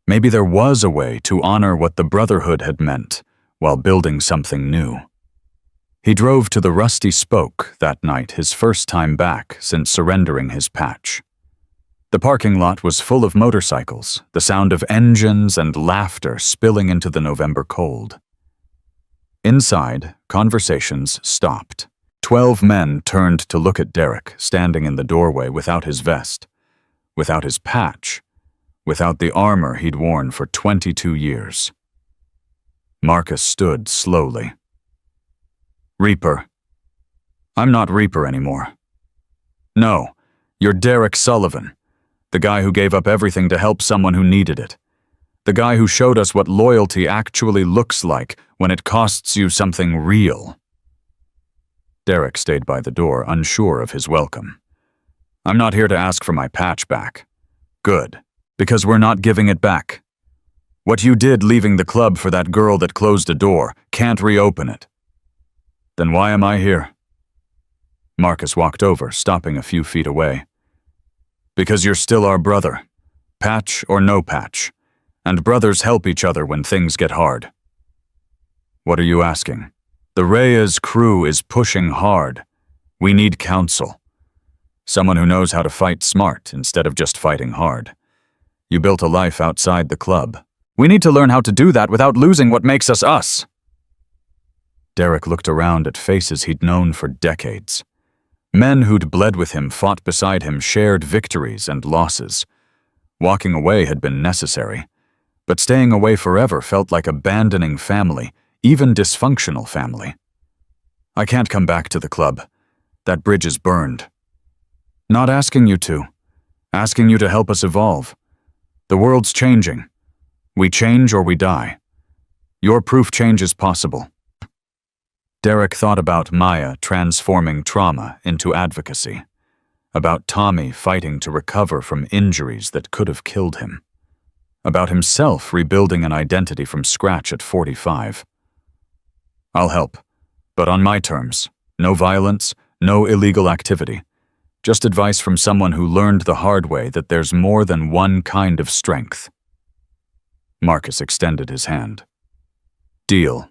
Maybe there was a way to honor what the brotherhood had meant while building something new. He drove to the Rusty Spoke that night, his first time back since surrendering his patch. The parking lot was full of motorcycles, the sound of engines and laughter spilling into the November cold. Inside, conversations stopped. 12 men turned to look at Derek, standing in the doorway without his vest, without his patch, without the armor he'd worn for 22 years. Marcus stood slowly. "Reaper. I'm not Reaper anymore. No, you're Derek Sullivan, the guy who gave up everything to help someone who needed it. The guy who showed us what loyalty actually looks like when it costs you something real." Derek stayed by the door, unsure of his welcome. "I'm not here to ask for my patch back." "Good, because we're not giving it back. What you did leaving the club for that girl that closed a door can't reopen it." "Then why am I here?" Marcus walked over, stopping a few feet away. "Because you're still our brother, patch or no patch. And brothers help each other when things get hard." "What are you asking?" "The Reyes crew is pushing hard. We need counsel. Someone who knows how to fight smart instead of just fighting hard. You built a life outside the club. We need to learn how to do that without losing what makes us us." Derek looked around at faces he'd known for decades. Men who'd bled with him, fought beside him, shared victories and losses. Walking away had been necessary. But staying away forever felt like abandoning family, even dysfunctional family. "I can't come back to the club. That bridge is burned." "Not asking you to. Asking you to help us evolve. The world's changing. We change or we die. Your proof change is possible." Derek thought about Maya transforming trauma into advocacy. About Tommy fighting to recover from injuries that could have killed him. About himself rebuilding an identity from scratch at 45. "I'll help, but on my terms. No violence, no illegal activity. Just advice from someone who learned the hard way that there's more than one kind of strength." Marcus extended his hand. "Deal."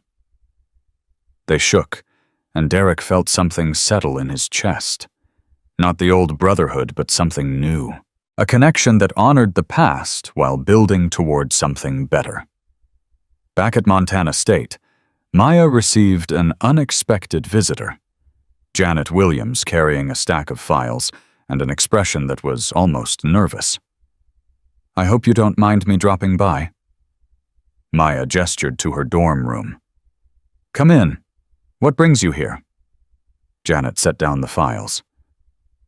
They shook, and Derek felt something settle in his chest. Not the old brotherhood, but something new. A connection that honored the past while building toward something better. Back at Montana State, Maya received an unexpected visitor. Janet Williams carrying a stack of files and an expression that was almost nervous. "I hope you don't mind me dropping by." Maya gestured to her dorm room. "Come in. What brings you here?" Janet set down the files.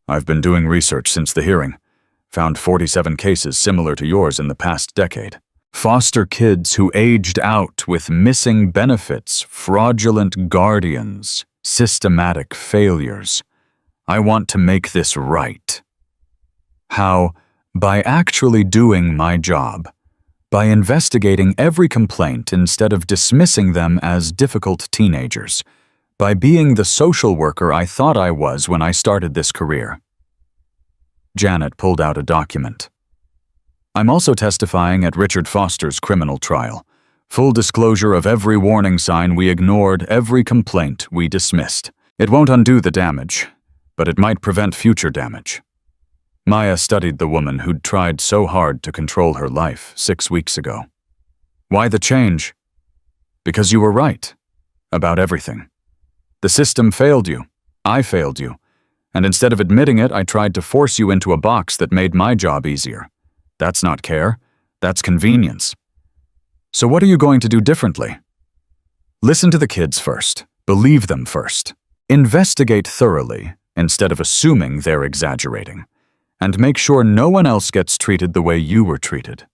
"I've been doing research since the hearing. Found 47 cases similar to yours in the past decade. Foster kids who aged out with missing benefits, fraudulent guardians, systematic failures. I want to make this right." "How?" "By actually doing my job. By investigating every complaint instead of dismissing them as difficult teenagers. By being the social worker I thought I was when I started this career." Janet pulled out a document. "I'm also testifying at Richard Foster's criminal trial. Full disclosure of every warning sign we ignored, every complaint we dismissed. It won't undo the damage, but it might prevent future damage." Maya studied the woman who'd tried so hard to control her life 6 weeks ago. "Why the change?" "Because you were right. About everything. The system failed you. I failed you. And instead of admitting it, I tried to force you into a box that made my job easier. That's not care. That's convenience. So what are you going to do differently?" "Listen to the kids first. Believe them first. Investigate thoroughly instead of assuming they're exaggerating, and make sure no one else gets treated the way you were treated.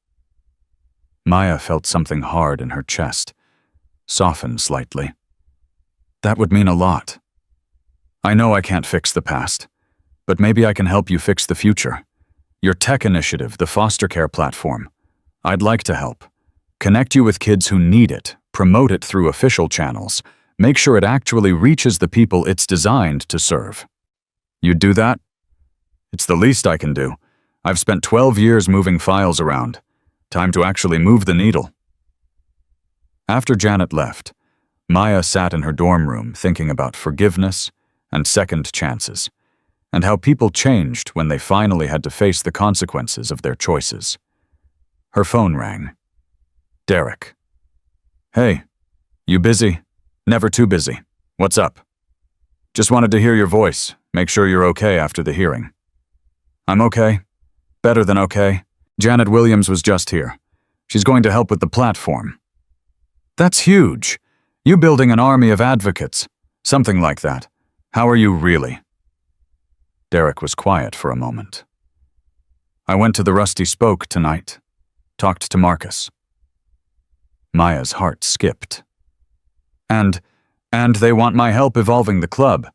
Maya felt something hard in her chest, soften slightly. That would mean a lot. I know I can't fix the past, but maybe I can help you fix the future. Your tech initiative, the foster care platform. I'd like to help. Connect you with kids who need it, promote it through official channels, make sure it actually reaches the people it's designed to serve. You'd do that? It's the least I can do. I've spent 12 years moving files around. Time to actually move the needle. After Janet left, Maya sat in her dorm room thinking about forgiveness and second chances, and how people changed when they finally had to face the consequences of their choices. Her phone rang. Derek. Hey, you busy? Never too busy. What's up? Just wanted to hear your voice, make sure you're okay after the hearing. I'm okay. Better than okay. Janet Williams was just here. She's going to help with the platform. That's huge. You building an army of advocates. Something like that. How are you really? Derek was quiet for a moment. I went to the Rusty Spoke tonight. Talked to Marcus. Maya's heart skipped. And they want my help evolving the club.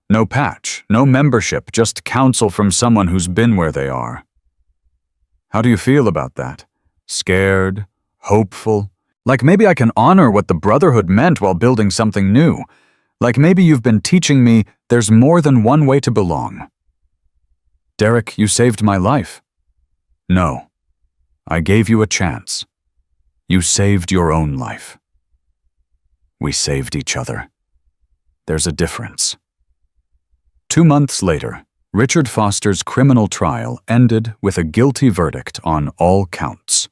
No patch, no membership, just counsel from someone who's been where they are. How do you feel about that? Scared? Hopeful? Like maybe I can honor what the Brotherhood meant while building something new. Like maybe you've been teaching me there's more than one way to belong. Derek, you saved my life. No. I gave you a chance. You saved your own life. We saved each other. There's a difference. 2 months later, Richard Foster's criminal trial ended with a guilty verdict on all counts.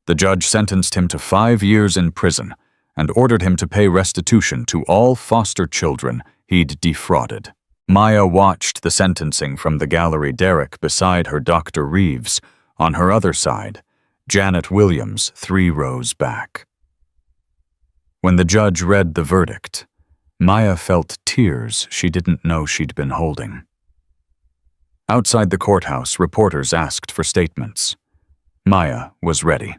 The judge sentenced him to 5 years in prison and ordered him to pay restitution to all foster children he'd defrauded. Maya watched the sentencing from the gallery derrick beside her Dr. Reeves. On her other side, Janet Williams 3 rows back. When the judge read the verdict, Maya felt tears she didn't know she'd been holding. Outside the courthouse, reporters asked for statements. Maya was ready.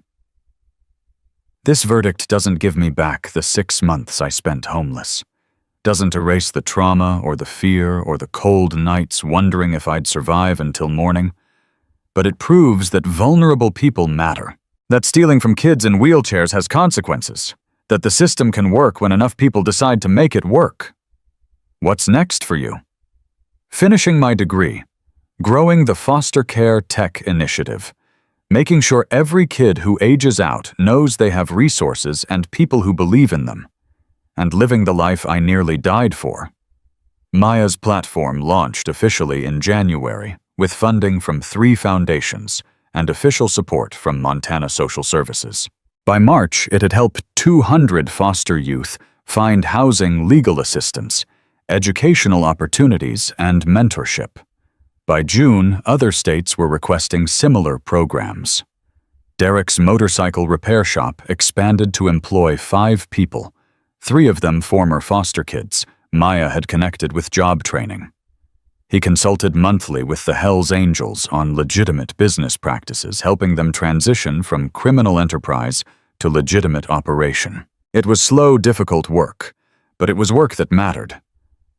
This verdict doesn't give me back the 6 months I spent homeless. Doesn't erase the trauma or the fear or the cold nights wondering if I'd survive until morning. But it proves that vulnerable people matter. That stealing from kids in wheelchairs has consequences. That the system can work when enough people decide to make it work. What's next for you? Finishing my degree. Growing the foster care tech initiative. Making sure every kid who ages out knows they have resources and people who believe in them. And living the life I nearly died for. Maya's platform launched officially in January with funding from 3 foundations and official support from Montana Social Services. By March, it had helped 200 foster youth find housing, legal assistance, educational opportunities, and mentorship. By June, other states were requesting similar programs. Derek's motorcycle repair shop expanded to employ 5 people, 3 of them former foster kids Maya had connected with job training. He consulted monthly with the hellsangels on legitimate business practices, helping them transition from criminal enterprise to legitimate operation. It was slow, difficult work, but it was work that mattered.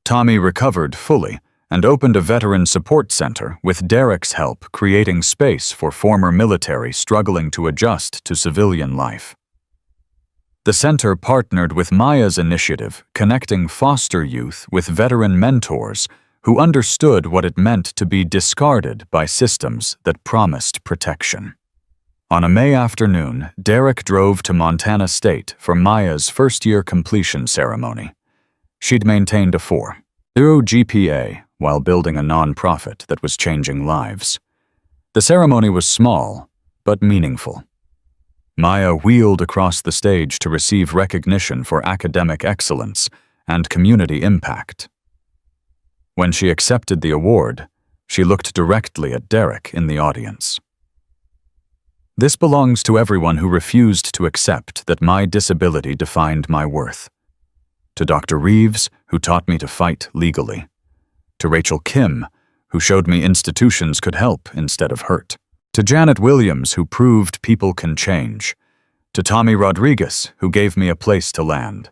Tommy recovered fully and opened a veteran support center with Derek's help creating space for former military struggling to adjust to civilian life. The center partnered with Maya's initiative, connecting foster youth with veteran mentors who understood what it meant to be discarded by systems that promised protection. On a May afternoon, Derek drove to Montana State for Maya's first-year completion ceremony. She'd maintained a 4.0 GPA while building a nonprofit that was changing lives. The ceremony was small, but meaningful. Maya wheeled across the stage to receive recognition for academic excellence and community impact. When she accepted the award, she looked directly at Derek in the audience. This belongs to everyone who refused to accept that my disability defined my worth. To Dr. Reeves, who taught me to fight legally. To Rachel Kim, who showed me institutions could help instead of hurt. To Janet Williams, who proved people can change. To Tommy Rodriguez, who gave me a place to land.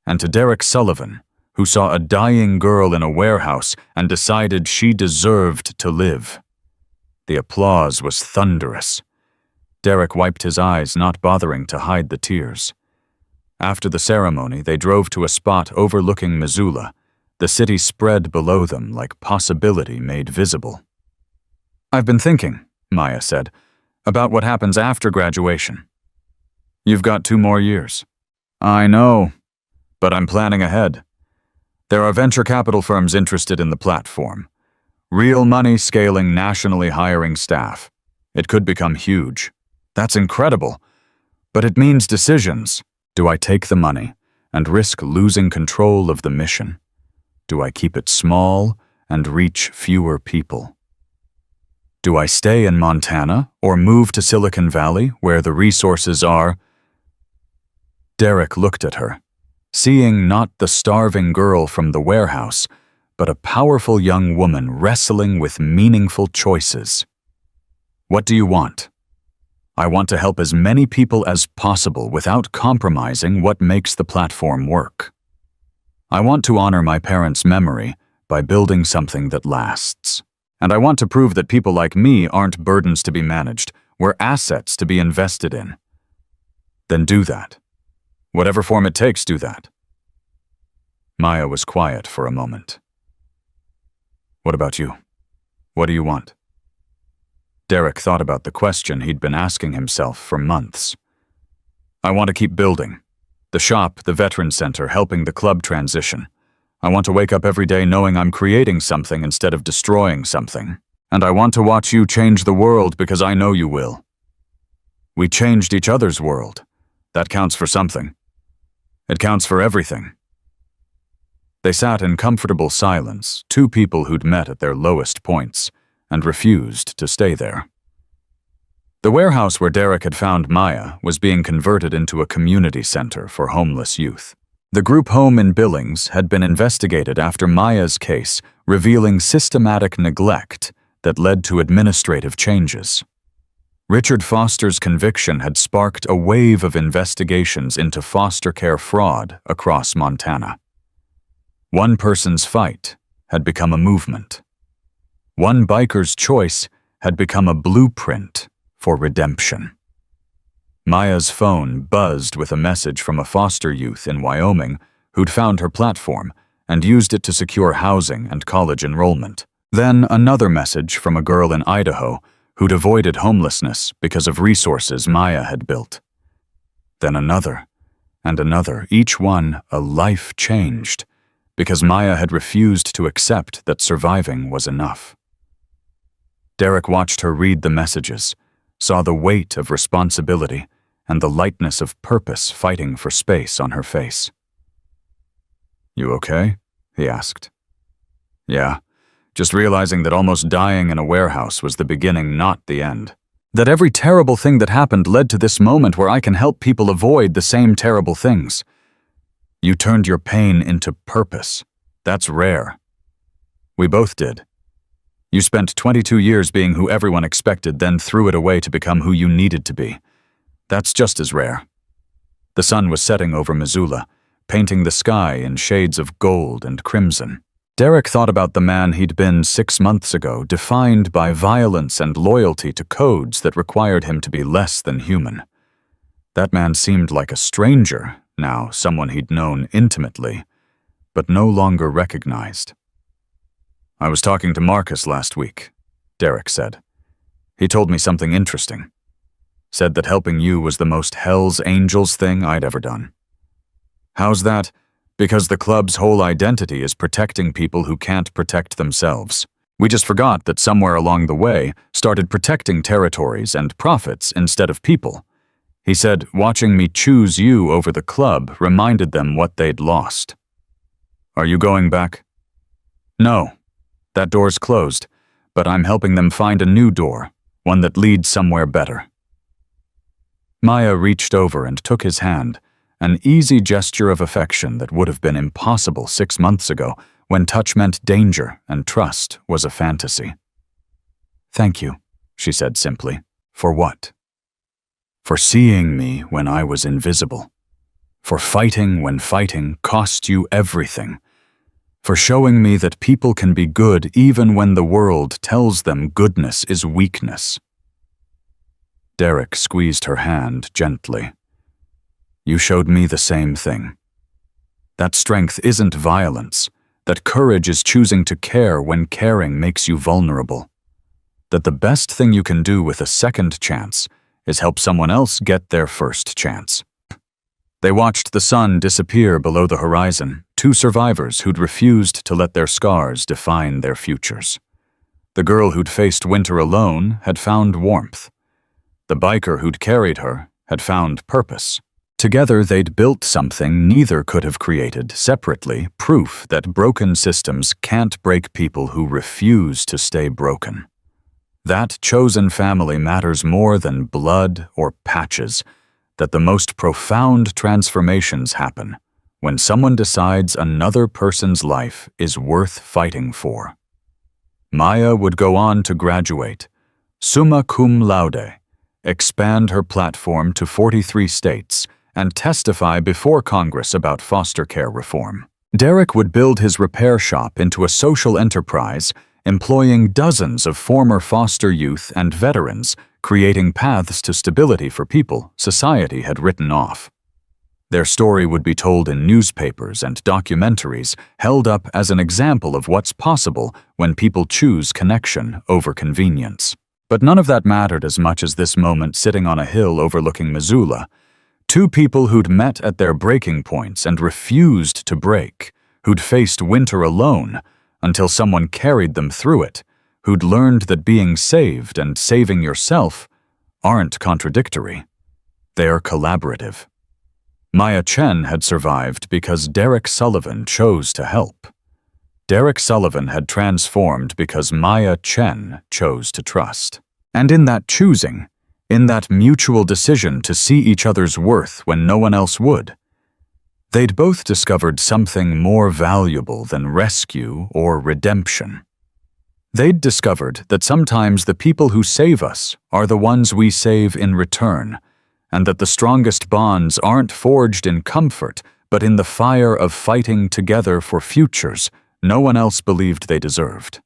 And to Derek Sullivan, who saw a dying girl in a warehouse and decided she deserved to live. The applause was thunderous. Derek wiped his eyes, not bothering to hide the tears. After the ceremony, they drove to a spot overlooking Missoula. The city spread below them like possibility made visible. "I've been thinking," Maya said, "about what happens after graduation." "You've got 2 more years." "I know, but I'm planning ahead. There are venture capital firms interested in the platform. Real money scaling nationally, hiring staff. It could become huge. That's incredible. But it means decisions. Do I take the money and risk losing control of the mission? Do I keep it small and reach fewer people? Do I stay in Montana or move to Silicon Valley where the resources are?" Derek looked at her, seeing not the starving girl from the warehouse, but a powerful young woman wrestling with meaningful choices. "What do you want?" "I want to help as many people as possible without compromising what makes the platform work. I want to honor my parents' memory by building something that lasts. And I want to prove that people like me aren't burdens to be managed, we're assets to be invested in." "Then do that. Whatever form it takes, do that." Maya was quiet for a moment. "What about you? What do you want?" Derek thought about the question he'd been asking himself for months. "I want to keep building. The shop, the veteran center, helping the club transition. I want to wake up every day knowing I'm creating something instead of destroying something. And I want to watch you change the world because I know you will. We changed each other's world. That counts for something. It counts for everything." They sat in comfortable silence, 2 people who'd met at their lowest points and refused to stay there. The warehouse where Derek had found Maya was being converted into a community center for homeless youth. The group home in Billings had been investigated after Maya's case, revealing systematic neglect that led to administrative changes. Richard Foster's conviction had sparked a wave of investigations into foster care fraud across Montana. One person's fight had become a movement. One biker's choice had become a blueprint for redemption. Maya's phone buzzed with a message from a foster youth in Wyoming who'd found her platform and used it to secure housing and college enrollment. Then another message from a girl in Idaho who'd avoided homelessness because of resources Maya had built. Then another, and another, each one a life changed, because Maya had refused to accept that surviving was enough. Derek watched her read the messages, saw the weight of responsibility and the lightness of purpose fighting for space on her face. "You okay?" he asked. "Yeah, just realizing that almost dying in a warehouse was the beginning, not the end. That every terrible thing that happened led to this moment where I can help people avoid the same terrible things. You turned your pain into purpose. That's rare. We both did. You spent 22 years being who everyone expected, then threw it away to become who you needed to be. That's just as rare." The sun was setting over Missoula, painting the sky in shades of gold and crimson. Derek thought about the man he'd been 6 months ago, defined by violence and loyalty to codes that required him to be less than human. That man seemed like a stranger, now someone he'd known intimately, but no longer recognized. "I was talking to Marcus last week," Derek said. "He told me something interesting. Said that helping you was the most Hell's Angels thing I'd ever done." "How's that?" "Because the club's whole identity is protecting people who can't protect themselves. We just forgot that somewhere along the way started protecting territories and profits instead of people. He said watching me choose you over the club reminded them what they'd lost." "Are you going back?" "No. That door's closed, but I'm helping them find a new door, one that leads somewhere better." Maya reached over and took his hand, An easy gesture of affection that would have been impossible 6 months ago, when touch meant danger and trust was a fantasy. "Thank you," she said simply. "For what?" "For seeing me when I was invisible. For fighting when fighting cost you everything. For showing me that people can be good even when the world tells them goodness is weakness." Derek squeezed her hand gently. "You showed me the same thing. That strength isn't violence, that courage is choosing to care when caring makes you vulnerable. That the best thing you can do with a second chance is help someone else get their first chance." They watched the sun disappear below the horizon, two survivors who'd refused to let their scars define their futures. The girl who'd faced winter alone had found warmth. The biker who'd carried her had found purpose. Together they'd built something neither could have created separately, proof that broken systems can't break people who refuse to stay broken. That chosen family matters more than blood or patches, that the most profound transformations happen when someone decides another person's life is worth fighting for. Maya would go on to graduate, summa cum laude, expand her platform to 43 states, and testify before Congress about foster care reform. Derek would build his repair shop into a social enterprise, employing dozens of former foster youth and veterans, creating paths to stability for people society had written off. Their story would be told in newspapers and documentaries, held up as an example of what's possible when people choose connection over convenience. But none of that mattered as much as this moment sitting on a hill overlooking Missoula. Two people who'd met at their breaking points and refused to break, who'd faced winter alone until someone carried them through it, who'd learned that being saved and saving yourself aren't contradictory. They are collaborative. Maya Chen had survived because Derek Sullivan chose to help. Derek Sullivan had transformed because Maya Chen chose to trust. And in that choosing, in that mutual decision to see each other's worth when no one else would, they'd both discovered something more valuable than rescue or redemption. They'd discovered that sometimes the people who save us are the ones we save in return, and that the strongest bonds aren't forged in comfort, but in the fire of fighting together for futures no one else believed they deserved.